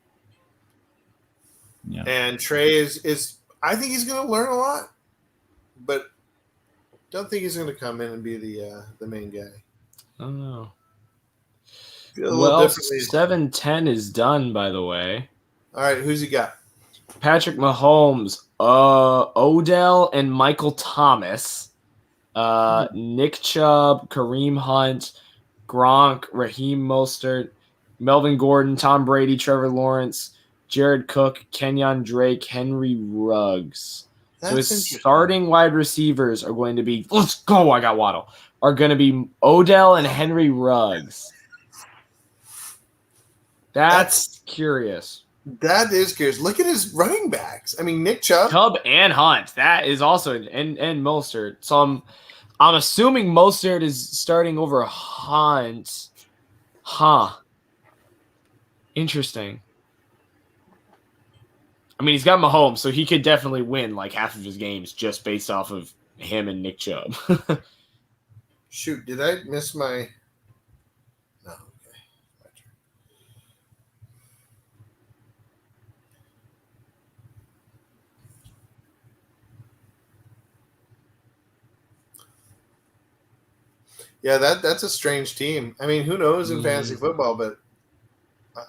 Yeah. And Trey is I think he's going to learn a lot, but don't think he's going to come in and be the main guy. I don't know. Well, 7-10 is done, by the way. All right, who's he got? Patrick Mahomes, Odell, and Michael Thomas, Nick Chubb, Kareem Hunt, Gronk, Raheem Mostert, Melvin Gordon, Tom Brady, Trevor Lawrence, Jared Cook, Kenyon Drake, Henry Ruggs. So his starting wide receivers are going to be, let's go, I got Waddle, are going to be Odell and Henry Ruggs. That's curious. That is curious. Look at his running backs. I mean, Nick Chubb and Hunt. That is also and Mostert. So I'm assuming Mostert is starting over Hunt. Huh. Interesting. I mean, he's got Mahomes, so he could definitely win like half of his games just based off of him and Nick Chubb. Shoot, did I miss my? No. Okay. My turn. Yeah, that's a strange team. I mean, who knows in fantasy football, but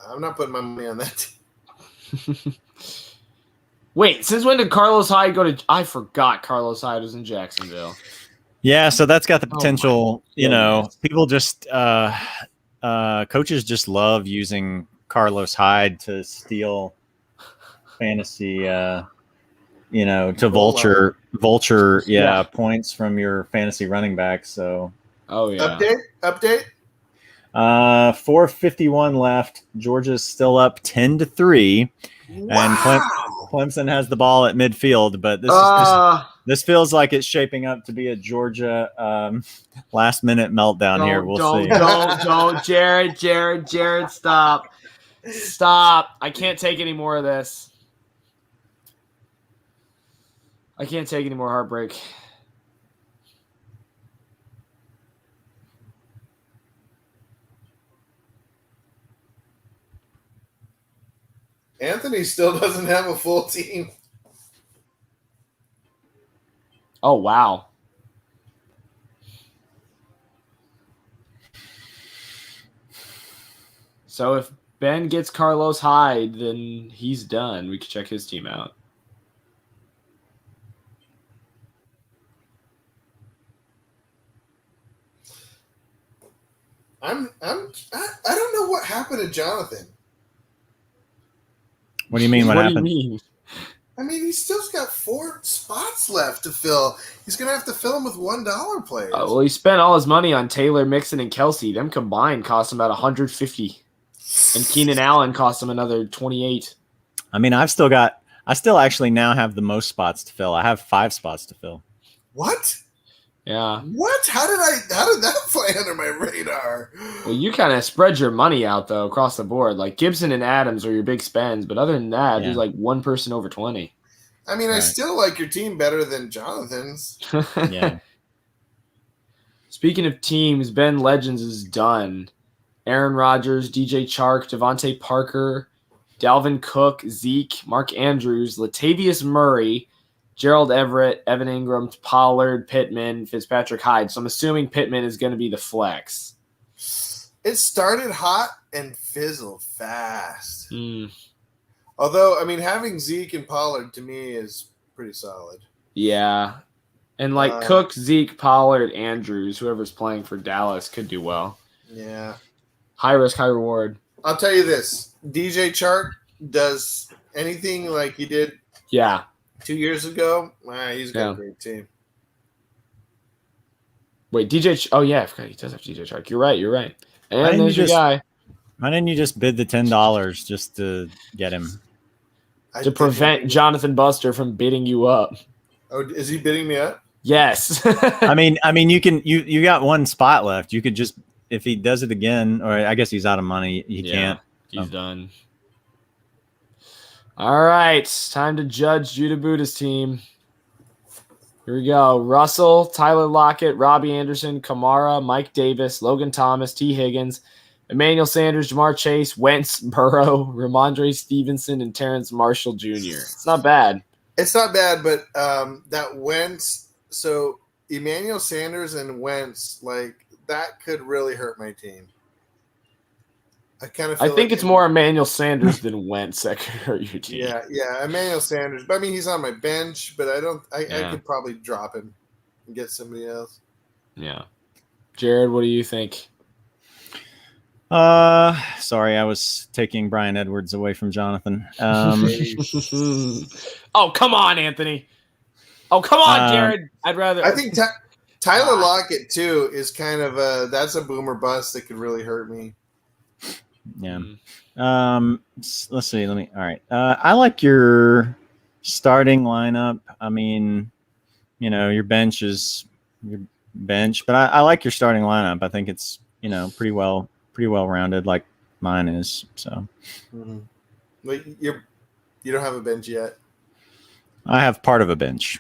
I'm not putting my money on that team. Wait, since when did Carlos Hyde go to? I forgot Carlos Hyde was in Jacksonville. Yeah, so that's got the potential. People just coaches just love using Carlos Hyde to steal fantasy. To vulture, points from your fantasy running back. So, Update. 4:51 left. Georgia's still up 10-3, and Clemson has the ball at midfield. But this feels like it's shaping up to be a Georgia last-minute meltdown here. We'll see. Don't, Jared, stop! I can't take any more of this. I can't take any more heartbreak. Anthony still doesn't have a full team. Oh, wow. So if Ben gets Carlos Hyde, then he's done. We can check his team out. I don't know what happened to Jonathan. What do you mean? What happened? Do you mean? I mean, he's still got 4 spots left to fill. He's going to have to fill them with $1 players. Well, he spent all his money on Taylor, Mixon, and Kelsey. Them combined cost him about $150. And Keenan Allen cost him another $28. I mean, I still actually now have the most spots to fill. I have 5 spots to fill. What? Yeah. What? How did that fly under my radar? Well, you kind of spread your money out, though, across the board. Like, Gibson and Adams are your big spends. But other than that, there's like one person over 20. I mean, I still like your team better than Jonathan's. Yeah. Speaking of teams, Ben Legends is done. Aaron Rodgers, DJ Chark, Devontae Parker, Dalvin Cook, Zeke, Mark Andrews, Latavius Murray, Gerald Everett, Evan Ingram, Pollard, Pittman, Fitzpatrick Hyde. So I'm assuming Pittman is going to be the flex. It started hot and fizzled fast. Mm, Although, I mean, having Zeke and Pollard to me is pretty solid. yeah. And like Cook, Zeke, Pollard, Andrews, whoever's playing for Dallas could do well. Yeah. High risk, high reward. I'll tell you this. DJ Chark does anything like he did Yeah. 2 years ago. He's got Yeah. a great team. Wait, oh yeah, I forgot he does have DJ Chark. You're right. Why And didn't there's you your just- guy Why didn't you just bid the $10 just to get him? to prevent Jonathan Buster from bidding you up. Oh, is he bidding me up? Yes. I mean, you got one spot left. You could just, if he does it again, or I guess he's out of money. He can't. He's done. All right, time to judge Judah Buddha's team. Here we go. Russell, Tyler Lockett, Robbie Anderson, Kamara, Mike Davis, Logan Thomas, T. Higgins, Emmanuel Sanders, Jamar Chase, Wentz, Burrow, Ramondre Stevenson, and Terrence Marshall Jr. It's not bad. It's not bad, but that Wentz, so Emmanuel Sanders and Wentz, like that could really hurt my team. I kind of I think it's more Emmanuel Sanders than Wentz that could hurt your team. Yeah, Emmanuel Sanders. But I mean, he's on my bench, but I could probably drop him and get somebody else. Yeah. Jared, what do you think? Sorry, I was taking Brian Edwards away from Jonathan. Oh, come on, Anthony. Oh, come on, Jared. I'd rather. I think Tyler Lockett too is kind of that's a boomer bust that could really hurt me. Yeah. Let's see. All right. I like your starting lineup. I mean, your bench is your bench, but I like your starting lineup. I think it's, pretty well rounded, like mine is. So, But you don't have a bench yet. I have part of a bench.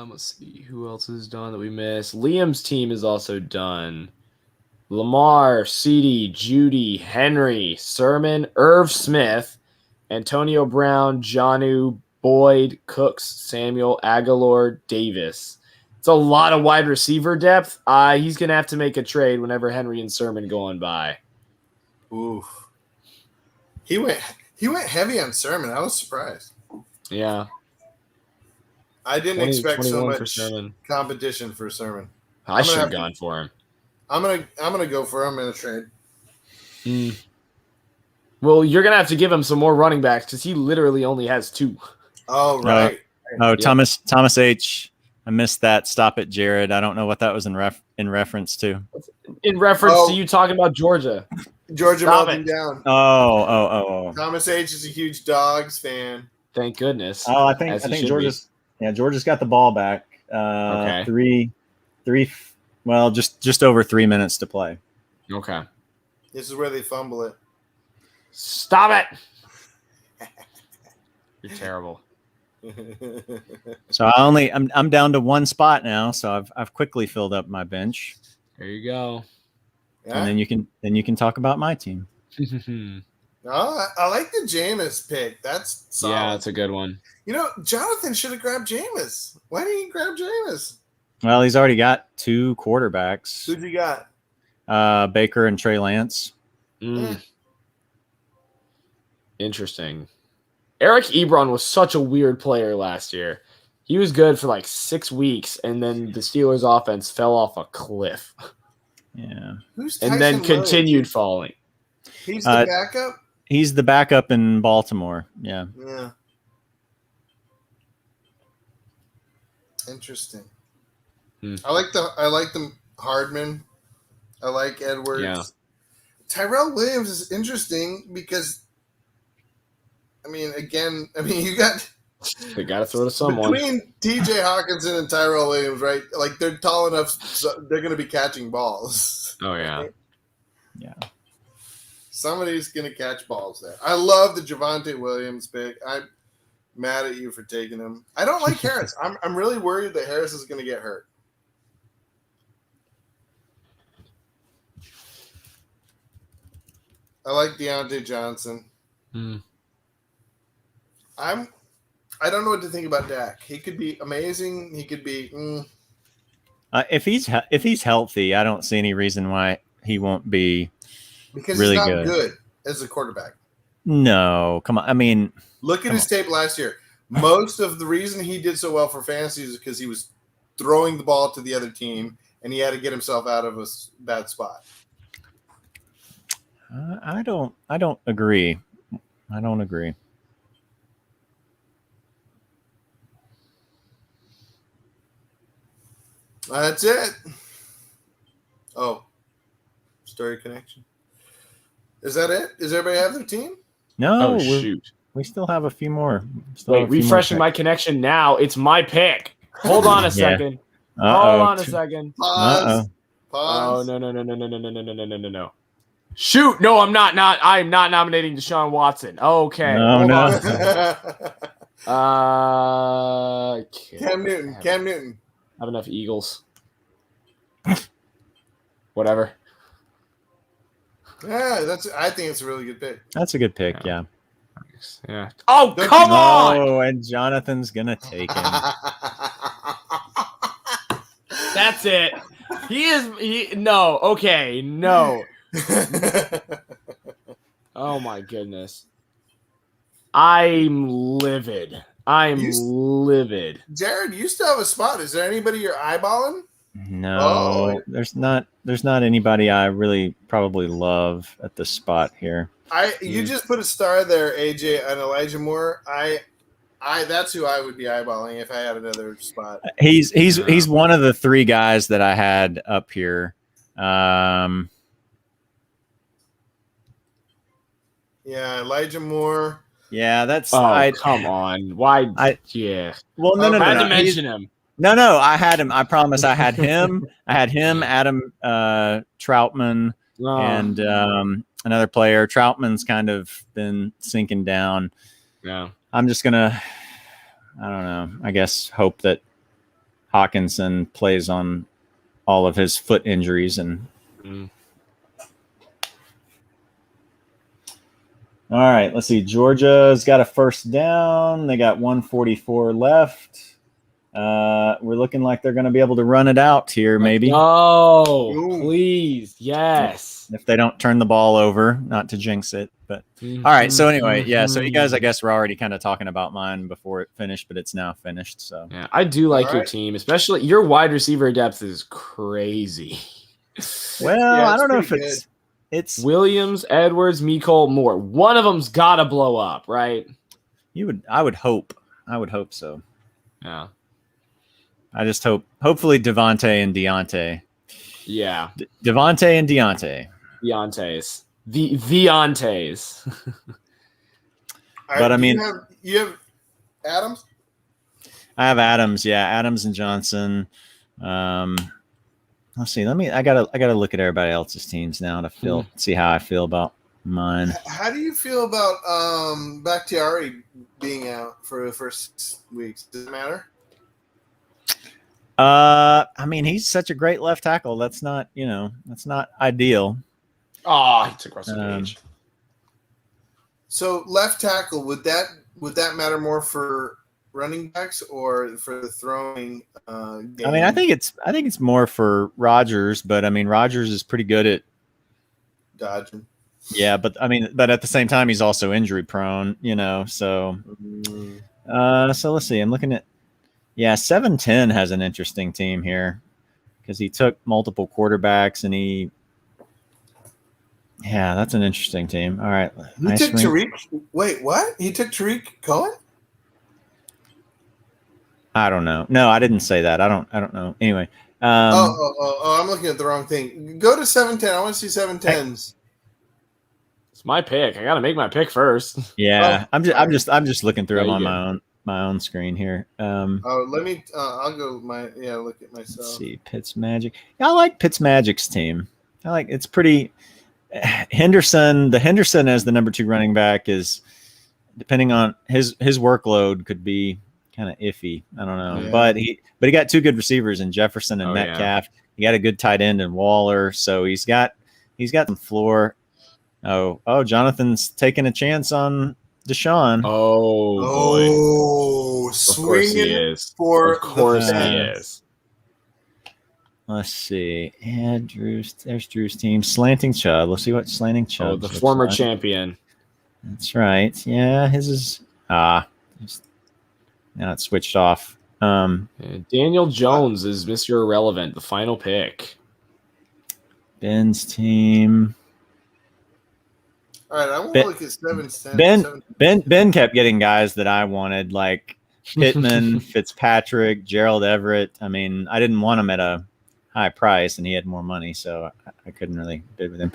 Let's see who else is done that we missed. Liam's team is also done. Lamar, CeeDee, Judy, Henry, Sermon, Irv Smith, Antonio Brown, Jonnu, Boyd, Cooks, Samuel, Aguilar, Davis. It's a lot of wide receiver depth. He's gonna have to make a trade whenever Henry and Sermon go on by. Oof. He went heavy on Sermon. I was surprised. Yeah. I didn't expect so 21 for much Sermon. competition for Sermon. I should have gone for him. I'm gonna go for him in a trade. Well, you're gonna have to give him some more running backs because he literally only has 2. Oh right. Oh, yeah. Thomas H. I missed that. Stop it, Jared. I don't know what that was in reference to. In reference to you talking about Georgia. Georgia melting down. Oh. Thomas H. is a huge Dogs fan. Thank goodness. Oh, I think Georgia's. Yeah, Georgia's got the ball back. Okay. Three. Well, just over 3 minutes to play. Okay. This is where they fumble it. Stop it. You're terrible. So I'm down to one spot now. So I've quickly filled up my bench. There you go. Yeah? And then you can talk about my team. Oh, I like the Jameis pick. That's solid. Yeah, that's a good one. Jonathan should have grabbed Jameis. Why didn't he grab Jameis? Well, he's already got 2 quarterbacks. Who'd you got? Baker and Trey Lance. Interesting. Eric Ebron was such a weird player last year. He was good for like 6 weeks, and then the Steelers' offense fell off a cliff. Yeah. Who's and Tyson then Williams? continued falling. He's the backup? He's the backup in Baltimore. Yeah. Yeah. Interesting. I like the Hardman. I like Edwards. Yeah. Tyrell Williams is interesting because you got They got to throw to someone. between TJ Hawkinson and Tyrell Williams, right? Like they're tall enough, so they're going to be catching balls. Oh yeah. Yeah. Somebody's going to catch balls there. I love the Javonte Williams pick. I'm mad at you for taking him. I don't like Harris. I'm really worried that Harris is going to get hurt. I like Deontay Johnson. I don't know what to think about Dak. He could be amazing. He could be. If he's healthy, I don't see any reason why he won't be Because really he's not good. good as a quarterback. No, come on. I mean, look at his tape last year. Most of the reason he did so well for fantasy is because he was throwing the ball to the other team, and he had to get himself out of a bad spot. I don't agree. I don't agree. That's it. Oh, story connection. Is that it? Does everybody have their team? No, Oh, shoot. we still have a few more. Wait, refreshing my connection now. It's my pick. Hold on a second. Hold on a second. Pause. Oh, no. Shoot. No, I'm not. I'm not nominating Deshaun Watson. Okay. No, hold no. on. Cam Newton. I have enough Eagles. Whatever. Yeah, I think it's a really good pick. That's a good pick, yeah. Oh, come on! Oh, and Jonathan's gonna take him. That's it. No. Okay, no. Oh my goodness. I'm livid. Livid. Jared, you still have a spot. Is there anybody you're eyeballing? No, there's not anybody I really probably love at the spot here. You just put a star there, AJ, on Elijah Moore. That's who I would be eyeballing if I had another spot. He's one of the three guys that I had up here. Yeah, Elijah Moore. Yeah, that's. Come on. Why? Yeah. Well, no. I had to mention him. No, I had him. I promise. I had him. Adam Troutman, and another player. Troutman's kind of been sinking down. Yeah. I'm just gonna. I don't know. I guess hope that Hawkinson plays on all of his foot injuries and. All right, let's see. Georgia's got a first down. They got 1:44 left. We're looking like they're going to be able to run it out here, maybe. Oh, please. Yes. If they don't turn the ball over, not to jinx it. But all right. So anyway, yeah. So you guys, I guess, were already kind of talking about mine before it finished, but it's now finished. So yeah, I do like your team, especially your wide receiver depth is crazy. Well, I don't know if it's Williams, Edwards, Mecole, Moore. One of them's got to blow up, right? I would hope so. Yeah. I just hopefully Devontae and Deontay. Yeah. Devontae and Deontay. Deontay's. Deontay's. But I mean, you have Adams? I have Adams, yeah. Adams and Johnson. Let's see. I gotta look at everybody else's teams now to see how I feel about mine. How do you feel about Bakhtiari being out for the first 6 weeks? Does it matter? I mean, he's such a great left tackle. That's not ideal. Oh, he took Russell Gage. So left tackle, would that matter more for running backs or for the throwing game? I mean, I think it's more for Rodgers, but I mean, Rodgers is pretty good at dodging. Yeah, but at the same time, he's also injury prone, so so let's see. I'm looking at 7-10 has an interesting team here because he took multiple quarterbacks and that's an interesting team. All right. He took Tariq. Wait, what? He took Tariq Cohen? I don't know. No, I didn't say that. I don't know. Anyway. I'm looking at the wrong thing. Go to 7-10. I want to see 7-10s. It's my pick. I got to make my pick first. Yeah, I'm just looking through them on my own screen here. Let me. I'll go. Look at myself. Let's see, Fitzmagic. Yeah, I like Fitzmagic's team. It's pretty. Henderson. The Henderson as the number 2 running back is, depending on his workload, could be kind of iffy. I don't know, but he got 2 good receivers in Jefferson and Metcalf. He got a good tight end in Waller, so he's got some floor. Oh, Jonathan's taking a chance on Deshaun. Oh boy. Oh, Of course he swinging is. for Of course the he fence. is. Let's see. Yeah, there's Drew's team. Slanting Chubb. Let's see what Slanting Chubb. Oh, the former champion. That's right. Yeah, his is now it's switched off. Daniel Jones is Mr. Irrelevant, the final pick. Ben's team. All right, I want to Ben- look at 7-10. Ben kept getting guys that I wanted, like Pittman, Fitzpatrick, Gerald Everett. I mean, I didn't want him at a high price, and he had more money, so I couldn't really bid with him.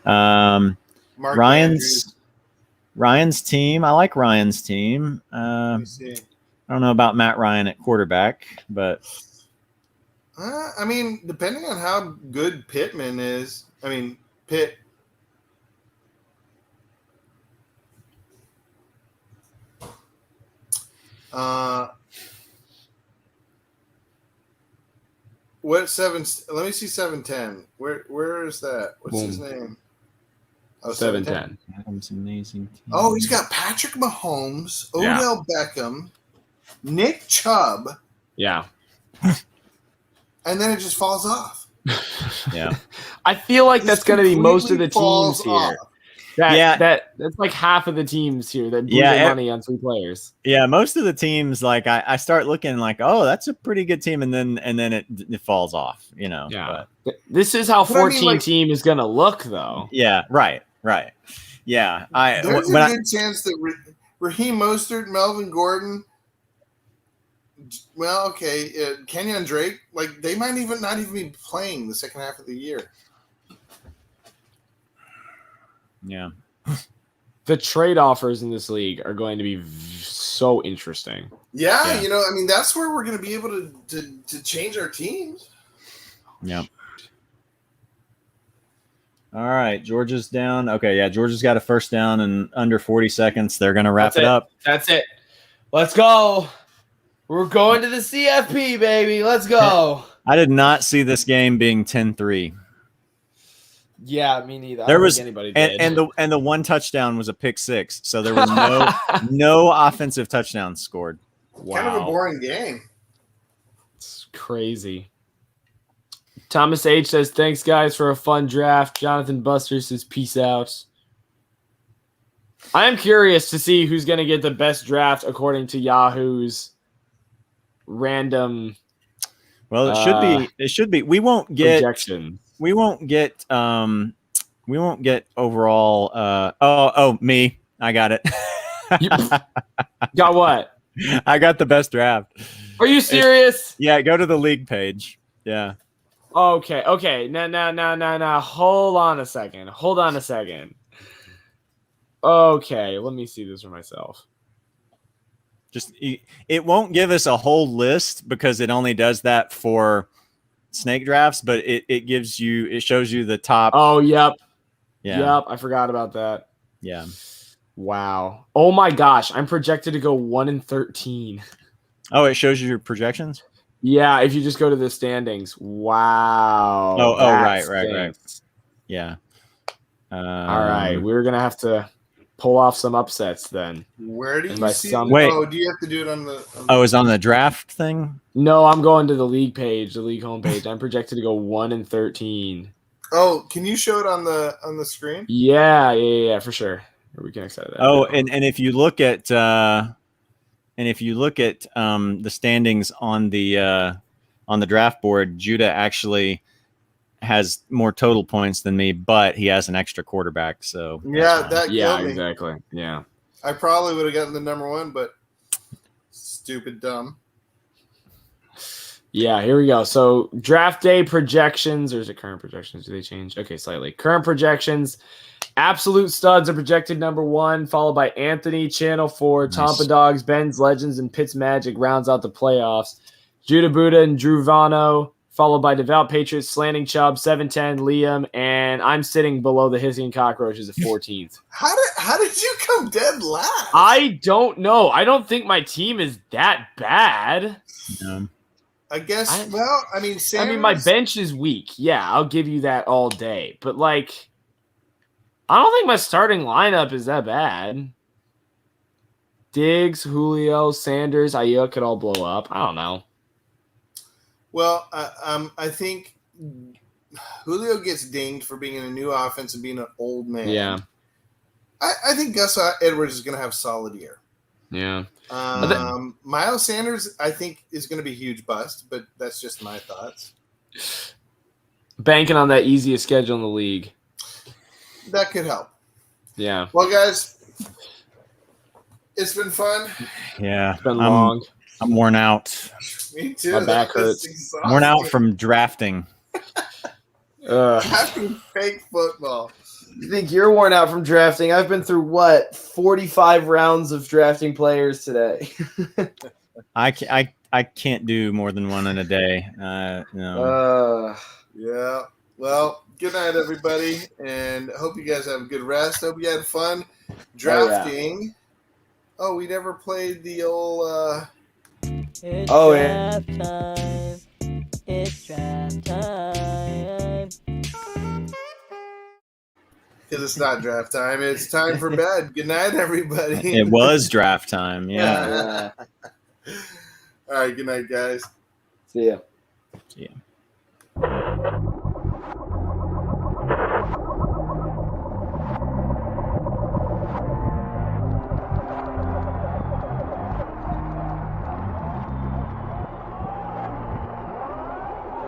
Mark Andrews. Ryan's team. I like Ryan's team. Let me see. I don't know about Matt Ryan at quarterback, but I mean, depending on how good Pittman is, I mean, Pitt. What 7? Let me see 7-10. Where is that? What's his name? Oh, 7-10. Adam's amazing team. Oh, he's got Patrick Mahomes, Yeah. Odell Beckham, Nick Chubb, Yeah. and then it just falls off. Yeah. I feel like that's Just going to be most of the completely falls teams here. off. That's like half of the teams here that blew their money on 3 players. Yeah, most of the teams, like I start looking like, oh, that's a pretty good team, and then it falls off, you know. Yeah. But, This is how But I mean, 14 like- team is going to look, though. yeah, right. Yeah, There's a good chance that Raheem Mostert, Melvin Gordon, well, okay, Kenyon Drake, like they might not even be playing the second half of the year. yeah. The trade offers in this league are going to be so interesting. Yeah, I mean that's where we're going to be able to change our teams. Yeah. All right, Georgia's down. Okay, yeah, Georgia's got a first down in under 40 seconds. They're going to wrap it up. That's it. Let's go. We're going to the CFP, baby. Let's go. I did not see this game being 10-3. Yeah, me neither. There I don't was think anybody did. and the one touchdown was a pick six, so there was no offensive touchdowns scored. Wow. Kind of a boring game. It's crazy. Thomas H says, thanks, guys, for a fun draft. Jonathan Buster says, peace out. I am curious to see who's going to get the best draft according to Yahoo's random Well, it should be. We won't projection. get overall me. I got it. Got what? I got the best draft. Are you serious? Yeah, go to the league page. Yeah. Okay. No. Hold on a second. Okay, let me see this for myself. Just it won't give us a whole list because it only does that for snake drafts, but it shows you the top. Oh, yep. Yeah. Yep, I forgot about that. Yeah. Wow. Oh my gosh, I'm projected to go 1-13. Oh, it shows you your projections? Yeah, if you just go to the standings. Wow. Oh, that right. stinks. Yeah. All right, we're gonna have to pull off some upsets then. Where do And you by see? some- Wait. Oh, do you have to do it on the? Oh, it's on the draft thing? No, I'm going to the league page, the league homepage. I'm projected to go 1-13. Oh, can you show it on the screen? Yeah, for sure. We can accept that. Oh, and if you look at the standings on the draft board, Judah actually has more total points than me, but he has an extra quarterback. So Yeah, that yeah, killed me. exactly. Yeah. I probably would have gotten the number one, but stupid dumb. Yeah, here we go. So draft day projections, or is it current projections? Do they change? Okay, slightly. Current projections. Absolute Studs are projected number 1, followed by Anthony, Channel 4, Nice. Tampa Dogs, Ben's Legends, and Pitt's Magic rounds out the playoffs. Judah Buddha and Drew Vano, followed by Devout Patriots, Slanting Chubb, 710, Liam, and I'm sitting below the Hissing Cockroaches at 14th. How did you come dead last? I don't know. I don't think my team is that bad. I guess. I Sanders, mean, my bench is weak. Yeah, I'll give you that all day. But, like, I don't think my starting lineup is that bad. Diggs, Julio, Sanders, Ayuk could all blow up. I don't know. Well, I think Julio gets dinged for being in a new offense and being an old man. Yeah. I think Gus Edwards is going to have a solid year. Yeah. Miles Sanders, I think, is going to be a huge bust, but that's just my thoughts. Banking on that easiest schedule in the league. That could help. Yeah. Well, guys, it's been fun. Yeah. It's been long. I'm worn out. Me too. My back hurts. Exhausting. I'm worn out from drafting. Drafting fake football. You think you're worn out from drafting? I've been through 45 rounds of drafting players today. I can't do more than one in a day. No. Yeah. Well, good night, everybody, and hope you guys have a good rest. Hope you had fun drafting. Oh, we never played the old. It's Oh, yeah. draft time. It's draft time. Because it's not draft time. It's time for bed. Good night, everybody. It was draft time. Yeah. All right. Good night, guys. See ya. Yeah.